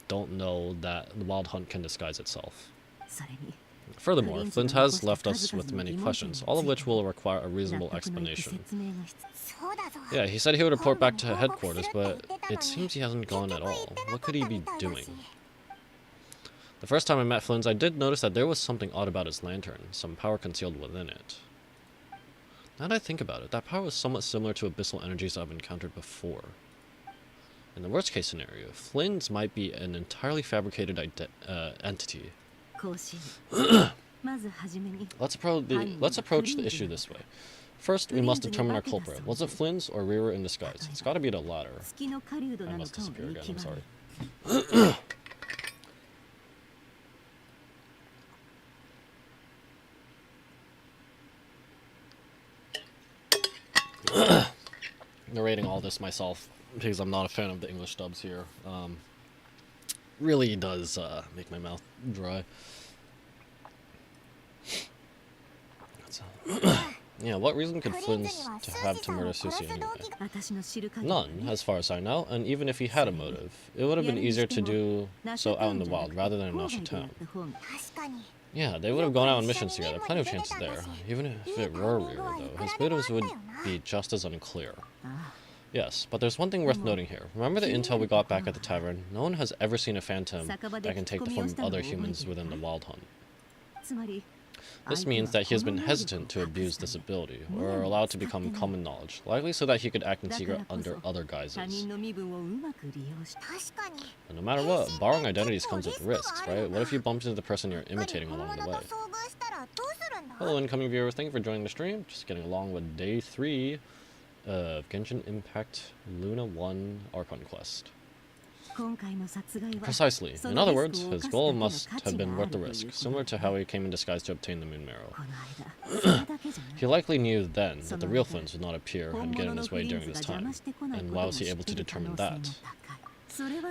don't know that the Wild Hunt can disguise itself. Furthermore, Flint has left us with many questions, all of which will require a reasonable explanation. Yeah, he said he would report back to headquarters, but it seems he hasn't gone at all. What could he be doing? The first time I met Flynn's, I did notice that there was something odd about his lantern, some power concealed within it. Now that I think about it, that power was somewhat similar to abyssal energies I've encountered before. In the worst case scenario, Flynn's might be an entirely fabricated entity. Let's approach the issue this way. First, we must determine our culprit. Was it Flynn's or Rearer in disguise? It's gotta be the latter. I must disappear again, I'm sorry. Narrating all this myself because I'm not a fan of the English dubs here. Really does make my mouth dry. Yeah, what reason could Flynn's have to murder Susie anyway? None, as far as I know, and even if he had a motive, it would have been easier to do so out in the wild rather than in Nasha town. Yeah, they would have gone out on missions together, plenty of chances there. Even if it were Rearer, though, his motives would be just as unclear. Yes, but there's one thing worth noting here. Remember the intel we got back at the tavern? No one has ever seen a phantom that can take the form of other humans within the Wild Hunt. This means that he has been hesitant to abuse this ability, or allow it to become common knowledge, likely so that he could act in secret under other guises. And no matter what, borrowing identities comes with risks, right? What if you bump into the person you're imitating along the way? Hello, incoming viewers. Thank you for joining the stream. Just getting along with day 3 of Genshin Impact Luna 1 Archon Quest. Precisely. In other words, his goal must have been worth the risk, similar to how he came in disguise to obtain the Moon Marrow. He likely knew then that the real Flynn's would not appear and get in his way during this time, and why was he able to determine that?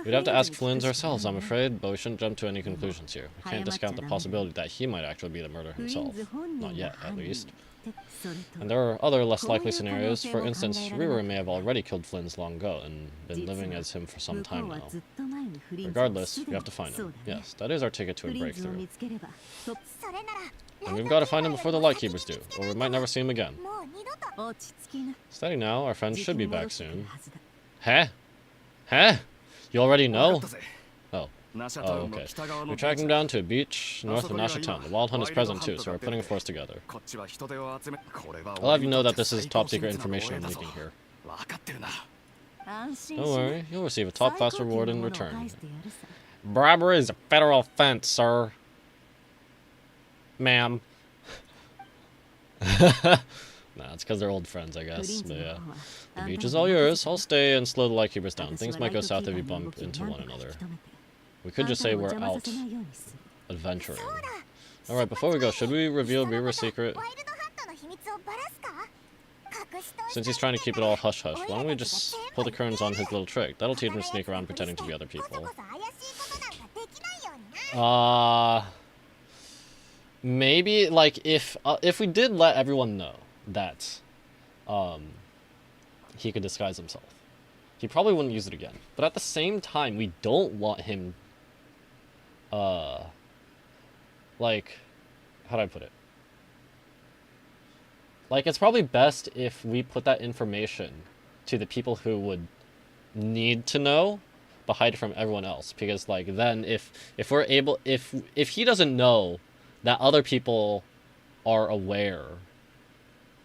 We'd have to ask Flynn's ourselves, I'm afraid, but we shouldn't jump to any conclusions here. We can't discount the possibility that he might actually be the murderer himself. Not yet, at least. And there are other less likely scenarios. For instance, Rearer may have already killed Flynn's long ago and been living as him for some time now. Regardless, we have to find him. Yes, that is our ticket to a breakthrough. And we've got to find him before the Lightkeepers do, or we might never see him again. Steady now, our friends should be back soon. Huh? Huh? You already know? Oh. Oh, okay. We tracked him down to a beach north of Nasha town. The Wild Hunt is present too, so we're putting a force together. I'll have you know that this is top secret information I'm leaking here. Don't worry, you'll receive a top class reward in return. Bribery is a federal offense, sir. Ma'am. Nah, it's because they're old friends, I guess. But yeah. The beach is all yours. I'll stay and slow the Lightkeepers down. Things might go south if you bump into one another. We could just say we're out adventuring. Alright, before we go, should we reveal Reaver's secret? Since he's trying to keep it all hush-hush, why don't we just pull the curtains on his little trick? That'll teach him to sneak around pretending to be other people. Maybe, like, if we did let everyone know that he could disguise himself, he probably wouldn't use it again. But at the same time, we don't want him like, how do I put it? Like, it's probably best if we put that information to the people who would need to know, but hide it from everyone else. Because, like, then if we're able, if he doesn't know that other people are aware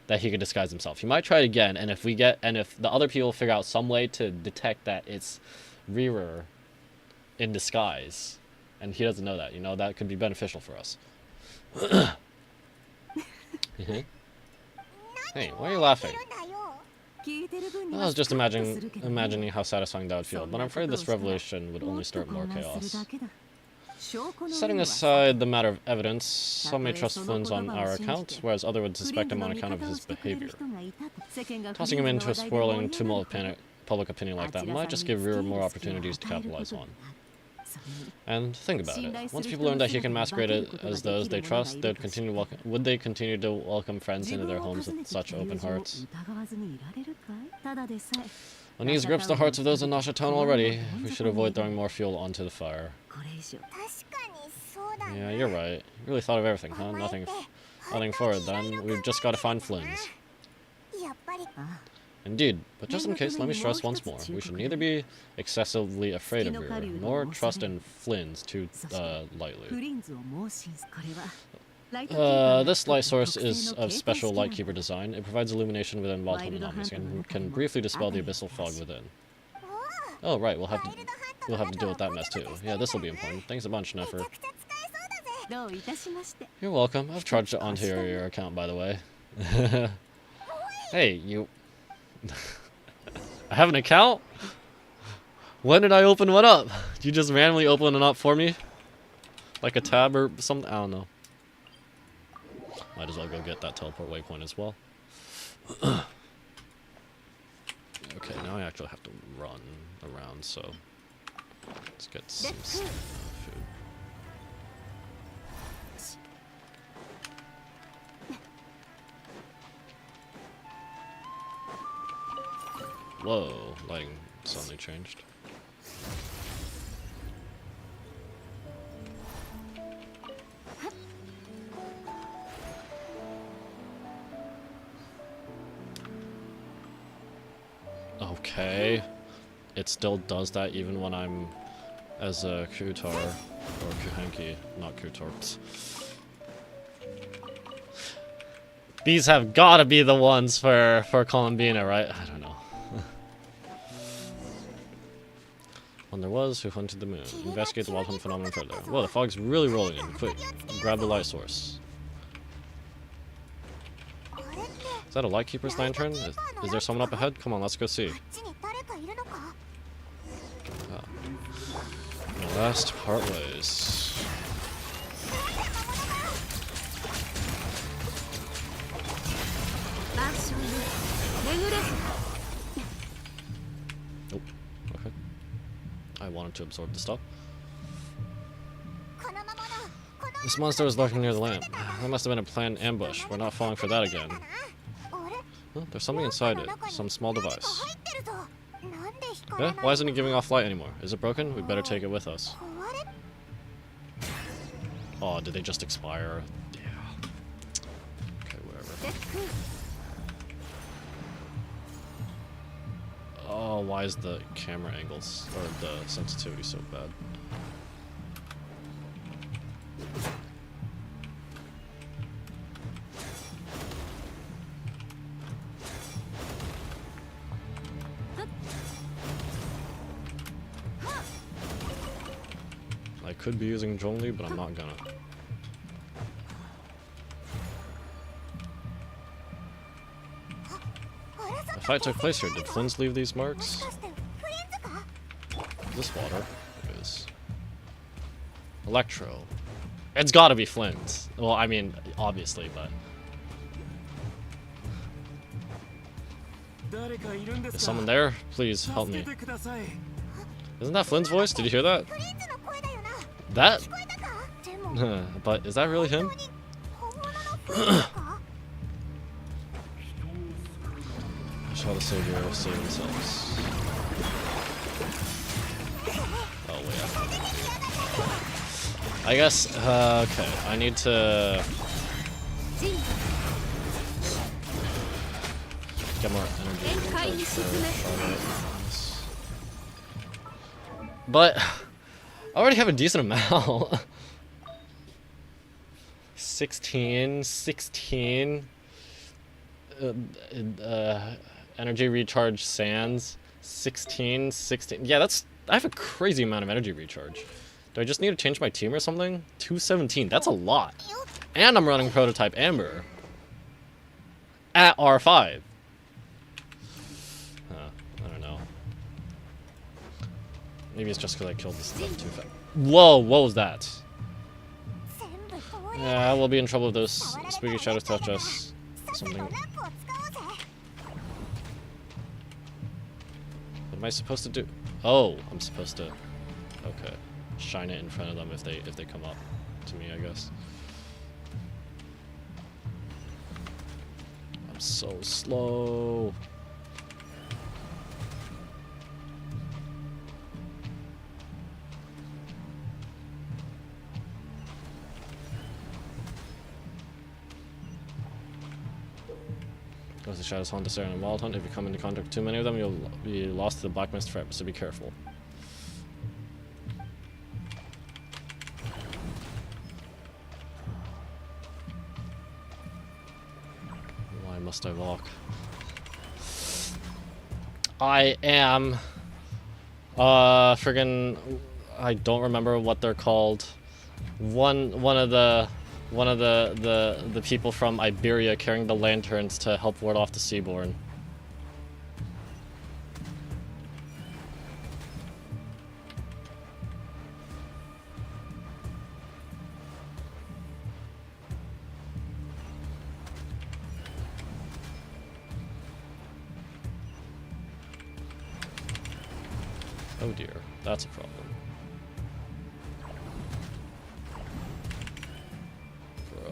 that he could disguise himself, he might try it again. And if the other people figure out some way to detect that it's Rearer in disguise, and he doesn't know that, you know, that could be beneficial for us. Hey, why are you laughing? I was just imagining how satisfying that would feel, but I'm afraid this revelation would only start more chaos. Setting aside the matter of evidence, some may trust Flynn's on our account, whereas others would suspect him on account of his behavior. Tossing him into a swirling tumult of public opinion like that might just give Rearer more opportunities to capitalize on. And think about it. Once people learn that he can masquerade as those they trust, would they continue to welcome friends into their homes with such open hearts? Unease grips the hearts of those in Nasha town already. We should avoid throwing more fuel onto the fire. Yeah, you're right. You really thought of everything, huh? Nothing for it then. We've just got to find Flynn's. Indeed, but just in case, let me stress once more. We should neither be excessively afraid of Rear, nor trust in Flynn's too lightly. This light source is of special Lightkeeper design. It provides illumination within wild anomalies and can briefly dispel the abyssal fog within. Oh right, we'll have to deal with that mess too. Yeah, this will be important. Thanks a bunch, Nefer. You're welcome. I've charged it onto your account, by the way. Hey, you... I have an account? When did I open one up? Did you just randomly open it up for me? Like a tab or something? I don't know. Might as well go get that teleport waypoint as well. Okay, now I actually have to run around, so... Let's get some food. Whoa, lighting suddenly changed. Okay. It still does that even when I'm as a Kutar or Kuhenki, not Kutorps. These have gotta be the ones for Columbina, right? I don't know. When there was, who hunted the moon. Investigate the wild hunt phenomenon further. Whoa, the fog's really rolling in. Quick, grab the light source. Is that a Lightkeeper's lantern? Is there someone up ahead? Come on, let's go see. The last part ways. Nope. Okay. I wanted to absorb the stuff. This monster was lurking near the lamp. That must have been a planned ambush. We're not falling for that again. Oh, there's something inside it. Some small device. Eh? Why isn't it giving off light anymore? Is it broken? We'd better take it with us. Oh, did they just expire? Yeah. Okay, whatever. Oh, why is the camera angles, or the sensitivity so bad? I could be using Zhongli, but I'm not gonna. A fight took place here. Did Flynn's leave these marks? This water is Electro. It's gotta be Flynn's. Well, I mean, obviously, but is someone there? Please help me. Isn't that Flynn's voice? Did you hear that? That? But is that really him? Shall the Savior save themselves? Oh wait, I guess. Okay, I need to get more energy. But I already have a decent amount. 16. Energy recharge sands. 16. Yeah, I have a crazy amount of energy recharge. Do I just need to change my team or something? 217. That's a lot. And I'm running prototype Amber at R5. I don't know. Maybe it's just because I killed this stuff too fast. Whoa, what was that? Yeah, we'll be in trouble if those spooky shadows touch us. Something. What am I supposed to do? Oh, I'm supposed to. Okay, shine it in front of them if they come up to me, I guess. I'm so slow. Ghostly shadows haunt this area in Wild Hunt. If you come into contact with too many of them, you'll be lost to the Black Mist forever, so be careful. Why must I walk? I am friggin' I don't remember what they're called. One of the people from Iberia carrying the lanterns to help ward off the Seaborn. Oh dear, that's a problem. Bro.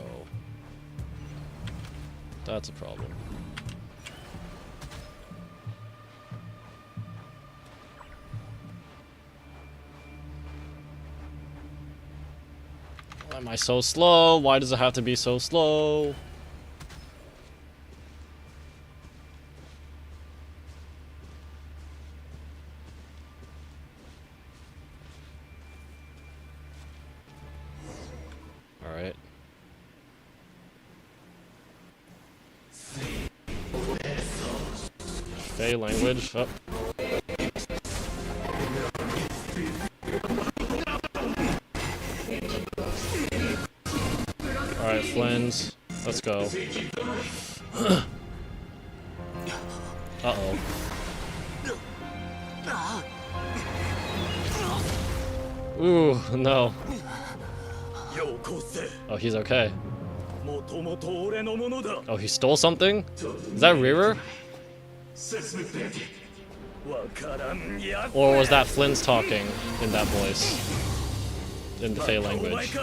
That's a problem. Why am I so slow? Why does it have to be so slow? Alright. Fey language. Oh. Alright, Flynn's. Let's go. Uh-oh. Ooh, no. Oh, he's okay. Oh, he stole something? Is that Rearer? Or was that Flynn's talking in that voice? In the Fey language?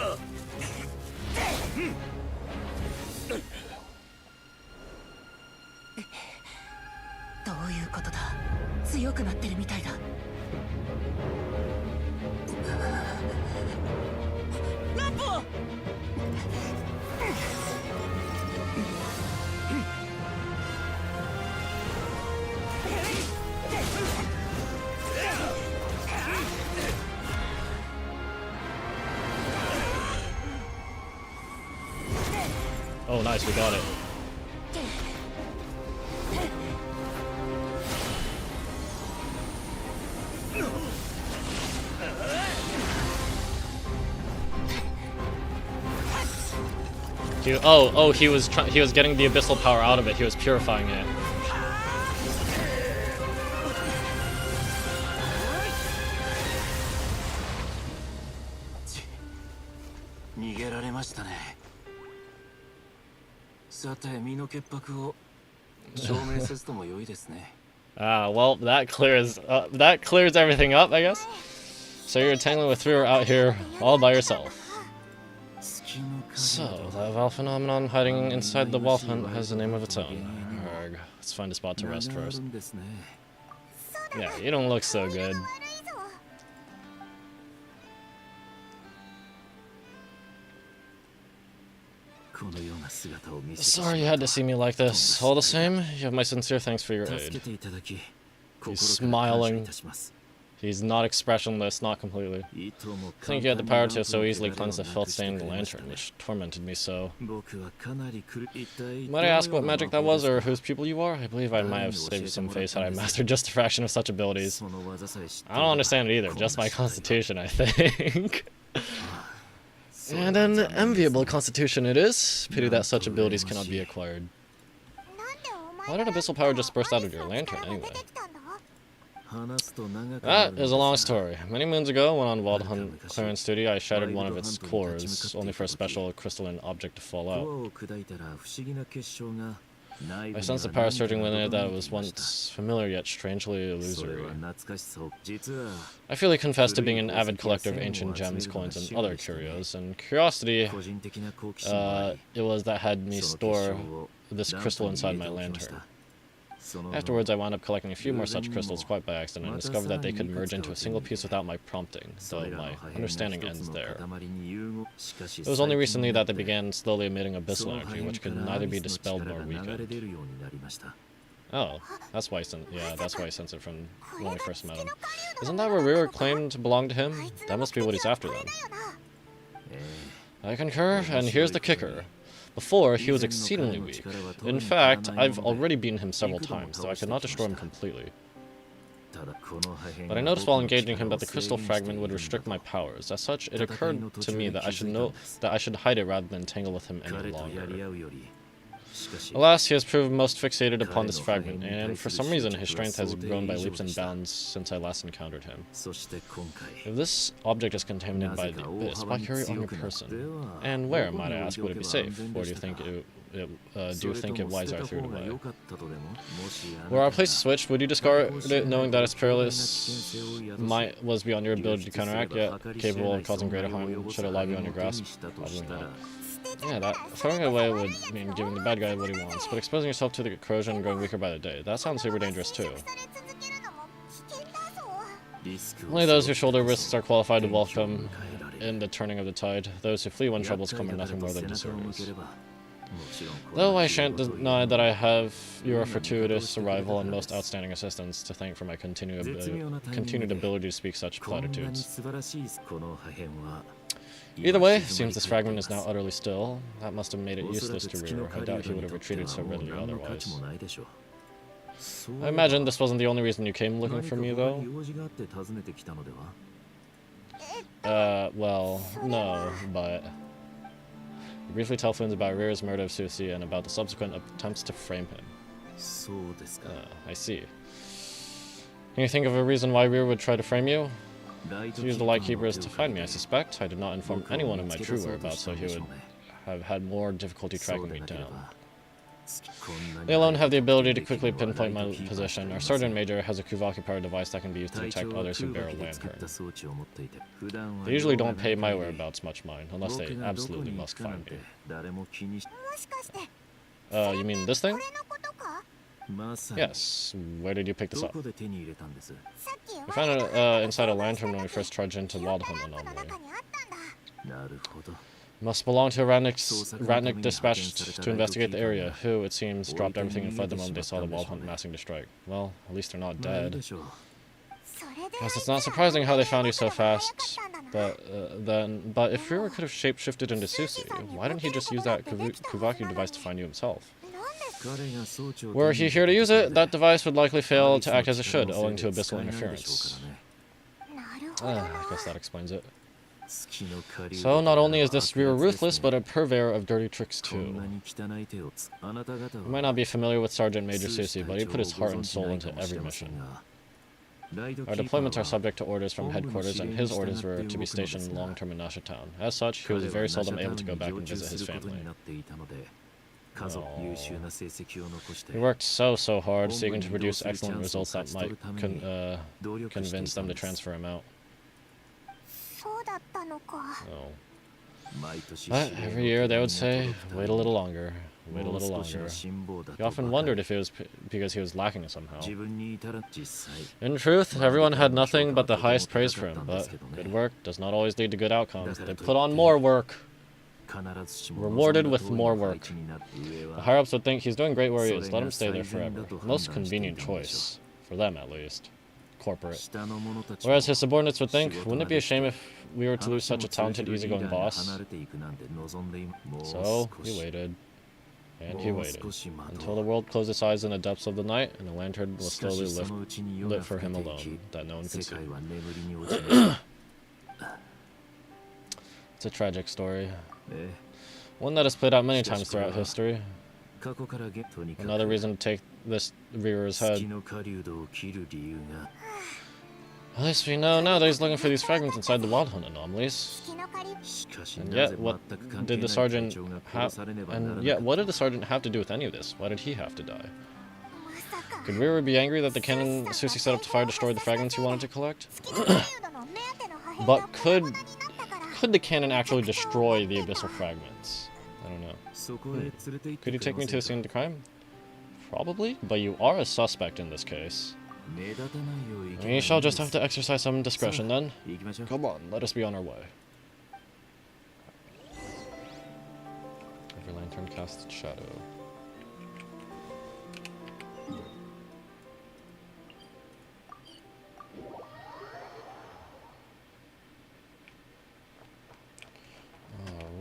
Oh, nice, we got it. He was getting the abyssal power out of it. He was purifying it. Ah, well, that clears everything up, I guess. So you're tangling with Rearer out here all by yourself. So, the Val phenomenon hiding inside the Wild Hunt has a name of its own. Arrgh. Let's find a spot to rest first. Yeah, you don't look so good. Sorry you had to see me like this. All the same, you have my sincere thanks for your aid. He's smiling. He's not expressionless, not completely. I think you had the power to so easily cleanse the filth stain in the lantern, which tormented me so. Might I ask what magic that was, or whose pupil you are? I believe I might have saved some face had I mastered just a fraction of such abilities. I don't understand it either, just my constitution, I think. And an enviable constitution it is. Pity that such abilities cannot be acquired. Why did abyssal power just burst out of your lantern anyway? That is a long story. Many moons ago, when on Wild Hunt clearance duty, I shattered one of its cores, only for a special crystalline object to fall out. I sensed the power surging within it that was once familiar yet strangely illusory. I freely confess to being an avid collector of ancient gems, coins, and other curios, and curiosity, it was that had me store this crystal inside my lantern. Afterwards, I wound up collecting a few more such crystals quite by accident and discovered that they could merge into a single piece without my prompting, though my understanding ends there. It was only recently that they began slowly emitting abyssal energy, which could neither be dispelled nor weakened. Oh, that's why that's why he sensed it from when we first met him. Isn't that where Rira claimed to belong to him? That must be what he's after then. I concur, and here's the kicker. Before, he was exceedingly weak. In fact, I've already beaten him several times, though I could not destroy him completely. But I noticed while engaging him that the crystal fragment would restrict my powers. As such, it occurred to me that I should hide it rather than tangle with him any longer. Alas, he has proved most fixated upon this fragment, and for some reason his strength has grown by leaps and bounds since I last encountered him. If this object is contaminated by the abyss, why carry it on your person? And where, might I ask, would it be safe? Or do you think it wiser I threw it away? Were our places switched, would you discard it knowing that its perilous might was beyond your ability to counteract, yet capable of causing greater harm should it lie beyond your grasp? Probably not. Yeah, that throwing it away would mean giving the bad guy what he wants, but exposing yourself to the corrosion and growing weaker by the day, that sounds super dangerous too. Only those who shoulder risks are qualified to welcome in the turning of the tide. Those who flee when troubles come are nothing more than deserters. Though I shan't deny that I have your fortuitous arrival and most outstanding assistance to thank for my continued ability to speak such platitudes. Either way, seems this fragment is now utterly still. That must have made it useless to Rira. I doubt he would have retreated so readily otherwise. I imagine this wasn't the only reason you came looking for me, though? Well, no, but... You briefly tell Flynn about Rira's murder of Susie and about the subsequent attempts to frame him. I see. Can you think of a reason why Rira would try to frame you? To use the Lightkeepers to find me, I suspect. I did not inform anyone of my true whereabouts, so he would have had more difficulty tracking me down. They alone have the ability to quickly pinpoint my position. Our Sergeant Major has a Kuvaki-powered device that can be used to detect others who bear a lantern. They usually don't pay my whereabouts much mind, unless they absolutely must find me. You mean this thing? Yes. Where did you pick this up? We found it inside a lantern when we first charged into Wild Hunt anomaly. Must belong to a Ratnik dispatched to investigate the area, who, it seems, dropped everything and fled the moment they saw the Wild Hunt massing to strike. Well, at least they're not dead. Guess it's not surprising how they found you so fast, but if Rira could have shape-shifted into Susie, why didn't he just use that Kuvaki device to find you himself? Were he here to use it, that device would likely fail to act as it should, owing to abyssal interference. I guess that explains it. So, not only is this Rira ruthless, but a purveyor of dirty tricks too. You might not be familiar with Sergeant Major Susie, but he put his heart and soul into every mission. Our deployments are subject to orders from headquarters, and his orders were to be stationed long-term in Nasha Town. As such, he was very seldom able to go back and visit his family. Oh. He worked so hard, seeking to produce excellent results that might convince them to transfer him out. Oh. But every year they would say, wait a little longer, wait a little longer. He often wondered if it was because he was lacking somehow. In truth, everyone had nothing but the highest praise for him, but good work does not always lead to good outcomes. They put on more work. Rewarded with more work. The higher-ups would think he's doing great where he is. Let him stay there forever. Most convenient choice. For them, at least. Corporate. Whereas his subordinates would think, wouldn't it be a shame if we were to lose such a talented, easygoing boss? So, he waited. And he waited. Until the world closed its eyes in the depths of the night, and the lantern was slowly lit for him alone, that no one could see. It's a tragic story. One that has played out many times throughout history. Another reason to take this Rira's head. At least we know now that he's looking for these fragments inside the Wild Hunt anomalies. And yet, what did the sergeant have to do with any of this? Why did he have to die? Could Rira be angry that the cannon Susie set up to fire destroyed the fragments he wanted to collect? But could the cannon actually destroy the abyssal fragments? I don't know. Could you take me to the scene of the crime? Probably, but you are a suspect in this case. We shall just have to exercise some discretion then. Come on, let us be on our way. Every lantern casts its shadow.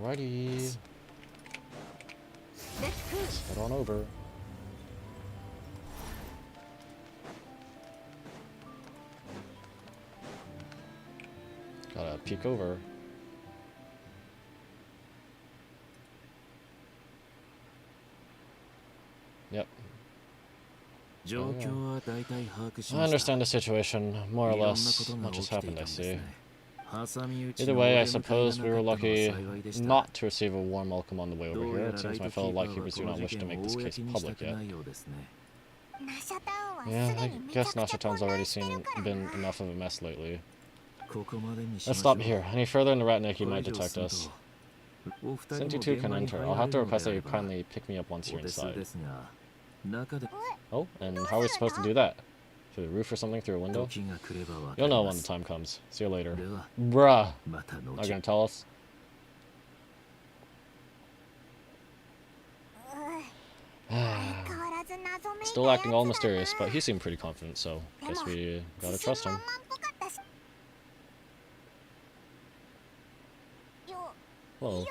Alrighty. Let's head on over. Gotta peek over. Yep. I understand the situation, more or less. Much has happened, I see. Either way, I suppose we were lucky not to receive a warm welcome on the way over here. It seems my fellow lightkeepers do not wish to make this case public yet. Yeah, I guess Nasha Town's already been enough of a mess lately. Let's stop here. Any further and the Ratnik might detect us. Since you two can enter, I'll have to request that you kindly pick me up once you're inside. Oh, and how are we supposed to do that? Through the roof or something? Through a window? You'll know when the time comes. See you later. Bruh! Not gonna tell us? Still acting all mysterious, but he seemed pretty confident, so guess we gotta trust him. Hello.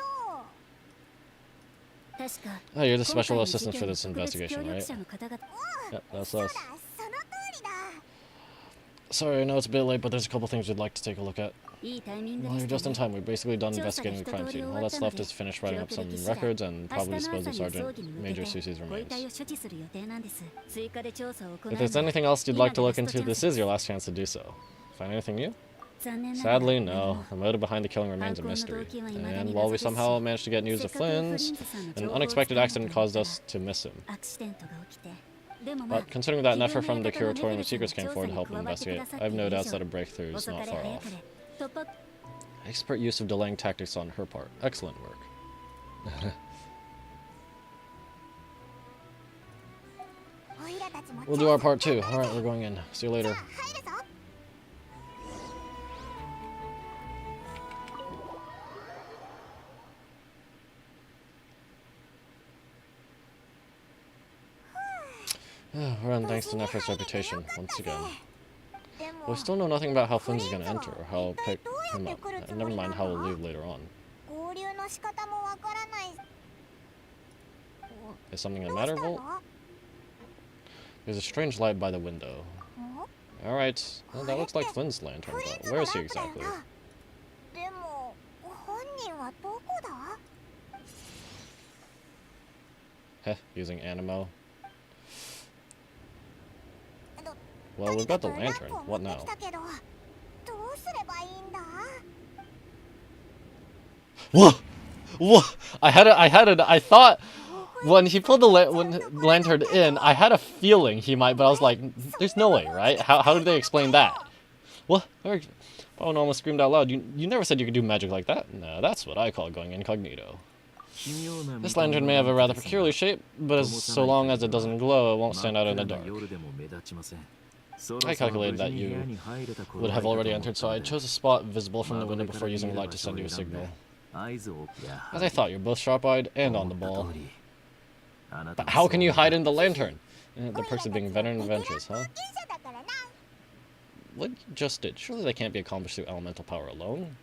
Oh, you're the special assistant for this investigation, right? Yep, that's us. Sorry, I know it's a bit late, but there's a couple things we'd like to take a look at. Well, you're just in time. We're basically done investigating the crime scene. All that's left is to finish writing up some records and probably dispose of Sergeant Major Susie's remains. If there's anything else you'd like to look into, this is your last chance to do so. Find anything new? Sadly, no. The motive behind the killing remains a mystery. And while we somehow managed to get news of Flynn's, an unexpected accident caused us to miss him. But considering that Nefer from the Curatorium of Secrets came forward to help investigate, I have no doubts that a breakthrough is not far off. Expert use of delaying tactics on her part. Excellent work. We'll do our part too. Alright, we're going in. See you later. We're on thanks to Nefer's reputation, once again. We still know nothing about how Flynn's is going to enter, or how I'll pick him up. Never mind how we'll leave later on. Is something the matter, Volt? There's a strange light by the window. Alright, well, that looks like Flynn's lantern, but where is he exactly? Heh, using Animo. Well, we've got the lantern. What now? Whoa! Whoa! I thought when he pulled the lantern in, I had a feeling he might, but I was like, there's no way, right? How did they explain that? What? Pawan almost screamed out loud. You never said you could do magic like that. No, that's what I call going incognito. This lantern may have a rather peculiar shape, but so long as it doesn't glow, it won't stand out in the dark. I calculated that you would have already entered, so I chose a spot visible from the window before using light to send you a signal. As I thought, you're both sharp-eyed and on the ball. But how can you hide in the lantern? The perks of being veteran adventurous, huh? What you just did, surely they can't be accomplished through elemental power alone?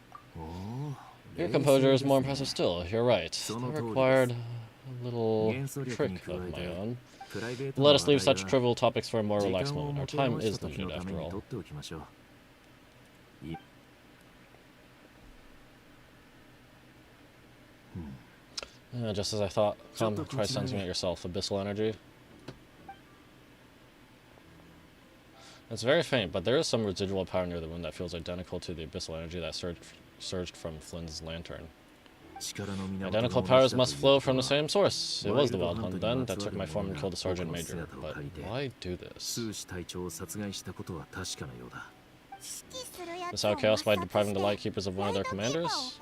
Your composure is more impressive still, you're right. They required a little trick of my own. Let us leave such trivial topics for a more relaxed moment. Our time is limited, after all. Just as I thought. Come, try sensing it yourself. Abyssal energy. It's very faint, but there is some residual power near the wound that feels identical to the abyssal energy that surged from Flynn's lantern. Identical powers must flow from the same source. It was the Wild Hunt, then, that took my form and killed the Sergeant Major. But why do this? This how chaos by depriving the Lightkeepers of one of their commanders?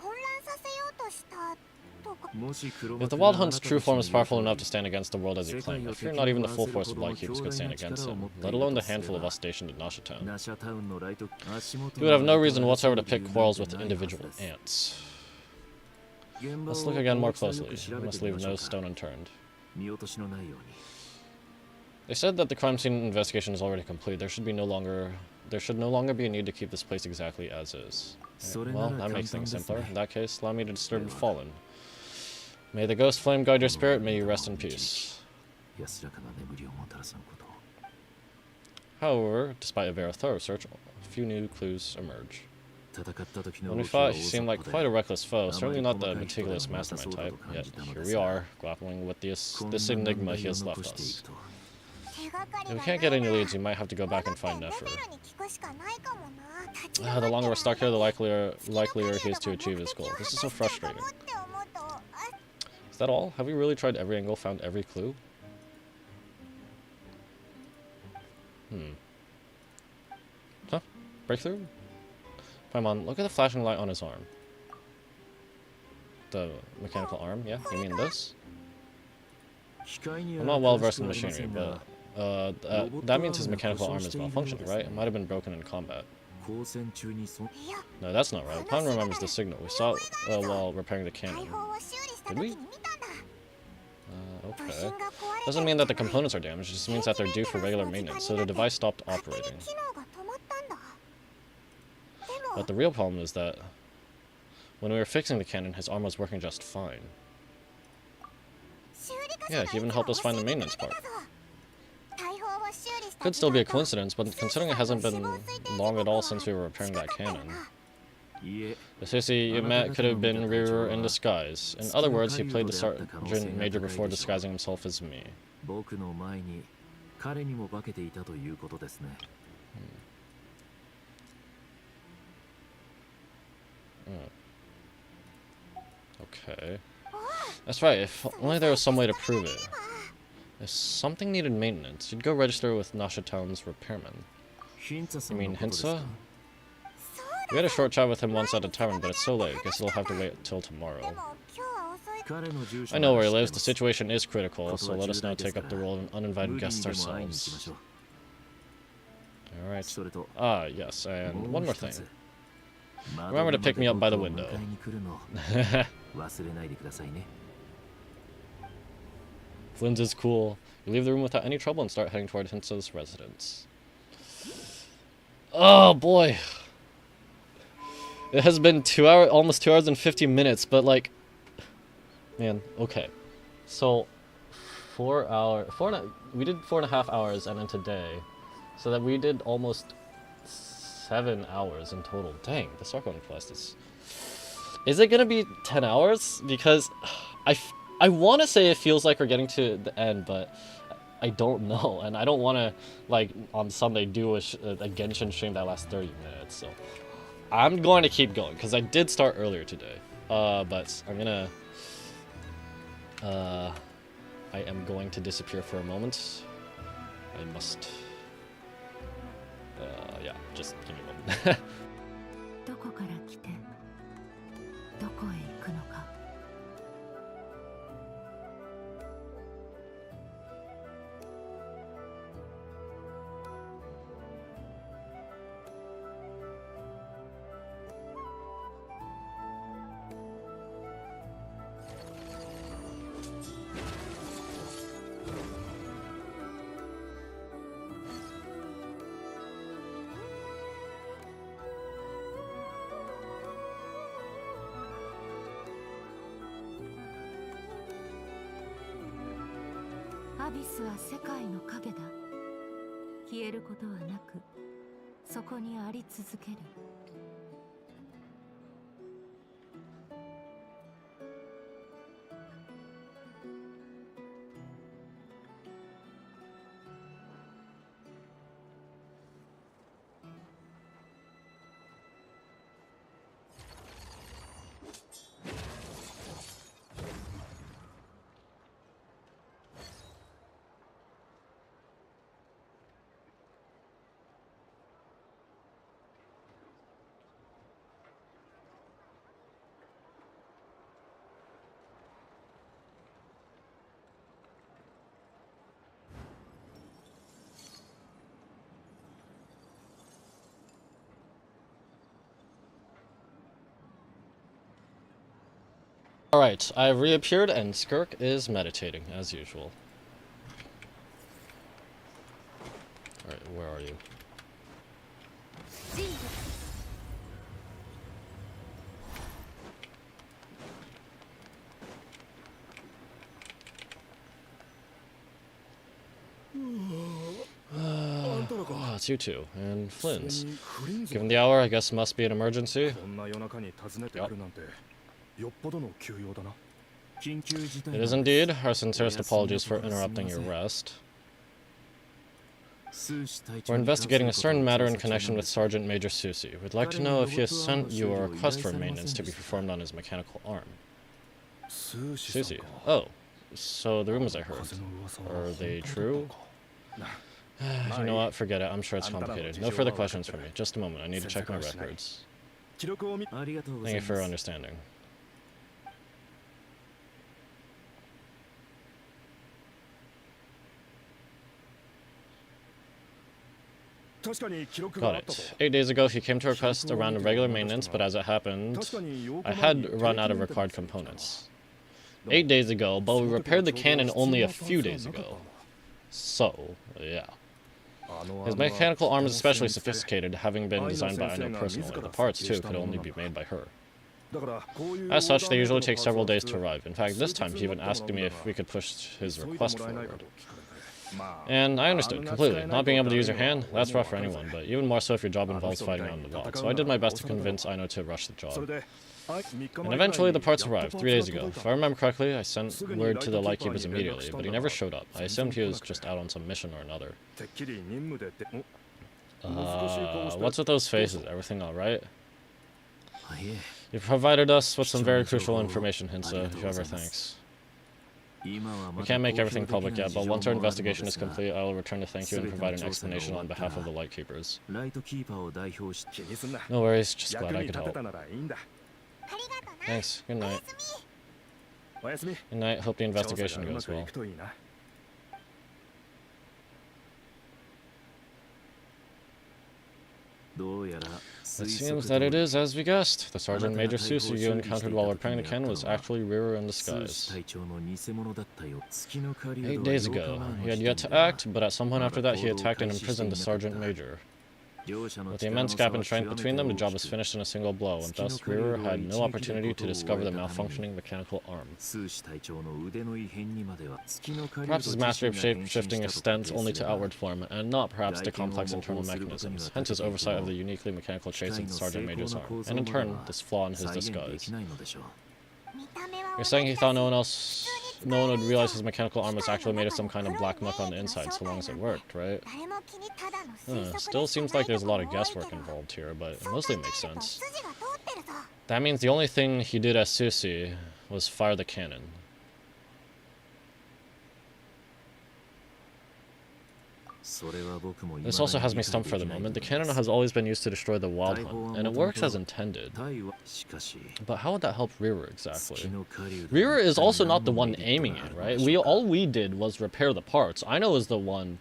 If the Wild Hunt's true form is powerful enough to stand against the world as he claimed, I fear not even the full force of Light Cubes could stand against him, let alone the handful of us stationed in Nasha Town. He would have no reason whatsoever to pick quarrels with individual ants. Let's look again more closely. We must leave no stone unturned. They said that the crime scene investigation is already complete. There should no longer be a need to keep this place exactly as is. Well, that makes things simpler. In that case, allow me to disturb the fallen. May the ghost flame guide your spirit, may you rest in peace. However, despite a very thorough search, a few new clues emerge. When we fought, he seemed like quite a reckless foe, certainly not the meticulous mastermind type, yet here we are, grappling with this enigma he has left us. If we can't get any leads, we might have to go back and find Nefer. The longer we're stuck here, the likelier he is to achieve his goal. This is so frustrating. Is that all? Have we really tried every angle, found every clue? Huh? Breakthrough? Paimon, look at the flashing light on his arm. The mechanical arm, yeah? You mean this? I'm not well versed in machinery, but that means his mechanical arm is malfunctioning, right? It might have been broken in combat. No, that's not right. Paimon remembers the signal. We saw it while repairing the cannon. Did we? Okay. Doesn't mean that the components are damaged, it just means that they're due for regular maintenance, so the device stopped operating. But the real problem is that when we were fixing the cannon, his arm was working just fine. Yeah, he even helped us find the maintenance part. Could still be a coincidence, but considering it hasn't been long at all since we were repairing that cannon. The sissy you met could have been Rearer in disguise. In other words, he played the Sergeant Major before disguising himself as me. Okay. That's right, if only there was some way to prove it. If something needed maintenance, you'd go register with Nasha Town's repairman. You mean Hinsa? We had a short chat with him once at a tavern, but it's so late, guess he'll have to wait till tomorrow. I know where he lives, the situation is critical, so let us now take up the role of uninvited guests ourselves. Alright. Ah, yes, and one more thing. Remember to pick me up by the window. Flynn's is cool. You leave the room without any trouble and start heading toward Hinsa's residence. Oh boy! It has been almost 2 hours and 50 minutes, but like... Man, okay. So, we did 4.5 hours and then today. So that we did almost 7 hours in total. Dang, the Stockholm quest is... Is it gonna be 10 hours? Because I want to say it feels like we're getting to the end, but I don't know. And I don't want to, like, on Sunday do a Genshin stream that lasts 30 minutes. So I'm going to keep going, because I did start earlier today. But I'm gonna... I am going to disappear for a moment. I must... yeah, just give me a moment. どこから来てどこへ行くのか。アビスは世界の影だ。消えることはなく、そこにあり続ける。Alright, I've reappeared and Skirk is meditating, as usual. Alright, where are you? Oh, it's you two, and Flynn's. Given the hour, I guess it must be an emergency. It is indeed. Our sincerest apologies for interrupting your rest. We're investigating a certain matter in connection with Sergeant Major Susi. We'd like to know if he has sent you a request for maintenance to be performed on his mechanical arm. Susi. Oh, so the rumors I heard. Are they true? You know what? Forget it. I'm sure it's complicated. No further questions from me. Just a moment. I need to check my records. Thank you for your understanding. Got it. 8 days ago, he came to request a round of regular maintenance, but as it happened, I had run out of required components. 8 days ago, but we repaired the cannon only a few days ago. So, yeah. His mechanical arm is especially sophisticated, having been designed by Aino personally. The parts, too, could only be made by her. As such, they usually take several days to arrive. In fact, this time he even asked me if we could push his request forward. And I understood completely. Not being able to use your hand, that's rough for anyone, but even more so if your job involves fighting on the block. So I did my best to convince Aino to rush the job. And eventually the parts arrived, 3 days ago. If I remember correctly, I sent word to the lightkeepers immediately, but he never showed up. I assumed he was just out on some mission or another. What's with those faces? Everything alright? You provided us with some very crucial information, Hinsa. If ever, thanks. We can't make everything public yet, but once our investigation is complete, I will return to thank you and provide an explanation on behalf of the Lightkeepers. No worries, just glad I could help. Thanks, good night. Good night, hope the investigation goes well. It seems that it is as we guessed. The Sergeant Major Susu you encountered while repairing the cannon was actually Rearer in disguise. 8 days ago, he had yet to act, but at some point after that he attacked and imprisoned the Sergeant Major. With the immense gap in strength between them, the job was finished in a single blow, and thus Rearer had no opportunity to discover the malfunctioning mechanical arm. Perhaps his mastery of shape-shifting extends only to outward form, and not perhaps to complex internal mechanisms, hence his oversight of the uniquely mechanical traits of the Sergeant Major's arm, and in turn, this flaw in his disguise. You're saying he thought no one would realize his mechanical arm was actually made of some kind of black muck on the inside, so long as it worked, right? Still seems like there's a lot of guesswork involved here, but it mostly makes sense. That means the only thing he did as Susi was fire the cannon. This also has me stumped for the moment. The cannon has always been used to destroy the Wild Hunt, and it works as intended. But how would that help Rearer exactly? Rearer is also not the one aiming it, right? All we did was repair the parts. Aino is the one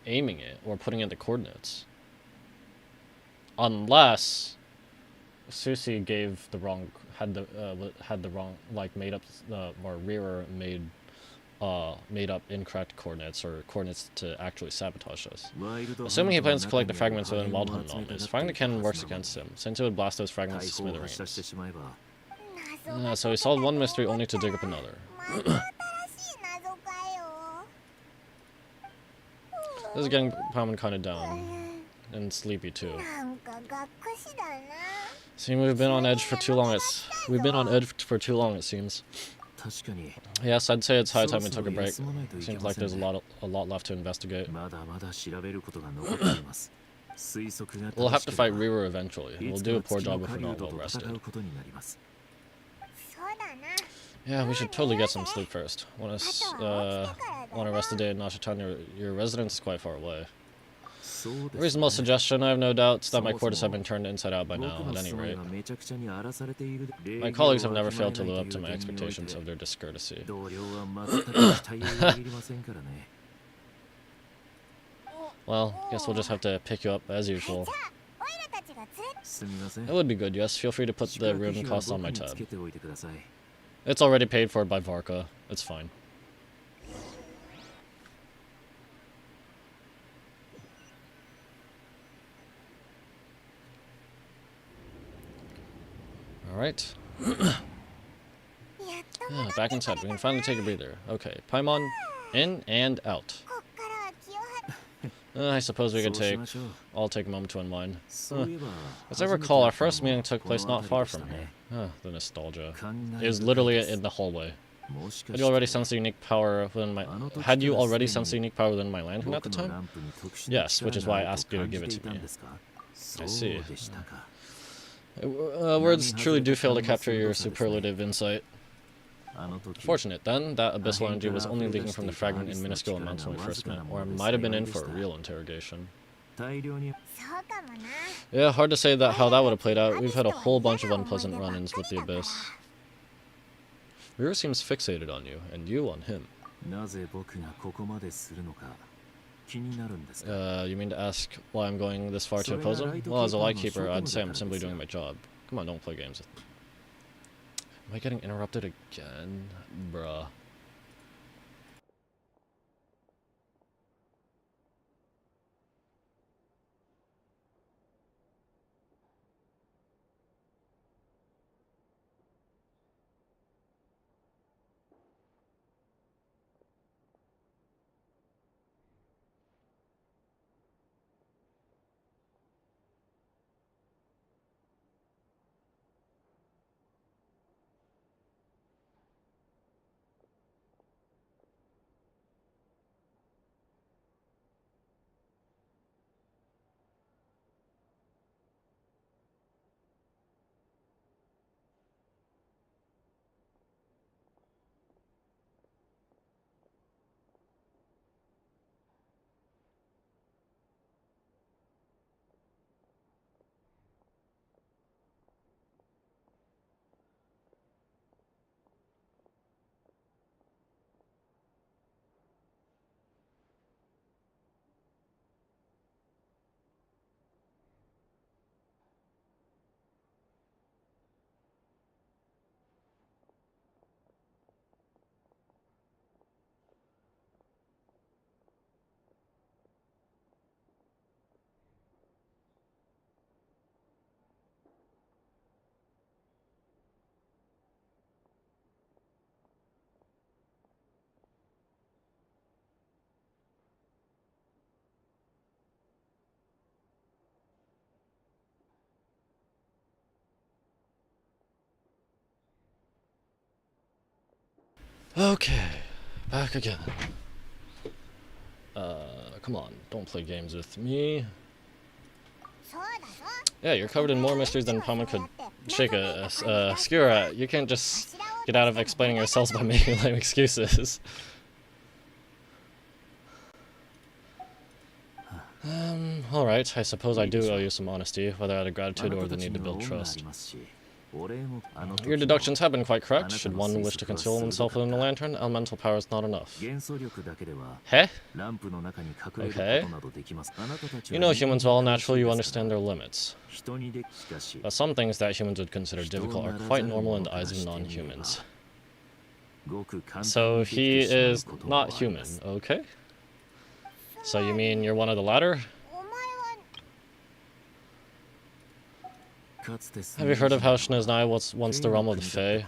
aiming it or putting in the coordinates. Unless Susi gave the wrong had the wrong made up or Rearer made up incorrect coordinates or coordinates to actually sabotage us. Assuming he plans to collect the fragments within Wild Hunt anomalies, firing the cannon works against him, since it would blast those fragments to smithereens. So he solved one mystery only to dig up another. This is getting Palman kind of down. And sleepy too. See, we've been on edge for too long, it seems. Yes, I'd say it's high time we took a break. Seems like there's a lot left to investigate. We'll have to fight Rearer eventually. We'll do a poor job if we're not well rested. Yeah, we should totally get some sleep first. Want to rest a day in Nashitani? Your residence is quite far away. Reasonable suggestion. I have no doubts that my quarters have been turned inside out by now, at any rate. My colleagues have never failed to live up to my expectations of their discourtesy. Well, guess we'll just have to pick you up as usual. It would be good, yes. Feel free to put the rune cost on my tab. It's already paid for by Varka. It's fine. Alright. Yeah, back inside. We can finally take a breather. Okay, Paimon, in and out. I suppose we could all take a moment to unwind. As I recall, our first meeting took place not far from here. The nostalgia. It was literally in the hallway. Had you already sensed the unique power within my lantern at the time? Yes, which is why I asked you to give it to me. I see. Words truly do fail to capture your superlative insight. Fortunate, then, that abyssal energy was only leaking from the fragment in minuscule amounts when we first met, or I might have been in for a real interrogation. Yeah, hard to say how that would have played out. We've had a whole bunch of unpleasant run-ins with the Abyss. Rira seems fixated on you, and you on him. You mean to ask why I'm going this far to oppose him? Well, as a Lightkeeper, I'd say I'm simply doing my job. Come on, don't play games with me. Am I getting interrupted again? Bruh. Okay, back again. Come on, don't play games with me. Yeah, you're covered in more mysteries than Palma could shake a skewer at. You can't just get out of explaining yourselves by making lame excuses. Alright, I suppose I do owe you some honesty, whether out of gratitude or the need to build trust. Your deductions have been quite correct. Should one wish to conceal oneself within a lantern, elemental power is not enough. Heh? Okay. You know humans well, naturally you understand their limits. But some things that humans would consider difficult are quite normal in the eyes of non-humans. So he is not human, okay? So you mean you're one of the latter? Have you heard of how Shneznai was once the realm of the Fae?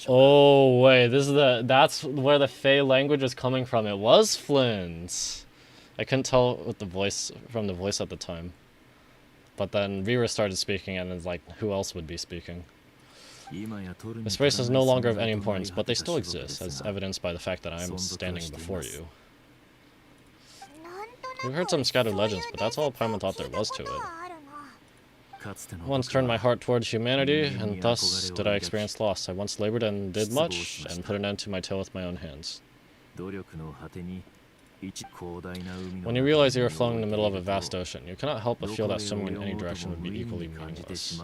Oh wait, that's where the Fae language is coming from. It was Flynn's. I couldn't tell with the voice from the voice at the time. But then Rira started speaking and it's like, who else would be speaking? This race is no longer of any importance, but they still exist, as evidenced by the fact that I am standing before you. We've heard some scattered legends, but that's all Paimon thought there was to it. I once turned my heart towards humanity, and thus did I experience loss. I once labored and did much, and put an end to my tale with my own hands. When you realize you are flowing in the middle of a vast ocean, you cannot help but feel that swimming in any direction would be equally meaningless.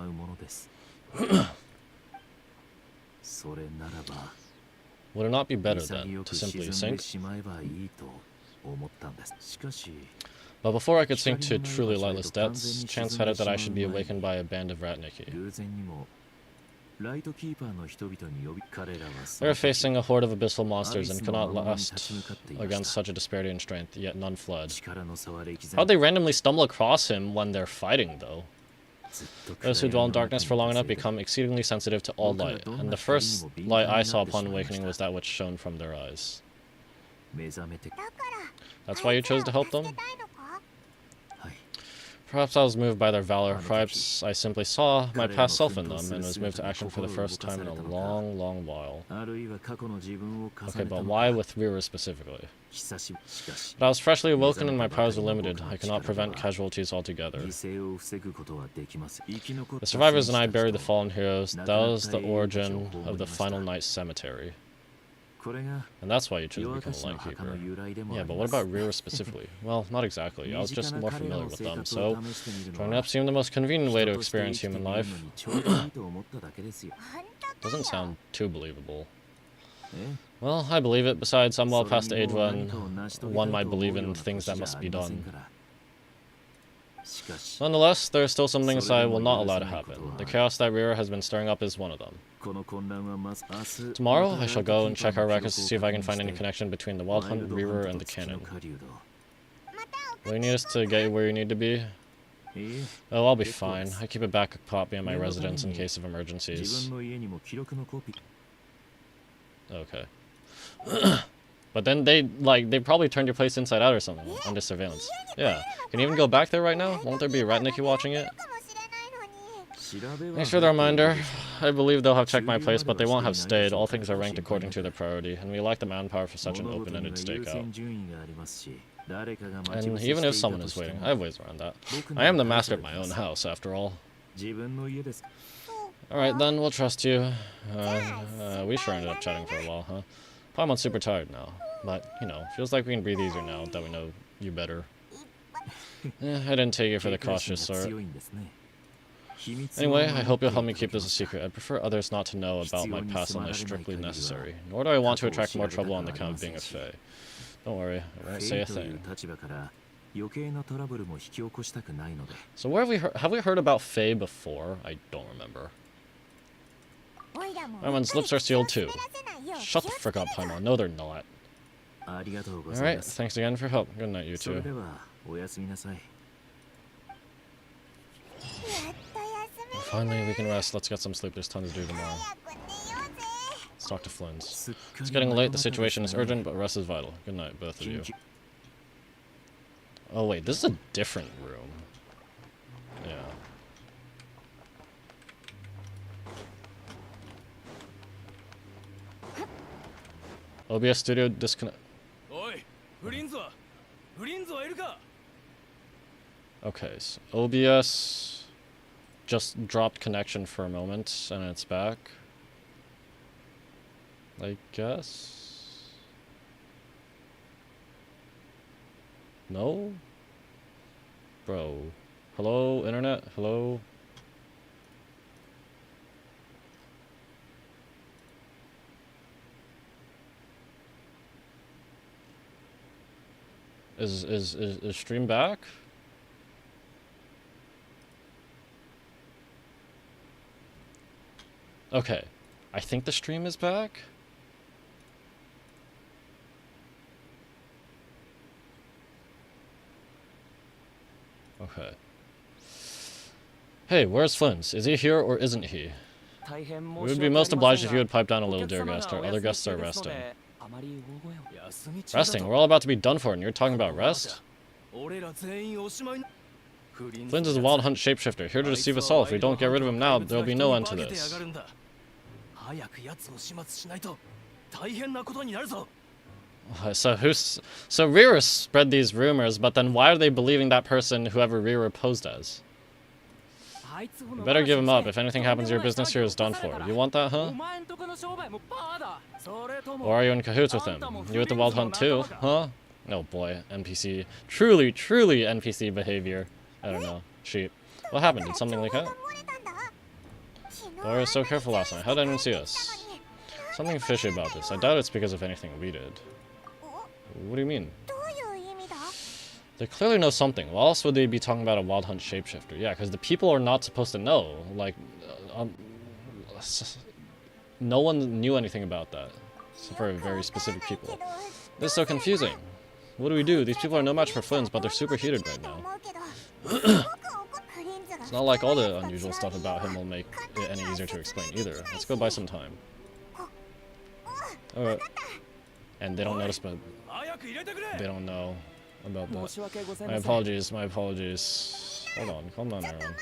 Would it not be better, then, to simply sink? But before I could sink to truly lightless depths, chance had it that I should be awakened by a band of Ratniki. They were facing a horde of abyssal monsters and could not last against such a disparity in strength, yet none fled. How'd they randomly stumble across him when they're fighting, though? Those who dwell in darkness for long enough become exceedingly sensitive to all light, and the first light I saw upon awakening was that which shone from their eyes. That's why you chose to help them? Perhaps I was moved by their valor, perhaps I simply saw my past self in them and was moved to action for the first time in a long, long while. Okay, but why with Rira specifically? But I was freshly awoken and my powers were limited. I could not prevent casualties altogether. The survivors and I buried the fallen heroes. That was the origin of the Final Night Cemetery. And that's why you chose to become a Lightkeeper. Yeah, but what about Rira specifically? Well, not exactly. I was just more familiar with them, so joining up seemed the most convenient way to experience human life. Doesn't sound too believable. Well, I believe it. Besides, I'm well past the age when one might believe in things that must be done. Nonetheless, there are still some things I will not allow to happen. The chaos that Rira has been stirring up is one of them. Tomorrow, I shall go and check our records to see if I can find any connection between the Wild Hunt, Rira, and the cannon. Will you need us to get you where you need to be? Oh, I'll be fine. I keep a backup copy in my residence in case of emergencies. Okay. But then they probably turned your place inside out or something, under surveillance. Yeah. Can you even go back there right now? Won't there be a Ratniki watching it? Thanks for the reminder. I believe they'll have checked my place, but they won't have stayed. All things are ranked according to their priority, and we lack the manpower for such an open-ended stakeout. And even if someone is waiting, I have ways around that. I am the master of my own house, after all. Alright then, we'll trust you. We sure ended up chatting for a while, huh? Paimon's super tired now, but, you know, feels like we can breathe easier now that we know you better. I didn't take it for the cautious sort. Anyway, I hope you'll help me keep this a secret. I'd prefer others not to know about my past unless strictly necessary. Nor do I want to attract more trouble on the account of being a fae. Don't worry, I won't say a thing. So where have we heard about fae before? I don't remember. Paimon's lips are sealed too. Shut the frick up, Paimon. No, they're not. Alright, thanks again for your help. Good night, you two. Finally, we can rest. Let's get some sleep. There's tons to do tomorrow. Let's talk to Flynn's. It's getting late. The situation is urgent, but rest is vital. Good night, both of you. Oh, wait. This is a different room. Yeah. OBS Studio disconnect. Okay, so OBS just dropped connection for a moment, and it's back. I guess? No? Bro. Hello, internet? Hello? Is stream back? Okay. I think the stream is back. Okay. Hey, where's Flynn's? Is he here or isn't he? We would be most obliged if you would pipe down a little, dear guest. Our other guests are resting. Resting? We're all about to be done for, and you're talking about rest? Flynn's is a wild hunt shapeshifter, here to deceive us all. If we don't get rid of him now, there'll be no end to this. So Rira spread these rumors, but then why are they believing that person, whoever Rira posed as? You better give him up. If anything happens, your business here is done for. You want that, huh? Or are you in cahoots with him? You with the Wild Hunt too, huh? Oh boy, NPC. Truly NPC behavior. I don't know. Sheep. What happened? Did something leak out? Laura was so careful last night. How did anyone see us? Something fishy about this. I doubt it's because of anything we did. What do you mean? They clearly know something. Why else would they be talking about a wild hunt shapeshifter? Yeah, because the people are not supposed to know. Like, no one knew anything about that. Except for very specific people. This is so confusing. What do we do? These people are no match for Flynn's, but they're super heated right now. It's not like all the unusual stuff about him will make it any easier to explain either. Let's go buy some time. Alright. And they don't notice, but they don't know about that. My apologies, my apologies. Hold on, calm down, everyone.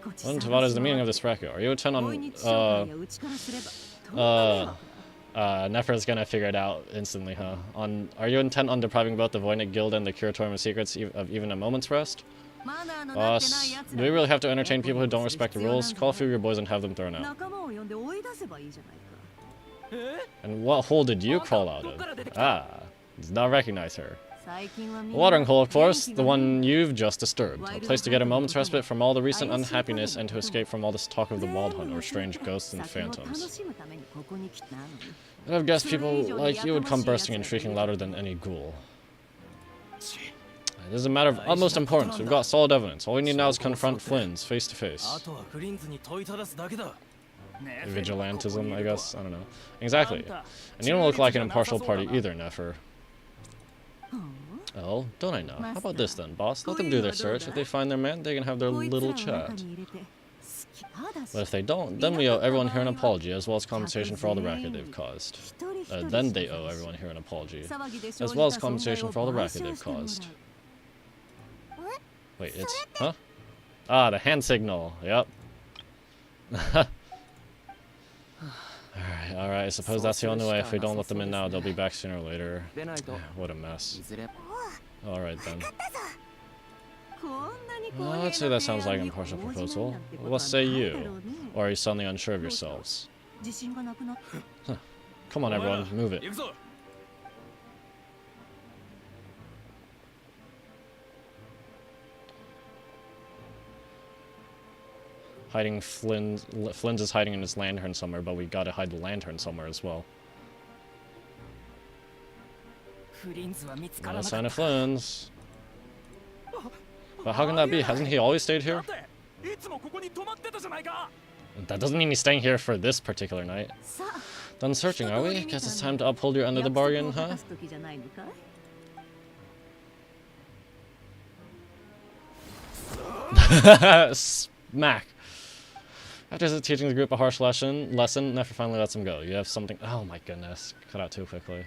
What in Tabata is the meaning of this racket? Are you intent on, Nefer's gonna figure it out instantly, huh? Are you intent on depriving both the Voynich Guild and the Curatorium of Secrets of even a moment's rest? Boss, do we really have to entertain people who don't respect the rules? Call a few of your boys and have them thrown out. And what hole did you crawl out of? Ah, does not recognize her. The watering hole, of course, the one you've just disturbed. A place to get a moment's respite from all the recent unhappiness and to escape from all this talk of the wild hunt or strange ghosts and phantoms. I'd have guessed people like you would come bursting and shrieking louder than any ghoul. This is a matter of utmost importance. We've got solid evidence. All we need now is confront Flynn's face to face. Vigilantism, I guess? I don't know. Exactly. And you don't look like an impartial party either, Nefer. Oh, don't I know? How about this then, boss? Let them do their search. If they find their man, they can have their little chat. But if they don't, then we owe everyone here an apology, as well as compensation for all the racket they've caused. Then they owe everyone here an apology, as well as compensation for all the racket they've caused. Wait, it's... Huh? Ah, the hand signal. Yep. Alright, I suppose that's the only way. If we don't let them in now, they'll be back sooner or later. What a mess. Alright then. Well, I'd say that sounds like an impartial proposal. What say you? Or are you suddenly unsure of yourselves? Huh. Come on everyone, move it. Hiding Flynn's is hiding in his lantern somewhere, but we gotta hide the lantern somewhere as well. Not a sign of Flynn's. But how can that be? Hasn't he always stayed here? That doesn't mean he's staying here for this particular night. Done searching, are we? Guess it's time to uphold your end of the bargain, huh? Smack. After teaching the group a harsh lesson, Nefer finally lets him go. You have something... Oh my goodness. Cut out too quickly.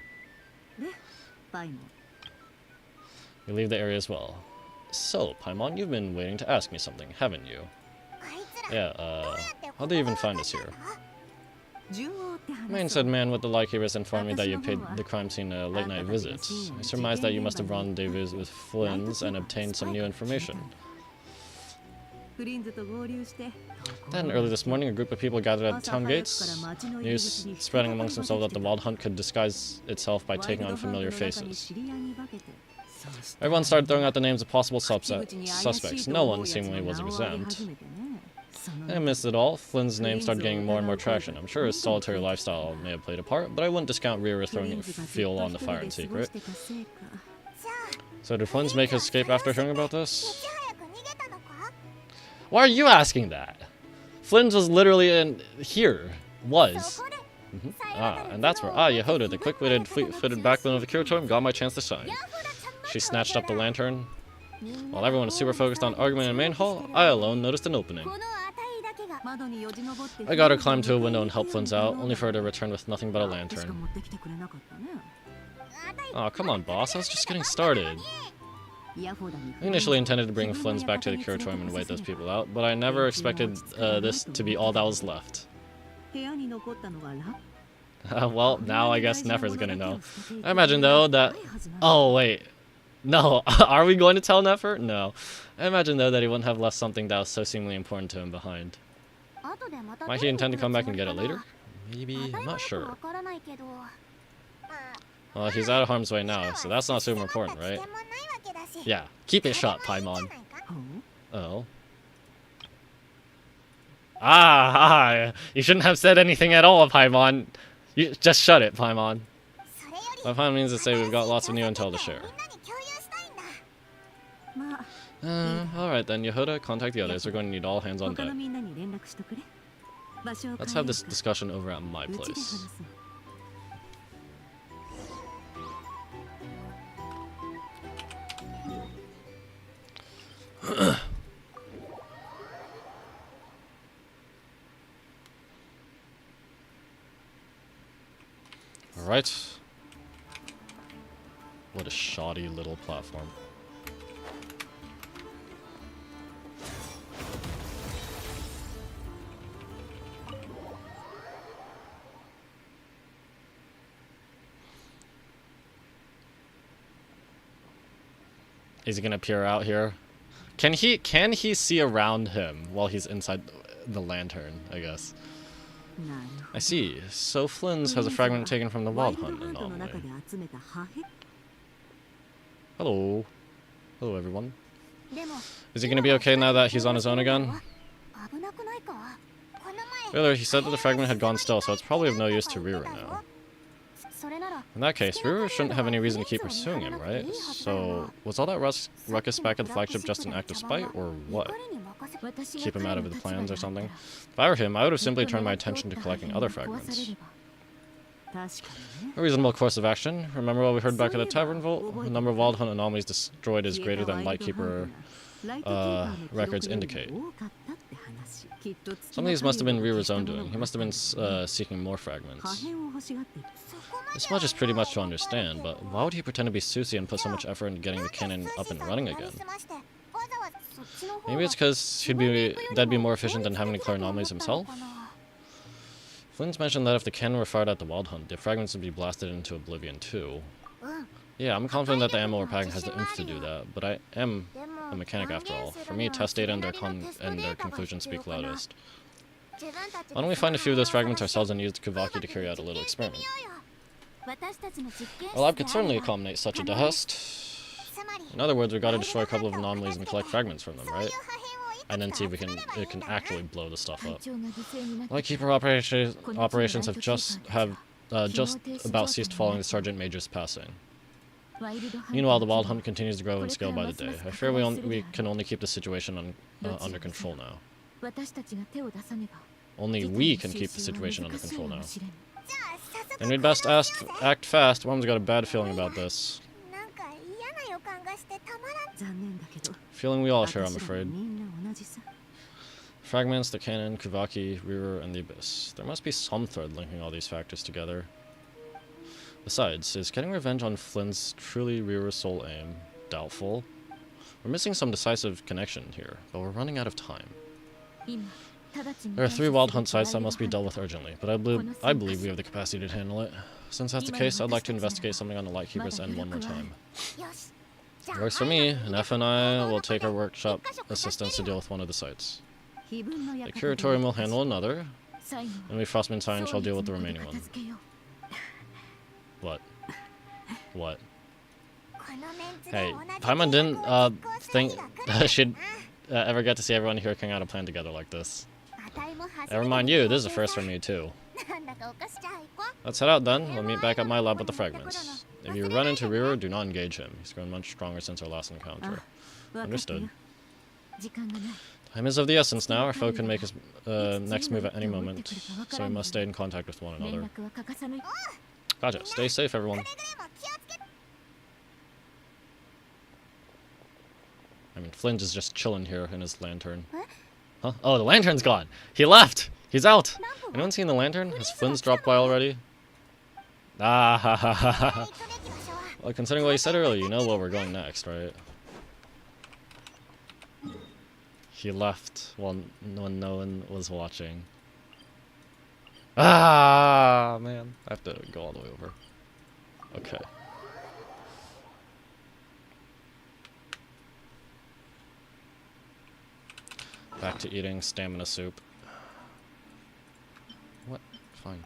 You leave the area as well. So, Paimon, you've been waiting to ask me something, haven't you? Yeah, how'd they even find us here? Main said man with the Lycaris informed me that you paid the crime scene a late-night visit. I surmised that you must have rendezvoused with Flynn's and obtained some new information. Then, early this morning, a group of people gathered at the town gates. News spreading amongst themselves that the wild hunt could disguise itself by taking on familiar faces. Everyone started throwing out the names of possible suspects. No one seemingly was exempt. Amidst it all, Flynn's name started getting more and more traction. I'm sure his solitary lifestyle may have played a part, but I wouldn't discount Rira throwing fuel on the fire in secret. So did Flynn's make his escape after hearing about this? Why are you asking that? Flynn's was literally in here. Was. And that's where Yehoda, the quick-witted, fleet-footed backbone of the Curatorium, got my chance to shine. She snatched up the lantern. While everyone was super focused on argument in the main hall, I alone noticed an opening. I got her climb to a window and help Flynn's out, only for her to return with nothing but a lantern. Aw, come on, boss. I was just getting started. I initially intended to bring Flynn's back to the Curatorium and wait those people out, but I never expected this to be all that was left. Well, now I guess Nefer's gonna know. I imagine, though, that... Oh, wait. No, are we going to tell Nefer? No. I imagine, though, that he wouldn't have left something that was so seemingly important to him behind. Might he intend to come back and get it later? Maybe, I'm not sure. Well, he's out of harm's way now, so that's not super important, right? Yeah, keep it shut, Paimon. Oh. You shouldn't have said anything at all, Paimon. You just shut it, Paimon. That Paimon means to say we've got lots of new intel to share. Alright then, Yehuda, contact the others. We're going to need all hands on 他 deck. のみんなに連絡しとくれ。場所を Let's 変え have よ this うか。 discussion over at my うちで話 place. そう。Alright. What a shoddy little platform. Is he gonna peer out here? Can he see around him while he's inside the lantern, I guess? なる I see. So Flynn's has a fragment taken from the ワイ Wild ルド Hunt ハントの中 anomaly. で集めた破片。 Hello. Hello, everyone. でも Is he gonna be okay now that he's on his own again? 危なくないか。この前 Earlier, he said that the fragment had gone still, so it's probably of no use to Rira now. それなら In that case, Rira shouldn't have any reason to keep pursuing him, right? So, was all that ruckus back at the flagship just an act of spite, or what? 彼に任せ Keep him out of the plans or something? If I were him, I would have simply turned my attention to collecting other fragments. 確かにね。 A reasonable course of action. Remember what we heard back at the Tavern Vault? The number of Wild Hunt anomalies destroyed is greater than Lightkeeper records indicate. Some of these must have been Rira's own doing. He must have been seeking more fragments. 破片を欲しがっている。 This much is pretty much to understand, but why would he pretend to be Susie and put so much effort into getting the cannon up and running again? Maybe it's because that'd be more efficient than having to clear anomalies himself? Flynn's mentioned that if the cannon were fired at the Wild Hunt, the fragments would be blasted into oblivion too. Yeah, I'm confident that the ammo we're packing has the oomph to do that, but I am a mechanic after all. For me, test data and their conclusions speak loudest. Why don't we find a few of those fragments ourselves and use Kavaki to carry out a little experiment? A lab could certainly accommodate such a test. In other words, we gotta destroy a couple of anomalies and collect fragments from them, right? And then see if it can actually blow the stuff up. Lightkeeper operations have just about ceased following the Sergeant Major's passing. Meanwhile, the Wild Hunt continues to grow in scale by the day. I fear we can only keep the situation under control now. Only we can keep the situation under control now. And we'd best act fast. Mom's got a bad feeling about this. なんか嫌な予感がしてたまらん。残念だけど。 Feeling we all share, I'm 私ら afraid. みんな同じさ。 Fragments, the cannon, Kavaki, Rira, and the Abyss. There must be some thread linking all these factors together. Besides, is getting revenge on Flynn's truly Rira's sole aim? Doubtful. We're missing some decisive connection here, but we're running out of time. 今、直ちに There are 3 Wild Hunt sites that must be dealt with urgently, but I believe we have the capacity to handle it. Since that's the case, I'd like to investigate something on the Lightkeeper's end one more time. よし。じゃあ Works for me, and F and I will take our workshop assistants to deal with one of the sites. 碑文の The 館で Curatorium will handle another, 最後 and we Frostmanstein shall deal with the そうに remaining 片 one. 付けよう What? What? このメンツで Hey, 同じ Paimon 計 didn't 画を実行した日 think が来る that she'd ever get to see everyone here carrying out a plan together like this. あたいも初めて Never mind you, this is a first for me too. なんだかおかしちゃいこ Let's head out then. We'll meet back at my lab with the fragments. If you run into Rira, do not engage him. He's grown much stronger since our last encounter. 分かったよ Understood. 時間がない Time is of the essence now. Our foe can make his next move at any moment, so we must stay in contact with one 連 another. 絡は欠かさない Gotcha. Stay safe, everyone. くれぐれも気をつけ I mean, Flint is just chilling here in his lantern. Huh? Oh, the lantern's gone. He left. He's out. Anyone seen the lantern? Has Flynn's dropped by already? Ah, ha, ha, ha, ha. 取れき場所は Well, considering what you said earlier, you know where we're going next, right? He left when no one was watching. Ah, man. I have to go all the way over. Okay. Back to eating stamina soup. What? Fine.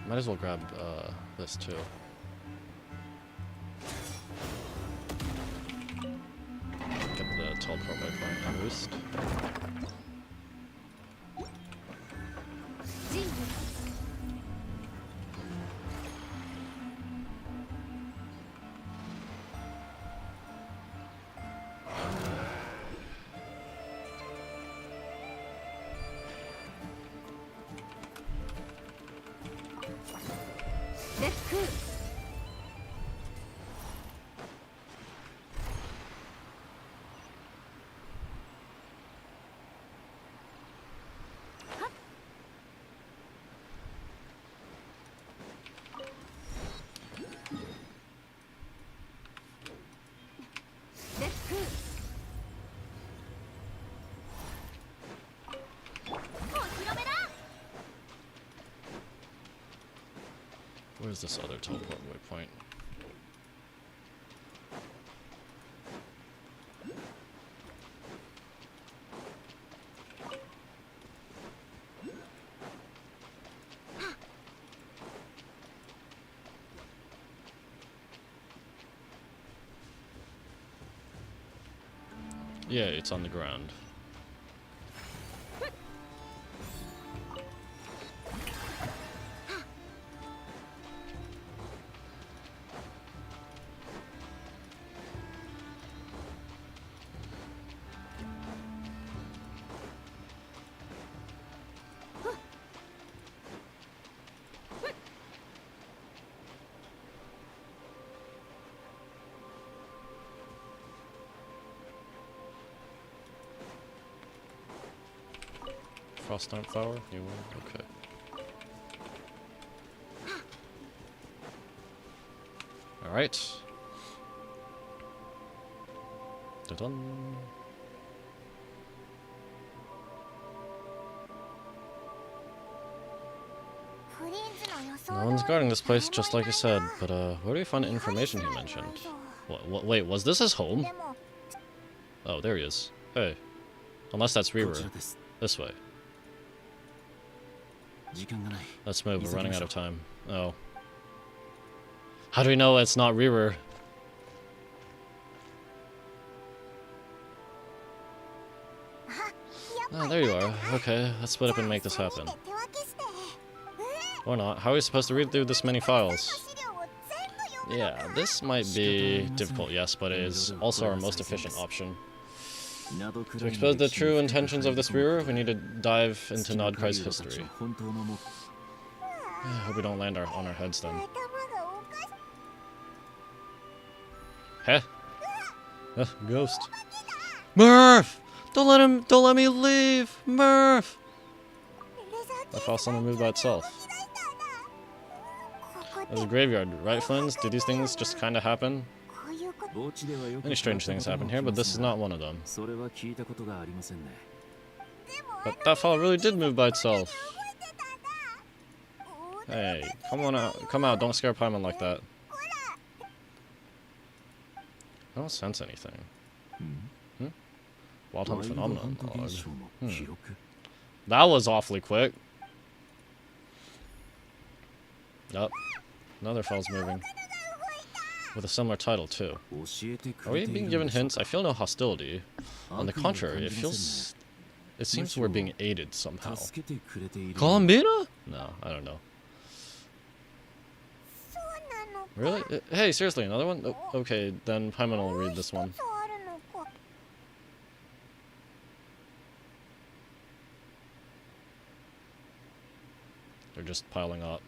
Might as well grab this too. Get the teleport waypoint boost. Where's this other teleport waypoint? Yeah, it's on the ground. Frost Knight Flower? New one? Okay. Alright. Dun-dun. No one's guarding this place, just like you said, but where do we find the information he mentioned? Wait, was this his home? Oh, there he is. Hey. Unless that's Reaver. This way. Let's move, we're running out of time. Oh. How do we know it's not Reaver? Oh, there you are. Okay, let's split up and make this happen. Or not. How are we supposed to read through this many files? Yeah, this might be difficult, yes, but it is also our most efficient option. To expose the true intentions of this Reaver, we need to dive into Nodkai's history. I hope we don't land on our heads then. Heh? Ghost. Murph! Don't let me leave! Murph! I saw something move by itself. There's a graveyard, right, Flins? Do these things just kinda happen? Many strange things happen here, but this is not one of them. But that fall really did move by itself. Hey, come out, don't scare Paimon like that. I don't sense anything. Wild Hunt Phenomenon log. That was awfully quick. Yup. Another fell's moving. With a similar title, too. Are we being given hints? I feel no hostility. On the contrary, it seems we're being aided somehow. Columbina? No, I don't know. Really? Hey, seriously, another one? Oh, okay, then Paimon will read this one. They're just piling up.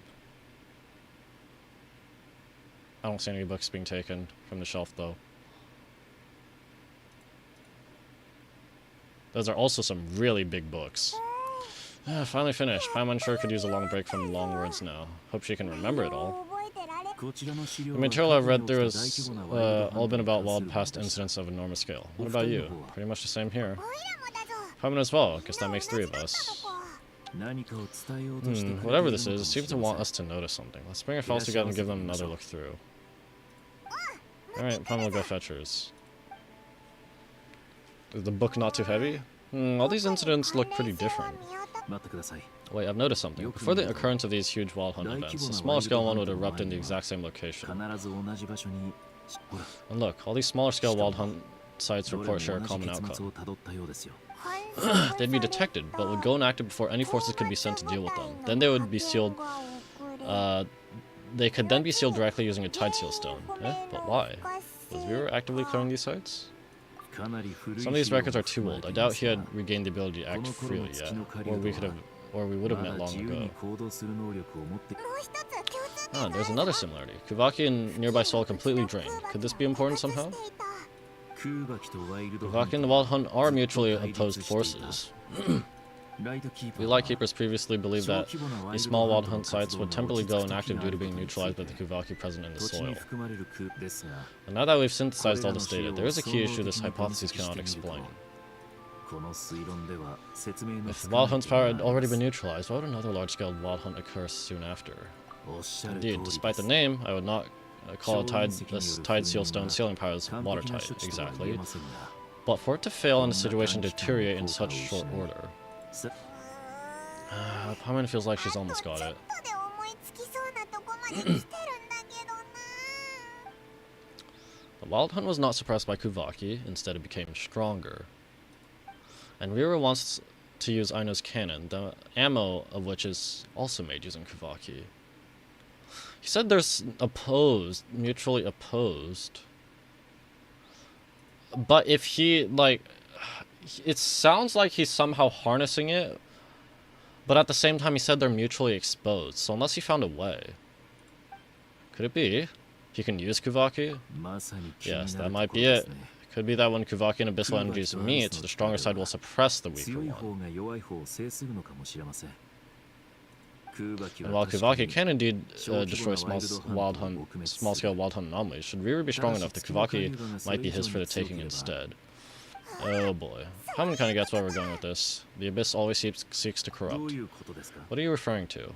I don't see any books being taken from the shelf, though. Those are also some really big books. Finally finished. Paimon sure could use a long break from long words now. Hope she can remember it all. The material I've read through has all been about wild past incidents of enormous scale. What about you? Pretty much the same here. Paimon as well. Guess that makes 3 of us. Whatever this is, it seems to want us to notice something. Let's bring our files together and give them another look through. Alright, Paimon will go fetch hers. Is the book not too heavy? All these incidents look pretty different. Wait, I've noticed something. Before the occurrence of these huge wild hunt events, a smaller scale one would erupt in the exact same location. And look, all these smaller scale wild hunt sites report share a common outcome. They'd be detected, but would go inactive before any forces could be sent to deal with them. Then they would be sealed. They could then be sealed directly using a tide seal stone. But why? Was Reaver actively clearing these sites? Some of these records are too old. I doubt he had regained the ability to act freely yet, or we would have met long ago. Ah, there's another similarity. Kuvaki and nearby soil completely drained. Could this be important somehow? Kuvaki and the Wild Hunt are mutually opposed forces. The Lightkeepers previously believed that these small Wild Hunt sites would temporarily go inactive due to being neutralized by the Kuvaki present in the soil. And now that we've synthesized all this data, there is a key issue this hypothesis cannot explain. If the Wild Hunt's power had already been neutralized, why would another large-scale Wild Hunt occur soon after? Indeed, despite the name, I would not call a tide seal stone sealing power as watertight, exactly. But for it to fail and the situation deteriorate in such short order. Paimon feels like she's almost got it. The Wild Hunt was not suppressed by Kuvaki, instead it became stronger. And Rira wants to use Aino's cannon, the ammo of which is also made using Kuvaki. He said there's opposed, mutually opposed. But if he, like, it sounds like he's somehow harnessing it, but at the same time he said they're mutually exposed, so unless he found a way. Could it be? He can use Kuvaki? Yes, that might be it. Could be that when Kuvaki and Abyssal energies meet, the stronger side will suppress the weaker one. And while Kuvaki can indeed destroy small-scale Wild Hunt anomalies, should Riri be strong enough, the Kuvaki might be his for the taking instead. Oh boy. Paimon kind of gets where we're going with this. The Abyss always seeks to corrupt. What are you referring to?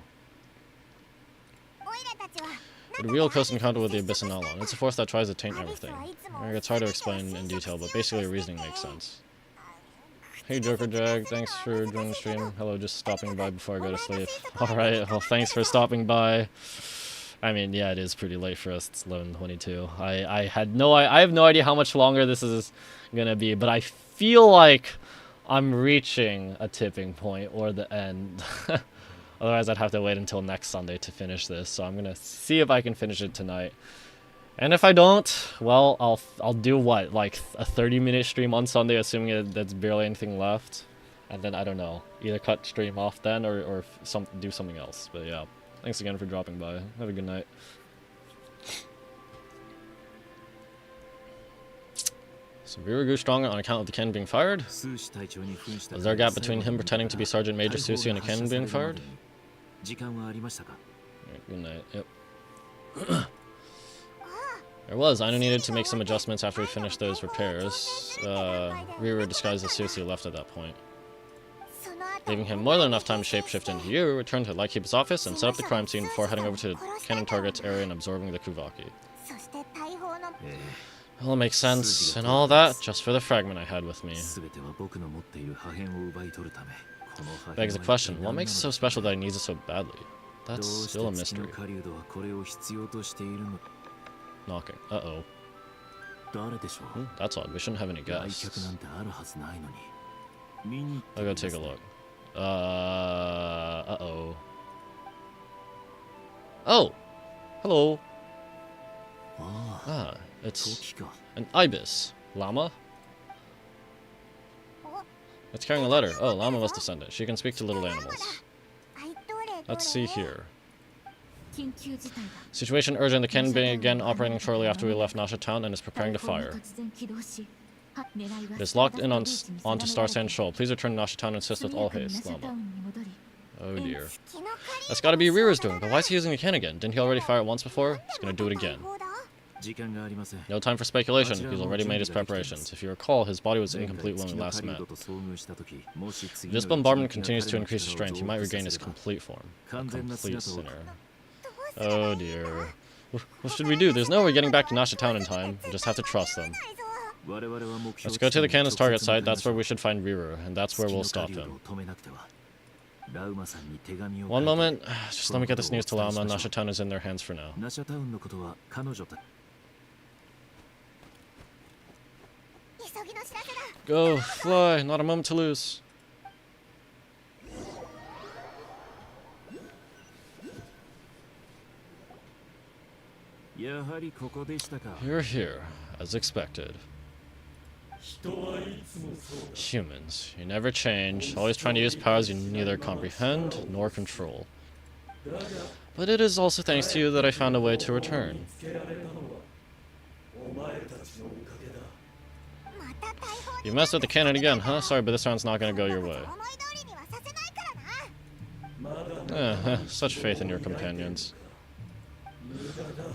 The real close encounter with the Abyss and Outlaw. It's a force that tries to taint everything. It's hard to explain in detail, but basically your reasoning makes sense. Hey Joker Jag, thanks for joining the stream. Hello, just stopping by before I go to sleep. Alright, well thanks for stopping by. I mean, yeah, it is pretty late for us. It's 11:22. I have no idea how much longer this is gonna be, but I feel like I'm reaching a tipping point or the end. Otherwise, I'd have to wait until next Sunday to finish this. So I'm gonna see if I can finish it tonight. And if I don't, well, I'll do what, like a 30-minute stream on Sunday, assuming there's barely anything left, and then I don't know, either cut stream off then or do something else. But yeah, thanks again for dropping by. Have a good night. So Riri grew stronger on account of the cannon being fired? Was there a gap between him pretending to be Sergeant Major Susi and the cannon being fired? Right, good night. Yep. There was. Aino needed to make some adjustments after we finished those repairs. Riri disguised as Susi left at that point. Leaving him more than enough time to shapeshift into you, returned to Lightkeeper's office and set up the crime scene before heading over to the cannon target's area and absorbing the Kuvaki. Well, it makes sense, and all that just for the fragment I had with me. Begs the question, what makes it so special that he needs it so badly? That's still a mystery. Knocking. Uh-oh. That's odd. We shouldn't have any guests. I'll go take a look. Uh-oh. Oh! Hello! Ah, it's an ibis. Llama? It's carrying a letter. Oh, Llama must have sent it. She can speak to little animals. Let's see here. Situation urgent. The cannon began operating shortly after we left Nasha Town and is preparing to fire. It is locked in onto Star Sand Shoal. Please return to Nasha Town and assist with all haste, Llama. Oh dear. That's gotta be Rira's doing, but why is he using the cannon again? Didn't he already fire it once before? He's gonna do it again. No time for speculation. He's already made his preparations. If you recall, his body was incomplete when we last met. If this bombardment continues to increase his strength, he might regain his complete form. A complete sinner. Oh dear. What should we do? There's no way getting back to Nasha Town in time. We just have to trust them. Let's go to the cannon's target site. That's where we should find Rira, and that's where we'll stop him. One moment. Just let me get this news to Llama. Nasha Town is in their hands for now. Go, fly. Not a moment to lose. You're here, as expected. Humans, you never change, always trying to use powers you neither comprehend nor control. But it is also thanks to you that I found a way to return. You messed with the cannon again, huh? Sorry, but this round's not gonna go your way. Such faith in your companions.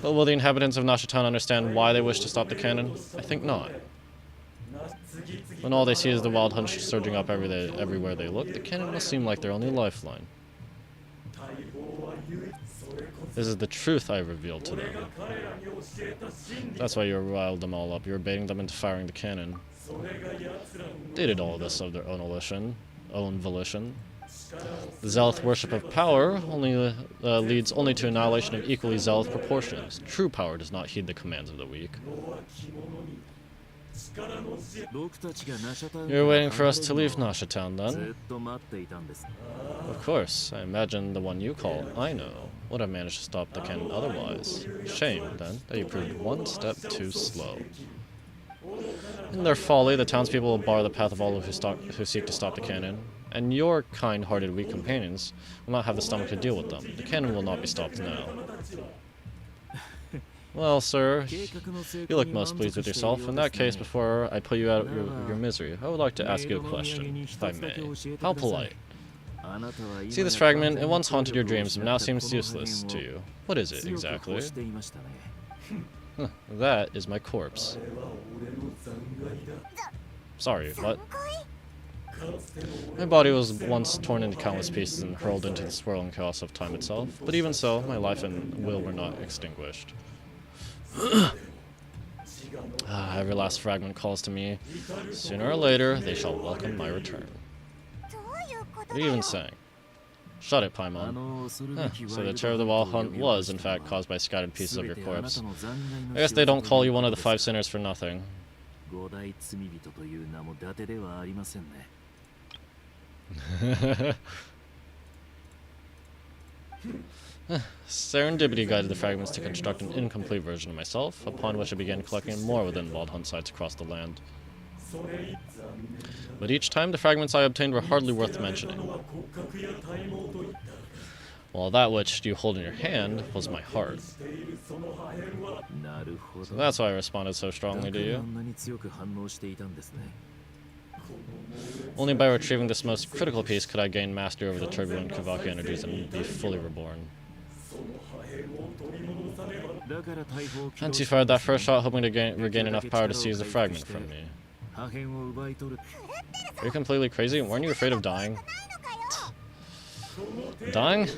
But will the inhabitants of Nashitown understand why they wish to stop the cannon? I think not. When all they see is the wild hunt surging up everywhere they look, the cannon must seem like their only lifeline. This is the truth I revealed to them. That's why you riled them all up. You were baiting them into firing the cannon. They did all this of their own volition. The zealous worship of power only leads only to annihilation of equally zealous proportions. True power does not heed the commands of the weak. You're waiting for us to leave Nashitown, then? Of course. I imagine the one you call I know would have managed to stop the cannon otherwise. Shame, then, that you proved one step too slow. In their folly, the townspeople will bar the path of all who seek to stop the cannon, and your kind-hearted weak companions will not have the stomach to deal with them. The cannon will not be stopped now. Well, sir, you look most pleased with yourself. In that case, before I put you out of your misery, I would like to ask you a question, if I may. How polite. See this fragment? It once haunted your dreams, but now seems useless to you. What is it, exactly? That is my corpse. Sorry, what? My body was once torn into countless pieces and hurled into the swirling chaos of time itself, but even so, my life and will were not extinguished. Every last fragment calls to me. Sooner or later, they shall welcome my return. What are you even saying? Shut it, Paimon. So the terror of the wild hunt was, in fact, caused by scattered pieces of your corpse. I guess they don't call you one of the 5 sinners for nothing. Serendipity guided the fragments to construct an incomplete version of myself, upon which I began collecting more within wild hunt sites across the land. But each time the fragments I obtained were hardly worth mentioning. While that which you hold in your hand was my heart. So that's why I responded so strongly to you. Only by retrieving this most critical piece could I gain mastery over the turbulent Kavaki energies and be fully reborn. Hence you fired that first shot hoping to regain enough power to seize the fragment from me. Are you completely crazy? Weren't you afraid of dying? Dying?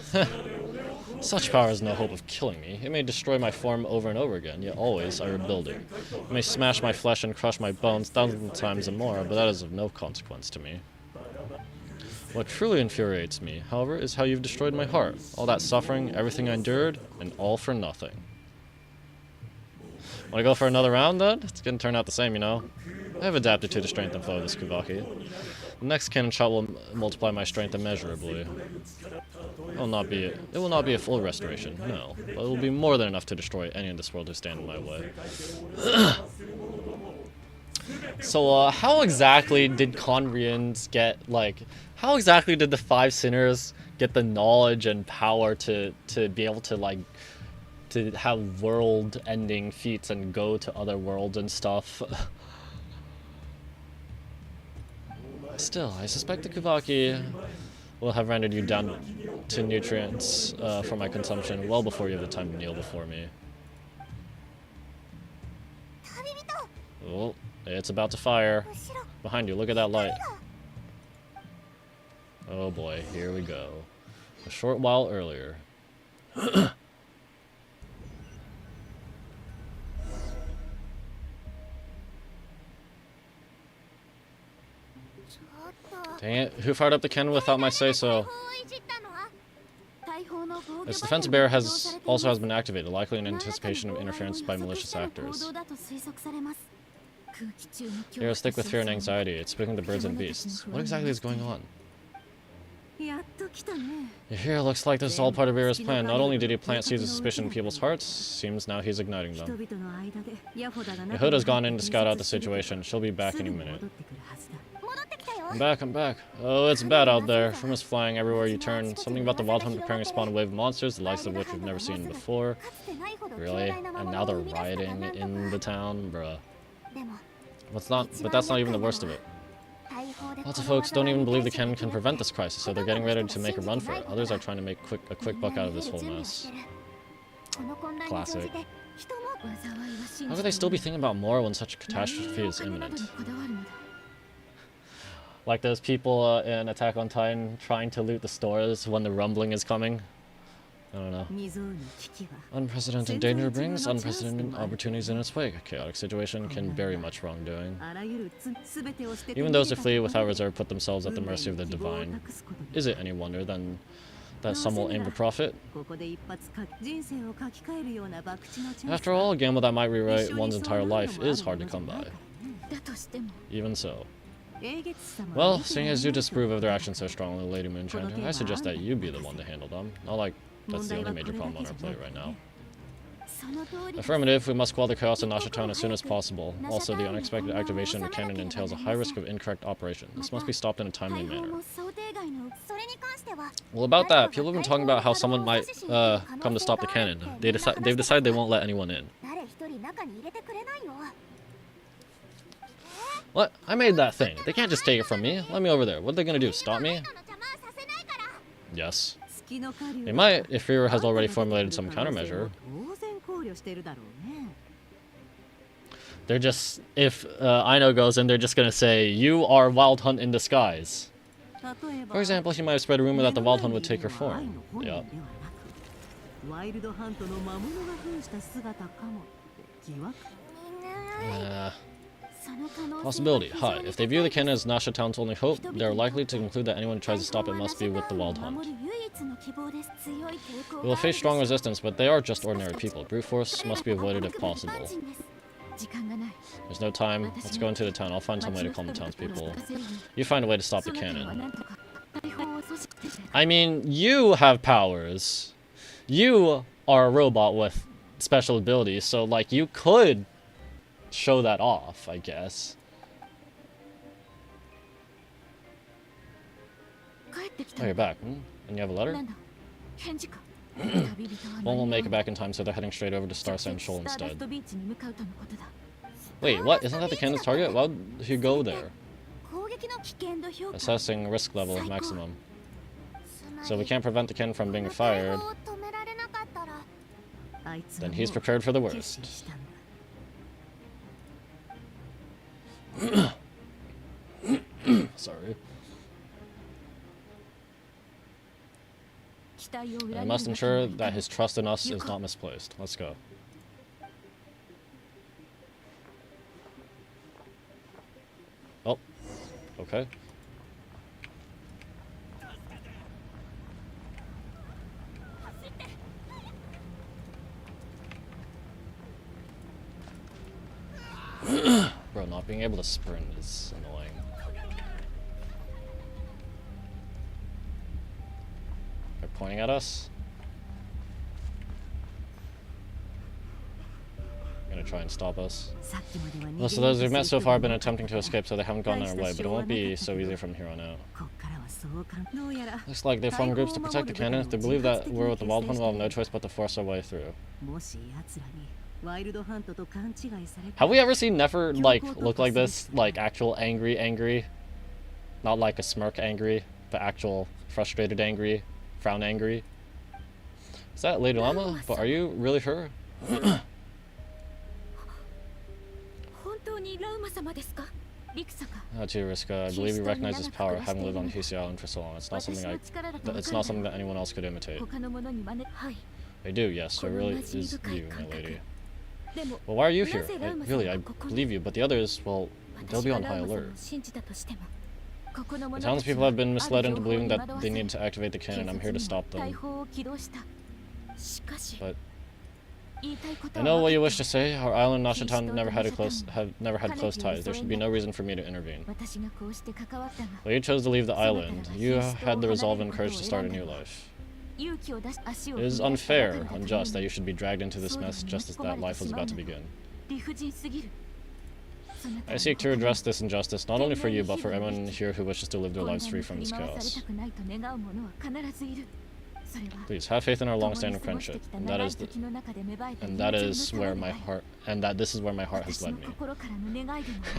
Such power has no hope of killing me. It may destroy my form over and over again, yet always I rebuild it. It may smash my flesh and crush my bones thousands of times and more, but that is of no consequence to me. What truly infuriates me, however, is how you've destroyed my heart. All that suffering, everything I endured, and all for nothing. Wanna go for another round, then? It's gonna turn out the same, you know. I have adapted to the strength and flow of this Kavaki. The next cannon shot will multiply my strength immeasurably. It will not be a full restoration, no, but it will be more than enough to destroy any in this world who stand in my way. So, how exactly did Conrians get, like, how exactly did the 5 sinners get the knowledge and power to be able to, like, to have world-ending feats and go to other worlds and stuff? Still, I suspect the Kavaki will have rendered you down to nutrients for my consumption well before you have the time to kneel before me. Oh, it's about to fire. Behind you, look at that light. Oh boy, here we go. A short while earlier. Dang it, who fired up the cannon without my say-so? Its defense barrier also has been activated, likely in anticipation of interference by malicious actors. They are thick with fear and anxiety. It's speaking to birds and beasts. What exactly is going on? Your hero looks like this is all part of Era's plan. Not only did he plant seeds of suspicion in people's hearts, seems now he's igniting them. Yehuda's gone in to scout out the situation. She'll be back any minute. I'm back, I'm back. Oh, it's bad out there. Rumors flying everywhere you turn. Something about the Wild Hunt preparing to spawn a wave of monsters, the likes of which we've never seen before. Really? And now they're rioting in the town? Bruh. But that's not even the worst of it. Lots of folks don't even believe the cannon can prevent this crisis, so they're getting ready to make a run for it. Others are trying to make a quick buck out of this whole mess. Classic. How could they still be thinking about more when such a catastrophe is imminent? Like those people in Attack on Titan trying to loot the stores when the rumbling is coming. I don't know. Unprecedented danger brings unprecedented opportunities in its wake. A chaotic situation can bury much wrongdoing. Even those who flee without reserve put themselves at the mercy of the divine. Is it any wonder then that some will aim to profit? After all, a gamble that might rewrite one's entire life is hard to come by. Even so. Well, seeing as you disapprove of their actions so strongly, Lady Moonshiner, I suggest that you be the one to handle them. Not like that's the only major problem on our plate right now. Affirmative, we must quell the chaos in Nasha Town as soon as possible. Also, the unexpected activation of the cannon entails a high risk of incorrect operation. This must be stopped in a timely manner. Well, about that, people have been talking about how someone might come to stop the cannon. They've decided they won't let anyone in. What? I made that thing. They can't just take it from me. Let me over there. What are they gonna do? Stop me? Yes. They might, if Reaver has already formulated some countermeasure. They're just, if Aino goes in, they're just gonna say, you are Wild Hunt in disguise. For example, he might have spread a rumor that the Wild Hunt would take her form. Yeah. Possibility. Hi. If they view the cannon as Nasha Town's only hope, they're likely to conclude that anyone who tries to stop it must be with the Wild Hunt. We will face strong resistance, but they are just ordinary people. Brute force must be avoided if possible. There's no time. Let's go into the town. I'll find some way to calm the townspeople. You find a way to stop the cannon. I mean, you have powers. You are a robot with special abilities, so like you could show that off, I guess. Oh, you're back. And you have a letter? One will make it back in time, so they're heading straight over to Star Sand Shoal instead. Wait, what? Isn't that the cannon's target? Why would he go there? Assessing risk level of maximum. So we can't prevent the cannon from being fired. Then he's prepared for the worst. Sorry. I must ensure that his trust in us is not misplaced. Let's go. Oh. Okay. Bro, not being able to sprint is annoying. They're pointing at us. Gonna try and stop us. Most of those we've met so far have been attempting to escape, so they haven't gone their way, but it won't be so easy from here on out. Looks like they formed groups to protect the cannon. If they believe that we're with the Wild Hunt, we'll have no choice but to force our way through. Have we ever seen Nefer, like, look like this? Like, actual angry? Not like a smirk angry, but actual frustrated angry, frown angry. Is that Lady Llama? But are you really her? To Riska, I believe you recognize his power, having lived on Hisi Island for so long. It's not something that anyone else could imitate. I do, yes, there really is you, my lady. Well, why are you here? I believe you, but the others, well, they'll be on high alert. The townspeople have been misled into believing that they need to activate the cannon. I'm here to stop them. But I know what you wish to say. Our island, Nasha Town, have never had close ties. There should be no reason for me to intervene. Well, you chose to leave the island. You had the resolve and courage to start a new life. It is unfair, unjust, that you should be dragged into this mess just as that life was about to begin. I seek to redress this injustice not only for you, but for everyone here who wishes to live their lives free from this chaos. Please have faith in our long-standing friendship, and that is where my heart has led me.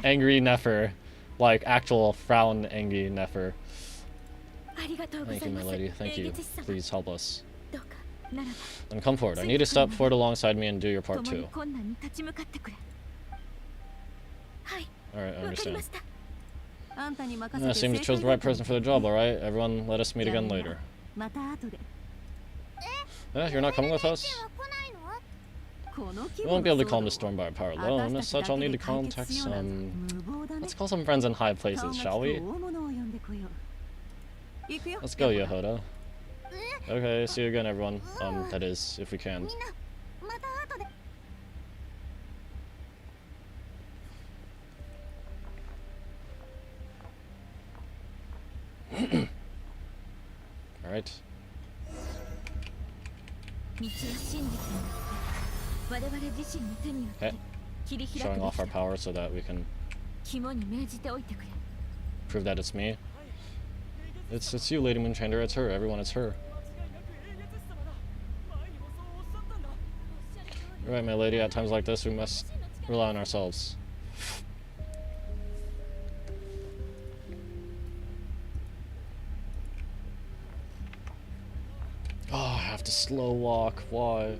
Angry Nefer, like actual frown angry Nefer. Thank you, my lady. Thank you. Please help us. Then come forward. I need to step forward alongside me and do your part too. Alright, I understand. I seem to chose the right person for the job, alright? Everyone, let us meet again later. You're not coming with us? We won't be able to calm the storm by our power alone. As such, I'll need to contact some... Let's call some friends in high places, shall we? Let's go, Yehoda. Okay, see you again, everyone. That is, if we can. Alright. Okay. Showing off our power so that we can prove that it's me. It's you, Lady Moonchander. It's her. Everyone, it's her. You're right, my lady. At times like this, we must rely on ourselves. Oh, I have to slow walk. Why?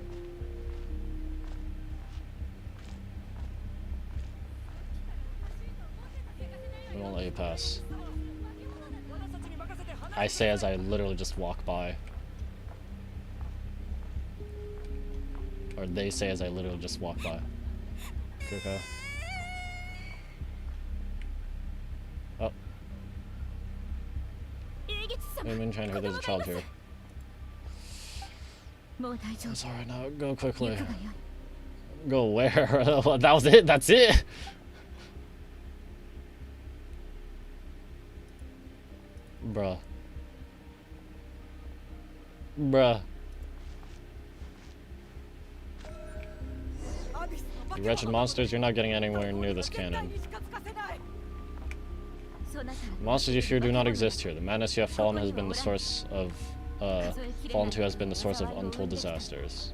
I won't let you pass. I say as I literally just walk by. Or they say as I literally just walk by. Okay. Oh. I've been trying to hear there's a child here. It's alright now, go quickly. Go where? That was it? That's it? Bruh. Bruh. You wretched monsters, you're not getting anywhere near this cannon. Monsters you fear do not exist here. The madness you have fallen has been the source of has been the source of untold disasters.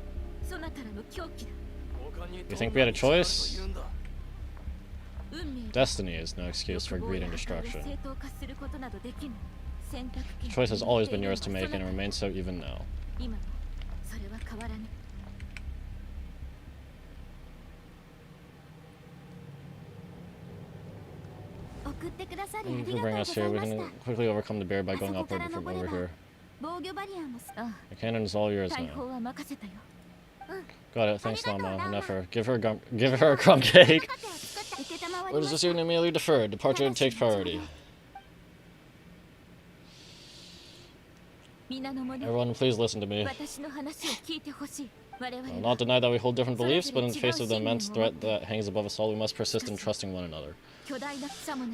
You think we had a choice? Destiny is no excuse for greed and destruction. The choice has always been yours to make, and it remains so even now. You can bring us here. We can quickly overcome the bear by going upward from over here. The cannon is all yours now. Got it. Thanks, Lama. Nefer. Give her a crumb cake. What is this evening immediately deferred? Departure takes priority. Everyone, please listen to me. I'll not deny that we hold different beliefs, but in the face of the immense threat that hangs above us all, we must persist in trusting one another.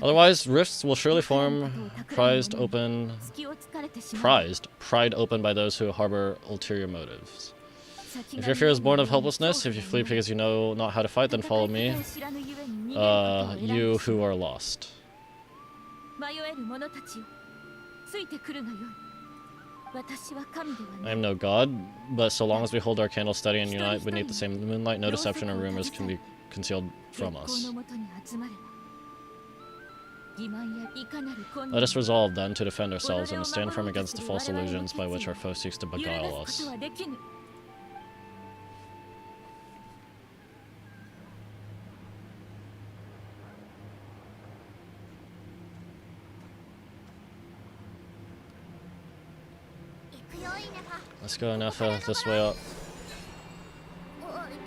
Otherwise, rifts will surely form, pride open by those who harbor ulterior motives. If your fear is born of helplessness, if you flee because you know not how to fight, then follow me, you who are lost. I am no god, but so long as we hold our candle steady and unite beneath the same moonlight, no deception or rumors can be concealed from us. Let us resolve, then, to defend ourselves and to stand firm against the false illusions by which our foe seeks to beguile us. Let's go, Nefa, this way up.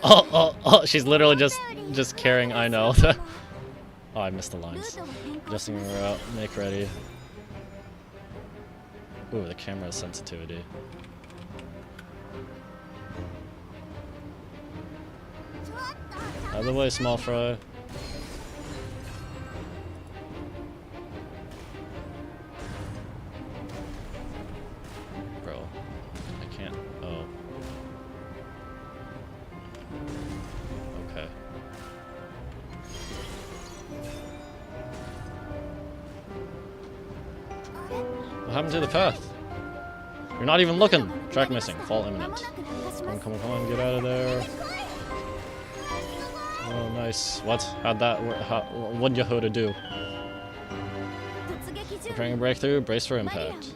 Oh, she's literally just carrying, I know. Oh, I missed the lines. Adjusting her out, make ready. Ooh, the camera sensitivity. Out of the way, small fry. Bro, I can't. Oh. Okay. happened to the path? You're not even looking. Track missing. Fall imminent. Come on, get out of there. Oh, nice. What? How'd that work? What'd Yehuda do? Preparing a breakthrough. Brace for impact.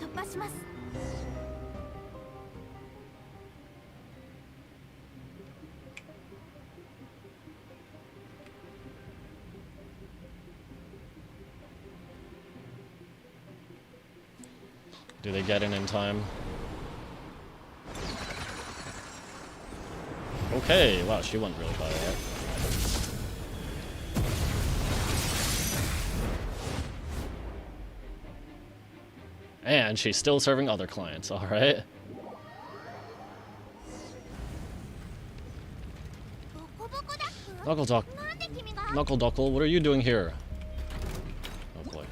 Do they get in time? Okay, wow, she went really high, right? And she's still serving other clients, alright? Knuckle Duckle, what are you doing here? Oh boy.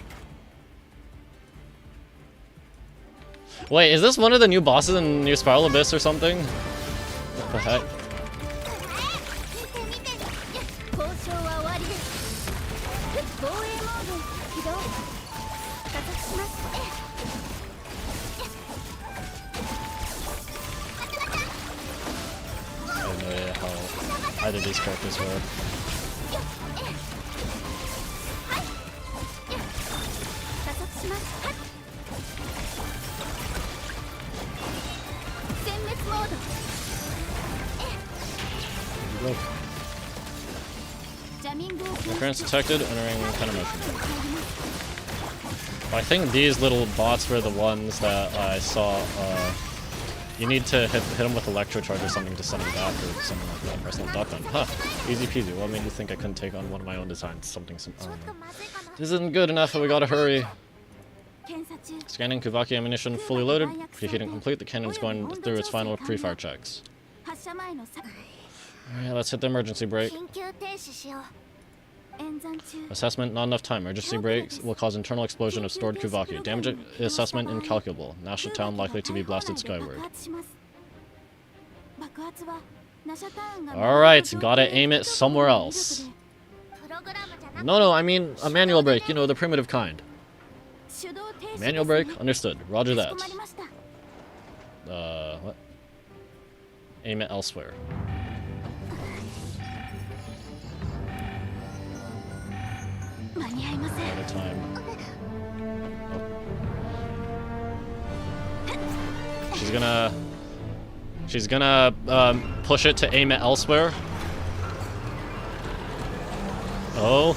Wait, is this one of the new bosses in New Spiral Abyss or something? What the heck? I have no idea how either of these characters work. Appearance detected, entering kind of motion. I think these little bots were the ones that I saw. You need to hit them with electro charge or something to send them back or something like that. Personal duck on. Huh. Easy peasy. What made you think I couldn't take on one of my own designs? Something. I don't know. This isn't good enough. We gotta hurry. Scanning Kuvaki ammunition fully loaded. Preheating complete. The cannon's going through its final pre-fire checks. Alright, let's hit the emergency brake. Assessment, not enough time. Emergency brakes will cause internal explosion of stored Kuvaki. Damage assessment incalculable. National town likely to be blasted skyward. Alright, gotta aim it somewhere else. No, I mean a manual brake, you know, the primitive kind. Manual brake, understood. Roger that. What? Aim it elsewhere. Another time. Oh. She's gonna push it to aim it elsewhere. Oh.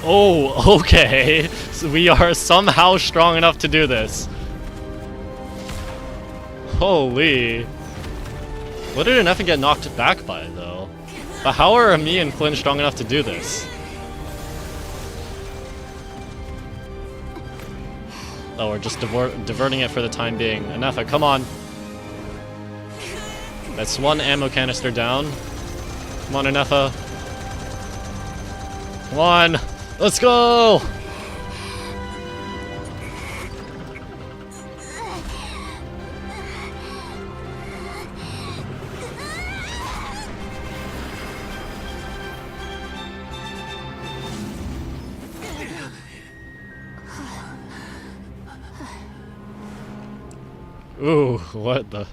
Oh, okay. So we are somehow strong enough to do this. Holy. What did enough get knocked back by, though? But how are me and Flynn strong enough to do this? Oh, we're just diverting it for the time being. Enough, come on. That's one ammo canister down. Come on, Anefa. Come on. Let's go! Ooh, what the...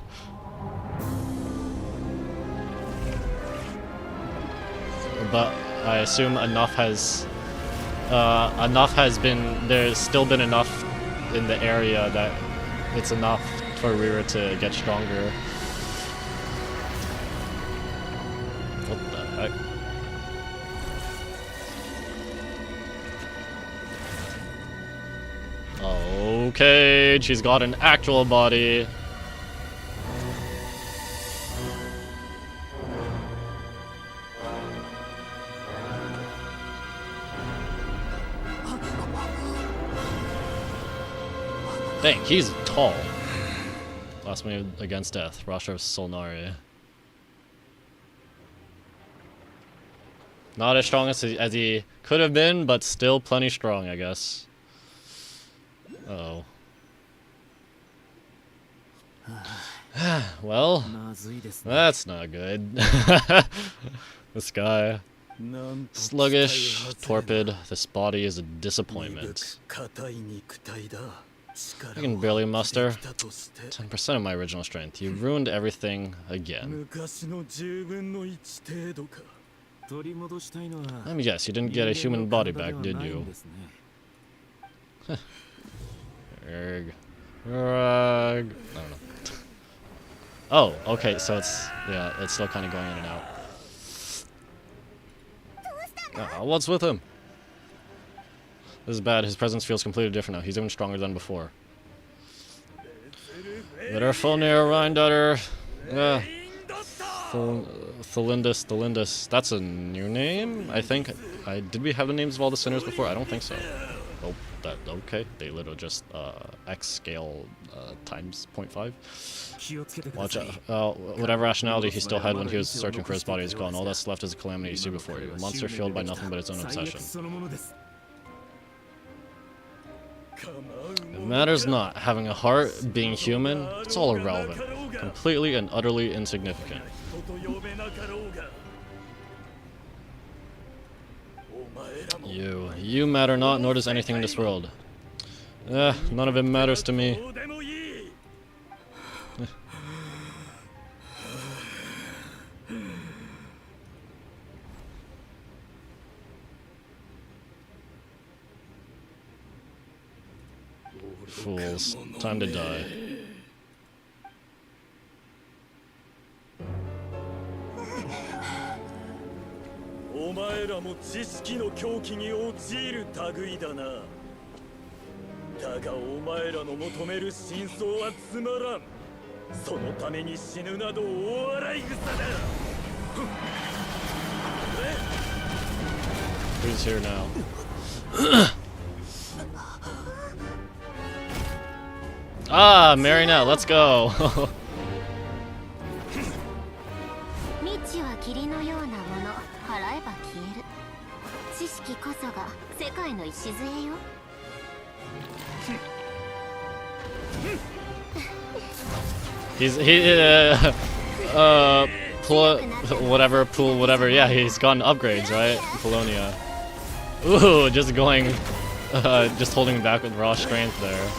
But I assume enough has been... There's still been enough in the area that it's enough for Rira to get stronger. What the heck? Okay, she's got an actual body. Dang, he's tall. Last move against death, Rasha of Solnari. Not as strong as he could have been, but still plenty strong, I guess. Uh-oh. Well, that's not good. This guy. Sluggish, torpid, this body is a disappointment. I can barely muster 10% of my original strength. You ruined everything again. Let me guess, you didn't get a human body back, did you? Erg. I don't know. Oh, okay, so it's still kind of going in and out. What's with him? This is bad. His presence feels completely different now. He's even stronger than before. Better phone near Rheindatter. Yeah. Thelindus. That's a new name, I think. Did we have the names of all the sinners before? I don't think so. Oh, okay. They literally just X scale times 0.5. Watch out. Whatever rationality he still had when he was searching for his body is gone. All that's left is a calamity you see before you. A monster fueled by nothing but its own obsession. It matters not. Having a heart, being human, it's all irrelevant. Completely and utterly insignificant. You matter not, nor does anything in this world. None of it matters to me. Fools. Time to die. Who's here now? Ah, Marionette, let's go. Pool, whatever. Yeah, he's gotten upgrades, right? Polonia. Ooh, just going, just holding back with raw strength there.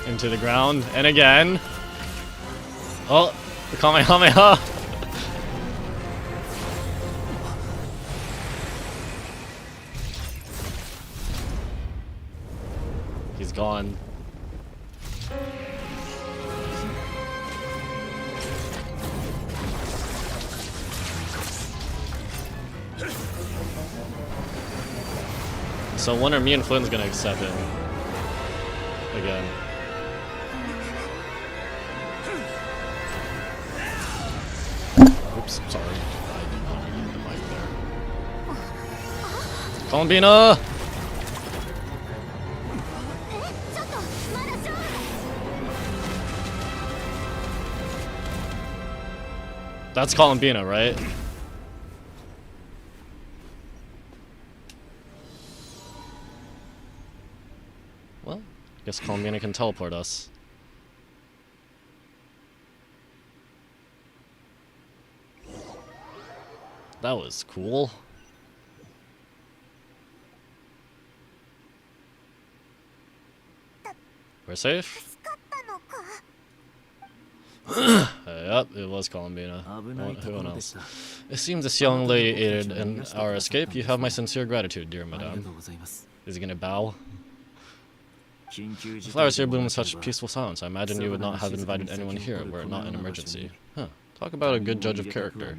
Into the ground, and again. Oh, Kamehameha! He's gone. So when are me and Flynn's gonna accept it? Again. Oops, sorry. I did not need the mic there. Columbina! That's Columbina, right? Well, guess Columbina can teleport us. That was cool. We're safe? Yep, it was Columbina. Who else? It seems this young lady aided in our escape. You have my sincere gratitude, dear madame. Is he gonna bow? The flowers here bloom in such peaceful silence. I imagine you would not have invited anyone here were it not an emergency. Huh. Talk about a good judge of character.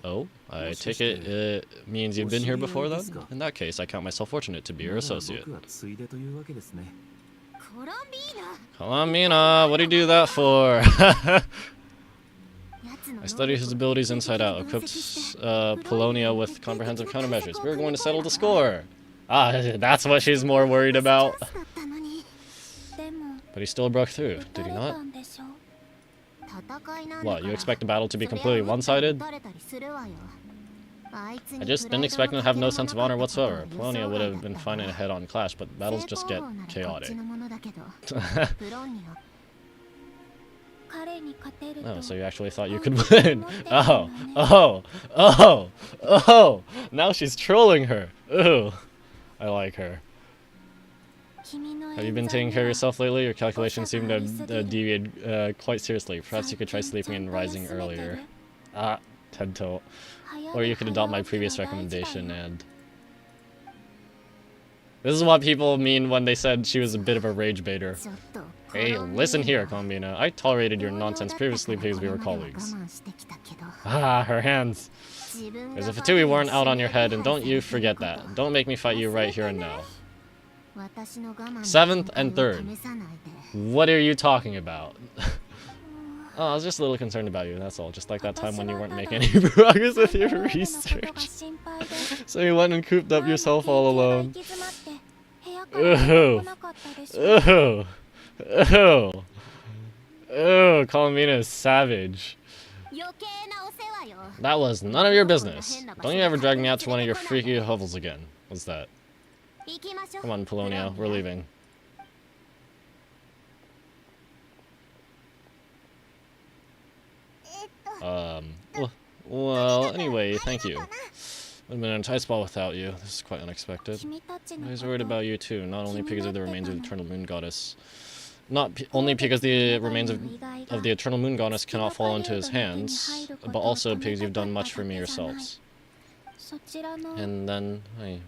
Oh, I take it means you've been here before then? In that case, I count myself fortunate to be your associate. Columbina, what do you do that for? I studied his abilities inside out, equipped Polonia with comprehensive countermeasures. We're going to settle the score! Ah, that's what she's more worried about. But he still broke through, did he not? What, you expect the battle to be completely one-sided? I just didn't expect him to have no sense of honor whatsoever. Polonia would have been fine in a head-on clash, but battles just get chaotic. Oh, so you actually thought you could win? Oh! Now she's trolling her. Ooh, I like her. Have you been taking care of yourself lately? Your calculations seem to have deviated quite seriously. Perhaps you could try sleeping and rising earlier. Ah, Tento. Or you could adopt my previous recommendation and... This is what people mean when they said she was a bit of a rage baiter. Hey, listen here, Columbina. I tolerated your nonsense previously because we were colleagues. Ah, her hands. As if the two of you weren't out on your head, and don't you forget that. Don't make me fight you right here and now. 7th and 3rd. What are you talking about? Oh, I was just a little concerned about you, that's all. Just like that time when you weren't making any progress with your research. So you went and cooped up yourself all alone. Ooh. Ooh. Ooh. Ooh, Columbina is savage. That was none of your business. Don't you ever drag me out to one of your freaky hovels again. What's that? Come on, Polonia, we're leaving. Well, anyway, thank you. I've been in a tight spot without you. This is quite unexpected. I was worried about you too, not only because of the remains of the Eternal Moon Goddess. Only because the remains of the Eternal Moon Goddess cannot fall into his hands, but also because you've done much for me yourselves. And then,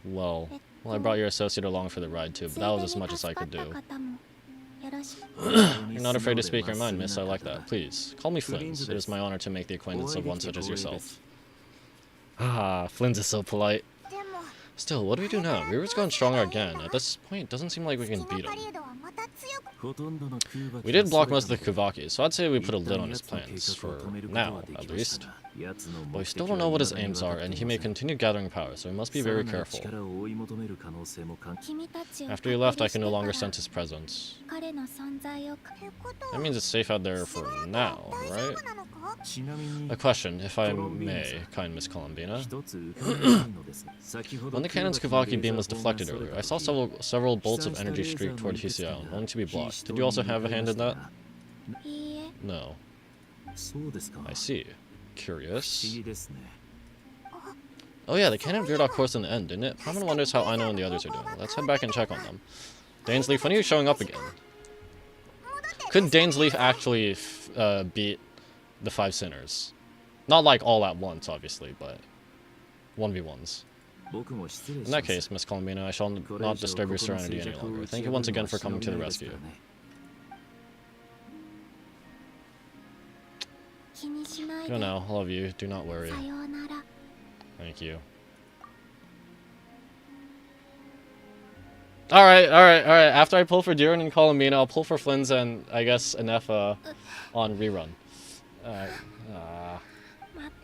well, I brought your associate along for the ride too, but that was as much as I could do. You're not afraid to speak your mind, miss. I like that. Please, call me Flins. It is my honor to make the acquaintance of one such as yourself. Ah, Flins is so polite. Still, what do we do now? Ryu's going stronger again. At this point, it doesn't seem like we can beat him. We did block most of the Kuvaki, so I'd say we put a lid on his plans, for now, at least. But we still don't know what his aims are, and he may continue gathering power, so we must be very careful. After he left, I can no longer sense his presence. That means it's safe out there for now, right? A question, if I may, kind Miss Columbina. When the cannon's Kuvaki beam was deflected earlier, I saw several bolts of energy streak toward Hisui Island, only to be blocked. Did you also have a hand in that? No. I see. Curious. Oh yeah, the cannon veered off course in the end, didn't it? Paimon wonders how Aino and the others are doing. Let's head back and check on them. Dainsleif, when are you showing up again? Could Dainsleif actually beat the 5 sinners? Not like all at once, obviously, but 1v1s. In that case, Miss Columbina, I shall not disturb your serenity any longer. Thank you once again for coming to the rescue. Go now, all of you, do not worry. Thank you. Alright. After I pull for Durin and Columbina, I'll pull for Flins and, I guess, Anefa on rerun. My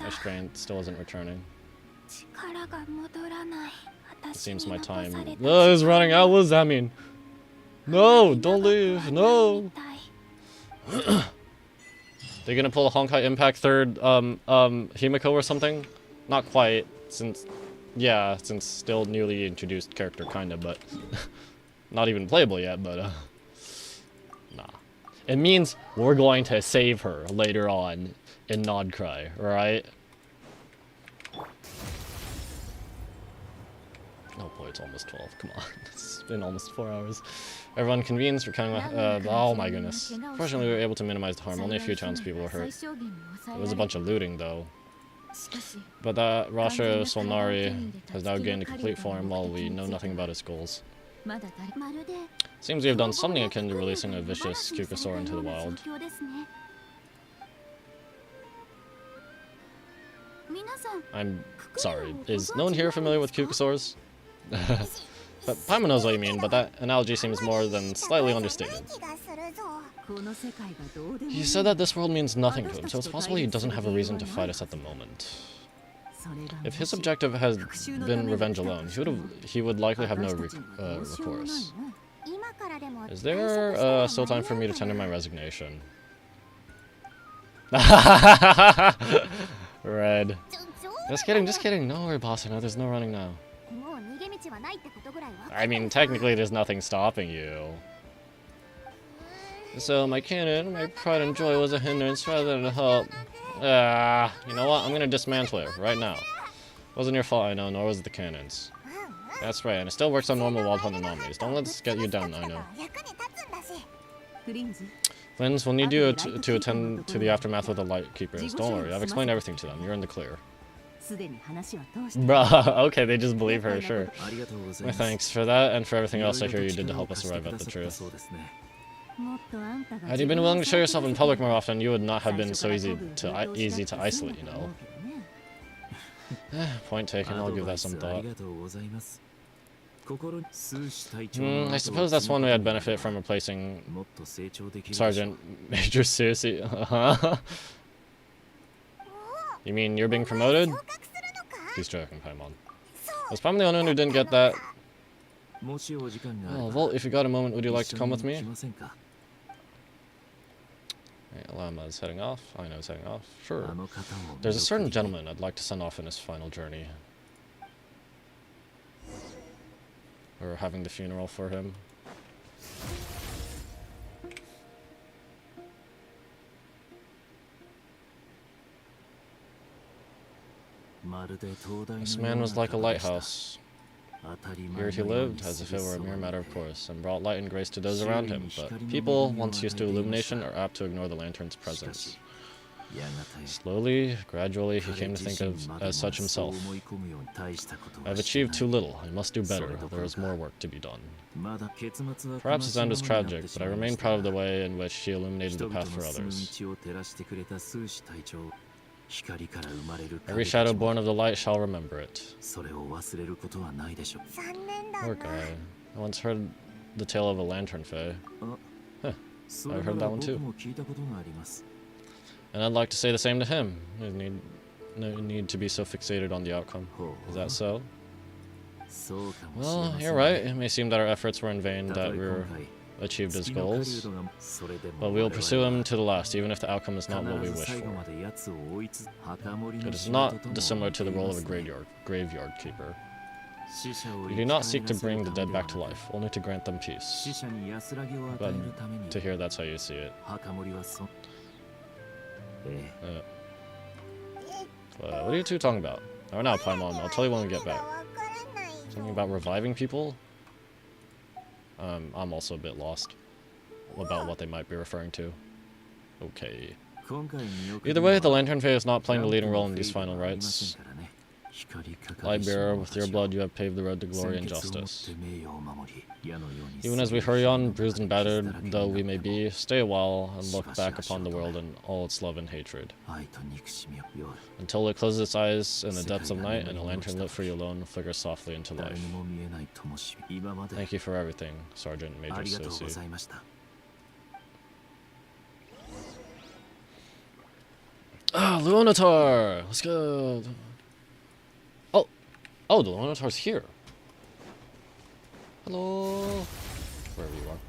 strength still isn't returning. It seems my time is running out. What does that mean? No, don't leave. No. They're gonna pull a Honkai Impact 3rd Himiko or something? Not quite, since still newly introduced character kinda, but not even playable yet, but nah. It means we're going to save her later on in Nodcry, right? Oh boy, it's almost 12. Come on. It's been almost 4 hours. Everyone convenes for kind of oh my goodness. Fortunately, we were able to minimize the harm. Only a few townspeople were hurt. It was a bunch of looting, though. But that Rasha Solnari has now gained a complete form while we know nothing about his goals. Seems we have done something akin to releasing a vicious Kukasaur into the wild. I'm sorry, is no one here familiar with Kukasaurs? But Paimon knows what you mean, but that analogy seems more than slightly understated. He said that this world means nothing to him, so it's possible he doesn't have a reason to fight us at the moment. If his objective has been revenge alone, he would likely have no recourse. Is there still time for me to tender my resignation? Red. Just kidding. No worry, boss. No, there's no running now. I mean, technically there's nothing stopping you. So my cannon, my pride and joy was a hindrance rather than a help. You know what? I'm gonna dismantle it right now. Wasn't your fault, I know, nor was it the cannons. That's right, and it still works on normal wild hunt anomalies. Don't let this get you down, I know. Flins, we'll need you to attend to the aftermath with the light keepers. Don't worry, I've explained everything to them. You're in the clear. Bruh, okay, they just believe her, sure. My thanks for that, and for everything else I hear you did to help us arrive at the truth. Had you been willing to show yourself in public more often, you would not have been so easy to isolate, you know. Point taken, I'll give that some thought. I suppose that's one way I'd benefit from replacing Sergeant Major Susie. You mean you're being promoted? He's joking, Paimon. Was Paimon the only one who didn't get that? Oh, well, if you got a moment, would you like to come with me? Lama's heading off. I know he's heading off. Sure. There's a certain gentleman I'd like to send off in his final journey. We're having the funeral for him. This man was like a lighthouse. Here he lived, as if it were a mere matter of course, and brought light and grace to those around him, but people, once used to illumination, are apt to ignore the lantern's presence. Slowly, gradually, he came to think of as such himself. I've achieved too little. I must do better. There is more work to be done. Perhaps his end was tragic, but I remain proud of the way in which he illuminated the path for others. Every shadow born of the light shall remember it. Poor guy. I once heard the tale of a lantern fae. Huh. I've heard that one too. And I'd like to say the same to him. No need to be so fixated on the outcome. Is that so? Well, you're right. It may seem that our efforts were in vain, that we achieved his goals, but we will pursue him to the last, even if the outcome is not what we wish for. It is not dissimilar to the role of a graveyard keeper. You do not seek to bring the dead back to life, only to grant them peace. But to hear that's how you see it. What are you two talking about? Oh, now, Paimon, I'll tell you when we get back. Something about reviving people? I'm also a bit lost about what they might be referring to. Okay. Either way, the Lantern Fae is not playing the leading role in these final rites. Lightbearer, with your blood you have paved the road to glory and justice. Even as we hurry on, bruised and battered though we may be, stay a while and look back upon the world and all its love and hatred. Until it closes its eyes in the depths of night and a lantern lit for you alone flickers softly into life. Thank you for everything, Sergeant Major Susie. Ah, Luonatar! Let's go! Oh, the Luonatar's here. Hello. Wherever you are.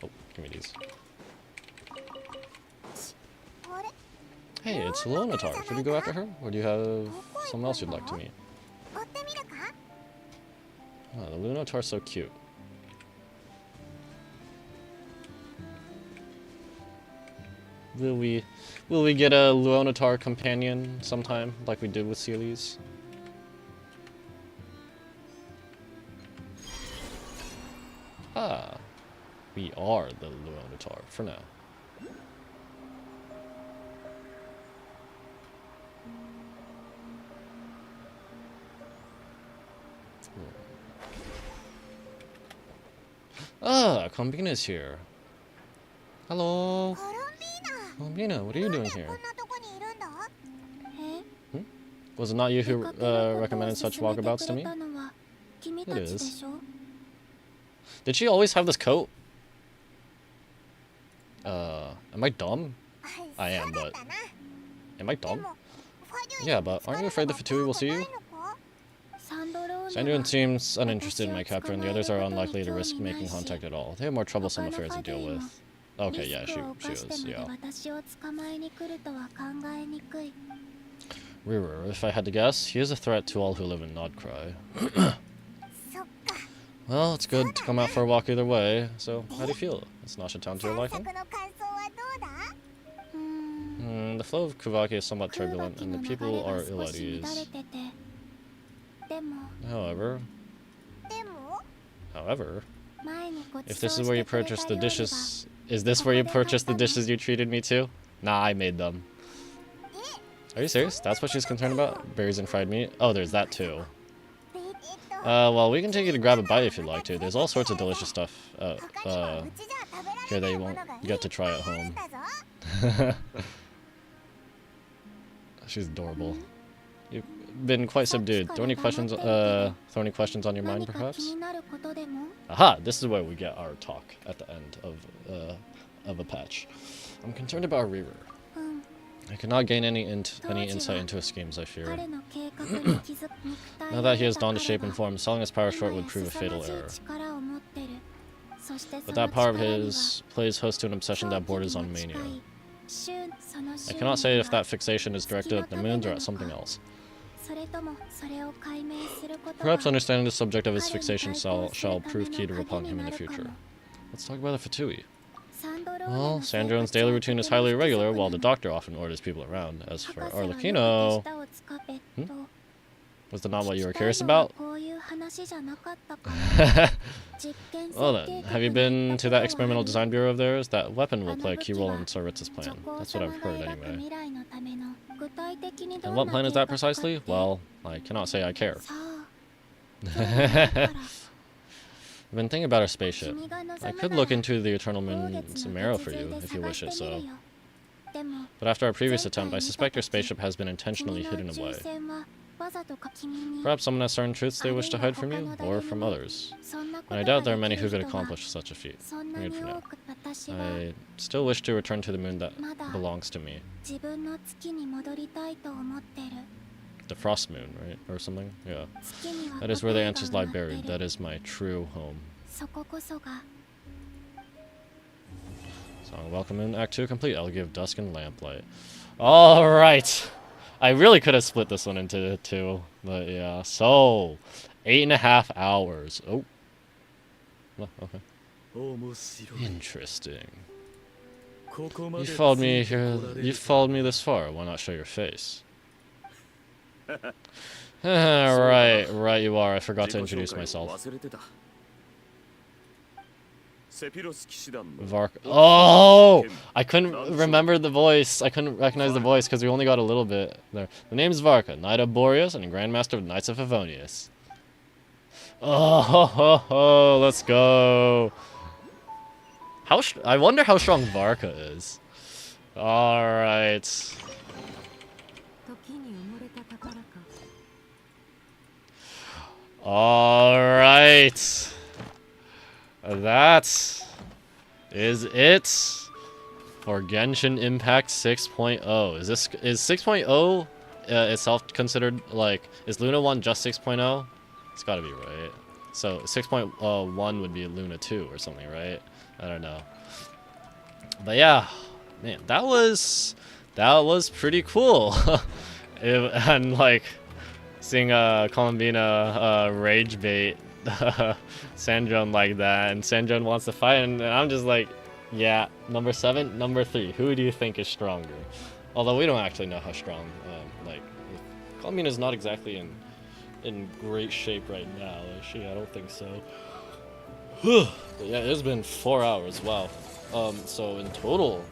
Oh, give me these. Hey, it's Luonatar. Should we go after her? Or do you have someone else you'd like to meet? Oh, the Luonatar's so cute. Will we get a Luonatar companion sometime, like we did with Sealy's? Ah, we are the Luonatar for now. Ah, Combina's here. Hello. Columbina, what are you doing here? Was it not you who recommended such walkabouts to me? It is. Did she always have this coat? Am I dumb? I am, but... Am I dumb? Yeah, but aren't you afraid the Fatui will see you? Sandrine seems uninterested in my capture, and the others are unlikely to risk making contact at all. They have more troublesome affairs to deal with. Okay, yeah, she was, yeah. Rearer, if I had to guess, he is a threat to all who live in Nodcry. Well, it's good to come out for a walk either way, so how do you feel? Is Nasha town to your liking? The flow of Kuvaki is somewhat turbulent, and the people are ill at ease. However, if this is where you purchase the dishes, is this where you purchased the dishes you treated me to? Nah, I made them. Are you serious? That's what she's concerned about? Berries and fried meat? Oh, there's that too. Well, we can take you to grab a bite if you'd like to. There's all sorts of delicious stuff here that you won't get to try at home. She's adorable. You've been quite subdued. Throw any questions on your mind, perhaps? Aha! This is where we get our talk at the end of a patch. I'm concerned about Rearer. I cannot gain any insight into his schemes, I fear. Now that he has donned a shape and form, selling his power short would prove a fatal error. But that power of his plays host to an obsession that borders on mania. I cannot say if that fixation is directed at the moons or at something else. Perhaps understanding the subject of his fixation shall prove key to upon him in the future. Let's talk about the Fatui. Well, Sandrone's daily routine is highly irregular, while the doctor often orders people around. As for Arlecchino... Was that not what you were curious about? Well then, have you been to that experimental design bureau of theirs? That weapon will play a key role in Tsaritz's plan. That's what I've heard anyway. And what plan is that precisely? Well, I cannot say I care. I've been thinking about our spaceship. I could look into the Eternal Moon's marrow for you, if you wish it so. But after our previous attempt, I suspect your spaceship has been intentionally hidden away. Perhaps someone has certain truths they wish to hide from you, or from others. And I doubt there are many who could accomplish such a feat. Good for now. I still wish to return to the moon that belongs to me. The Frost Moon, right? Or something? Yeah. That is where the answers lie buried. That is my true home. Song Welcome in Act 2 complete. I'll give Dusk and Lamplight. Alright! I really could have split this one into two, but yeah. So, 8.5 hours. Oh. Oh, okay. Interesting. You followed me here. You followed me this far. Why not show your face? right you are. I forgot to introduce myself. Varka. Oh! I couldn't remember the voice. I couldn't recognize the voice because we only got a little bit there. The name's Varka, Knight of Boreas and Grandmaster of Knights of Favonius. Oh, let's go. I wonder how strong Varka is. Alright. Alright. That is it for Genshin Impact 6.0. Is 6.0 itself considered, like, is Luna 1 just 6.0? It's gotta be, right? So 6.1 would be Luna 2 or something, right? I don't know. But yeah, man, that was pretty cool. And like seeing Columbina rage bait Sandrone like that, and Sandrone wants to fight, and I'm just like, Yeah, number 7, number 3. Who do you think is stronger? Although we don't actually know how strong. Like, Columbina is not exactly in great shape right now, is she? I don't think so. But yeah, it's been 4 hours. Wow. So in total,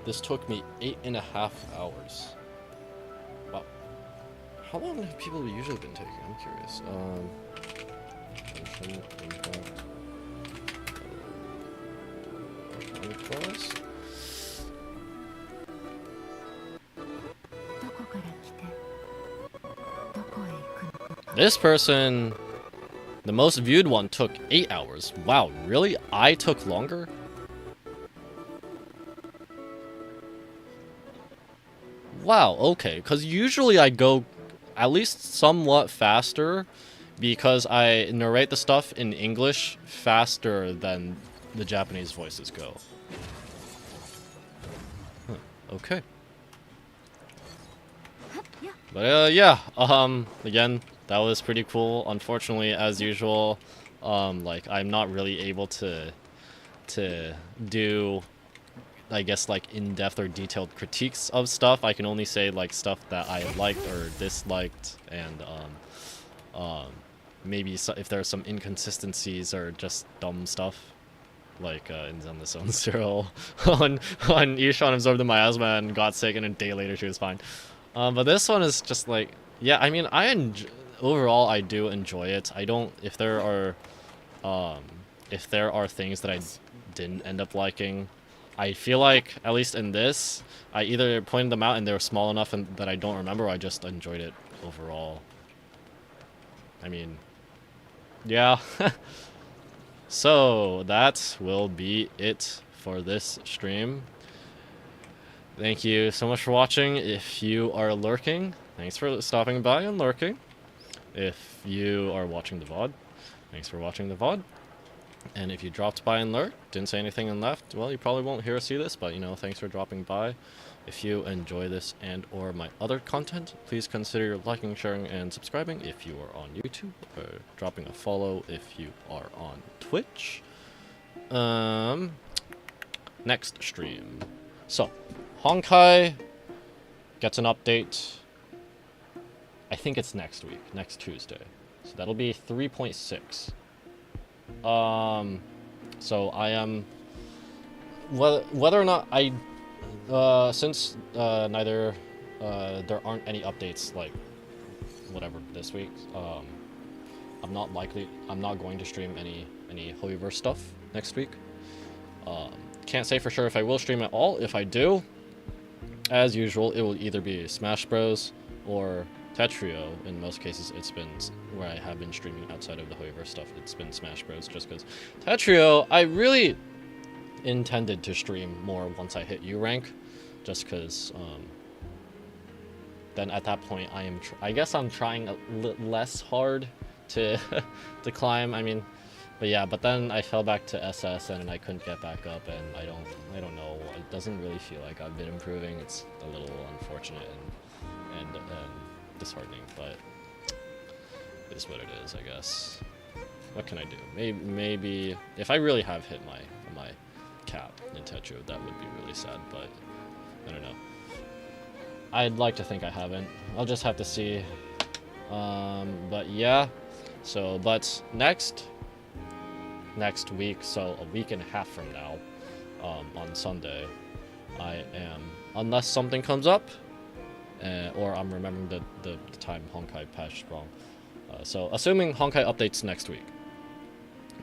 this took me 8.5 hours. Wow. How long have people usually been taking? I'm curious. Genshin Impact. Class. どこから来てどこへ行くの？ This person, the most viewed one, took 8 hours. Wow, really? I took longer? Wow, okay. Because usually I go at least somewhat faster because I narrate the stuff in English faster than the Japanese voices go. Huh, okay. But yeah, again, that was pretty cool. Unfortunately, as usual, like I'm not really able to do, I guess, like in-depth or detailed critiques of stuff. I can only say like stuff that I liked or disliked, and maybe if there are some inconsistencies or just dumb stuff. Like on the Zone Zero, on Ishan absorbed the miasma and got sick, and a day later she was fine. But this one is just like, yeah, I mean, overall I do enjoy it. I don't, if there are things that I didn't end up liking, I feel like, at least in this, I either pointed them out and they were small enough and that I don't remember, or I just enjoyed it overall. I mean, yeah. So, that will be it for this stream. Thank you so much for watching. If you are lurking, thanks for stopping by and lurking. If you are watching the VOD, thanks for watching the VOD. And if you dropped by and lurked, didn't say anything and left, well, you probably won't hear or see this, but, you know, thanks for dropping by. If you enjoy this and or my other content, please consider liking, sharing, and subscribing if you are on YouTube, or dropping a follow if you are on Twitch. Next stream. So, Honkai gets an update. I think it's next week, next Tuesday. So that'll be 3.6. So I am, whether or not I, since neither there aren't any updates like whatever this week, I'm not going to stream any Hoyoverse stuff next week. Can't say for sure if I will stream at all. If I do, as usual, it will either be Smash Bros or Tetrio. In most cases, it's been where I have been streaming outside of the Hoyoverse stuff. It's been Smash Bros. Just because Tetrio, I really intended to stream more once I hit U rank, just because. Then at that point, I guess I'm trying less hard to to climb. I mean, but yeah. But then I fell back to SS and I couldn't get back up, and I don't know. It doesn't really feel like I've been improving. It's a little unfortunate and disheartening, but it is what it is, I guess. What can I do? Maybe if I really have hit my cap in Tetrio, that would be really sad, but I don't know. I'd like to think I haven't. I'll just have to see. But yeah. So, but next week, so a week and a half from now, on Sunday, I am, unless something comes up, or I'm remembering the time Honkai patched wrong. So, assuming Honkai updates next week,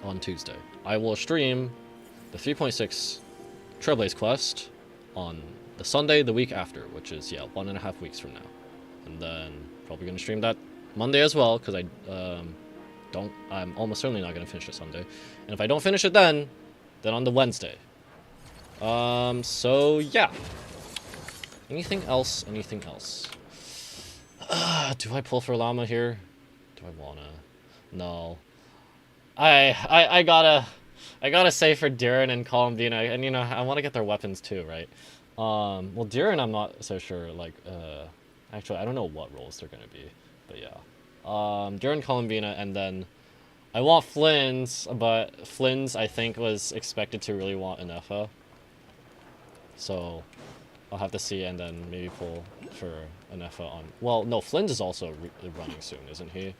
on Tuesday, I will stream the 3.6 Trailblaze quest on the Sunday the week after, which is, yeah, 1.5 weeks from now. And then probably going to stream that Monday as well, because I'm almost certainly not going to finish it Sunday. And if I don't finish it then on the Wednesday. So yeah. Anything else? Do I pull for Llama here? Do I wanna? No. I gotta say for durin and columbina, and you know, I want to get their weapons too, right? Well, durin I'm not so sure, like, actually I don't know what roles they're gonna be, but yeah. Durin, columbina, and then I want Flynn's, but Flynn's I think was expected to really want Inefa. So I'll have to see, and then maybe pull for an FA on... Well, no, Flynn is also running soon, isn't he?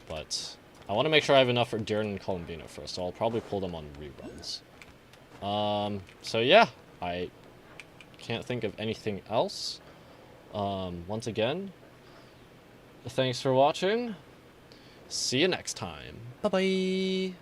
But I want to make sure I have enough for durin and Columbina first, so I'll probably pull them on reruns. So yeah, I can't think of anything else. Once again, thanks for watching. See you next time. Bye-bye.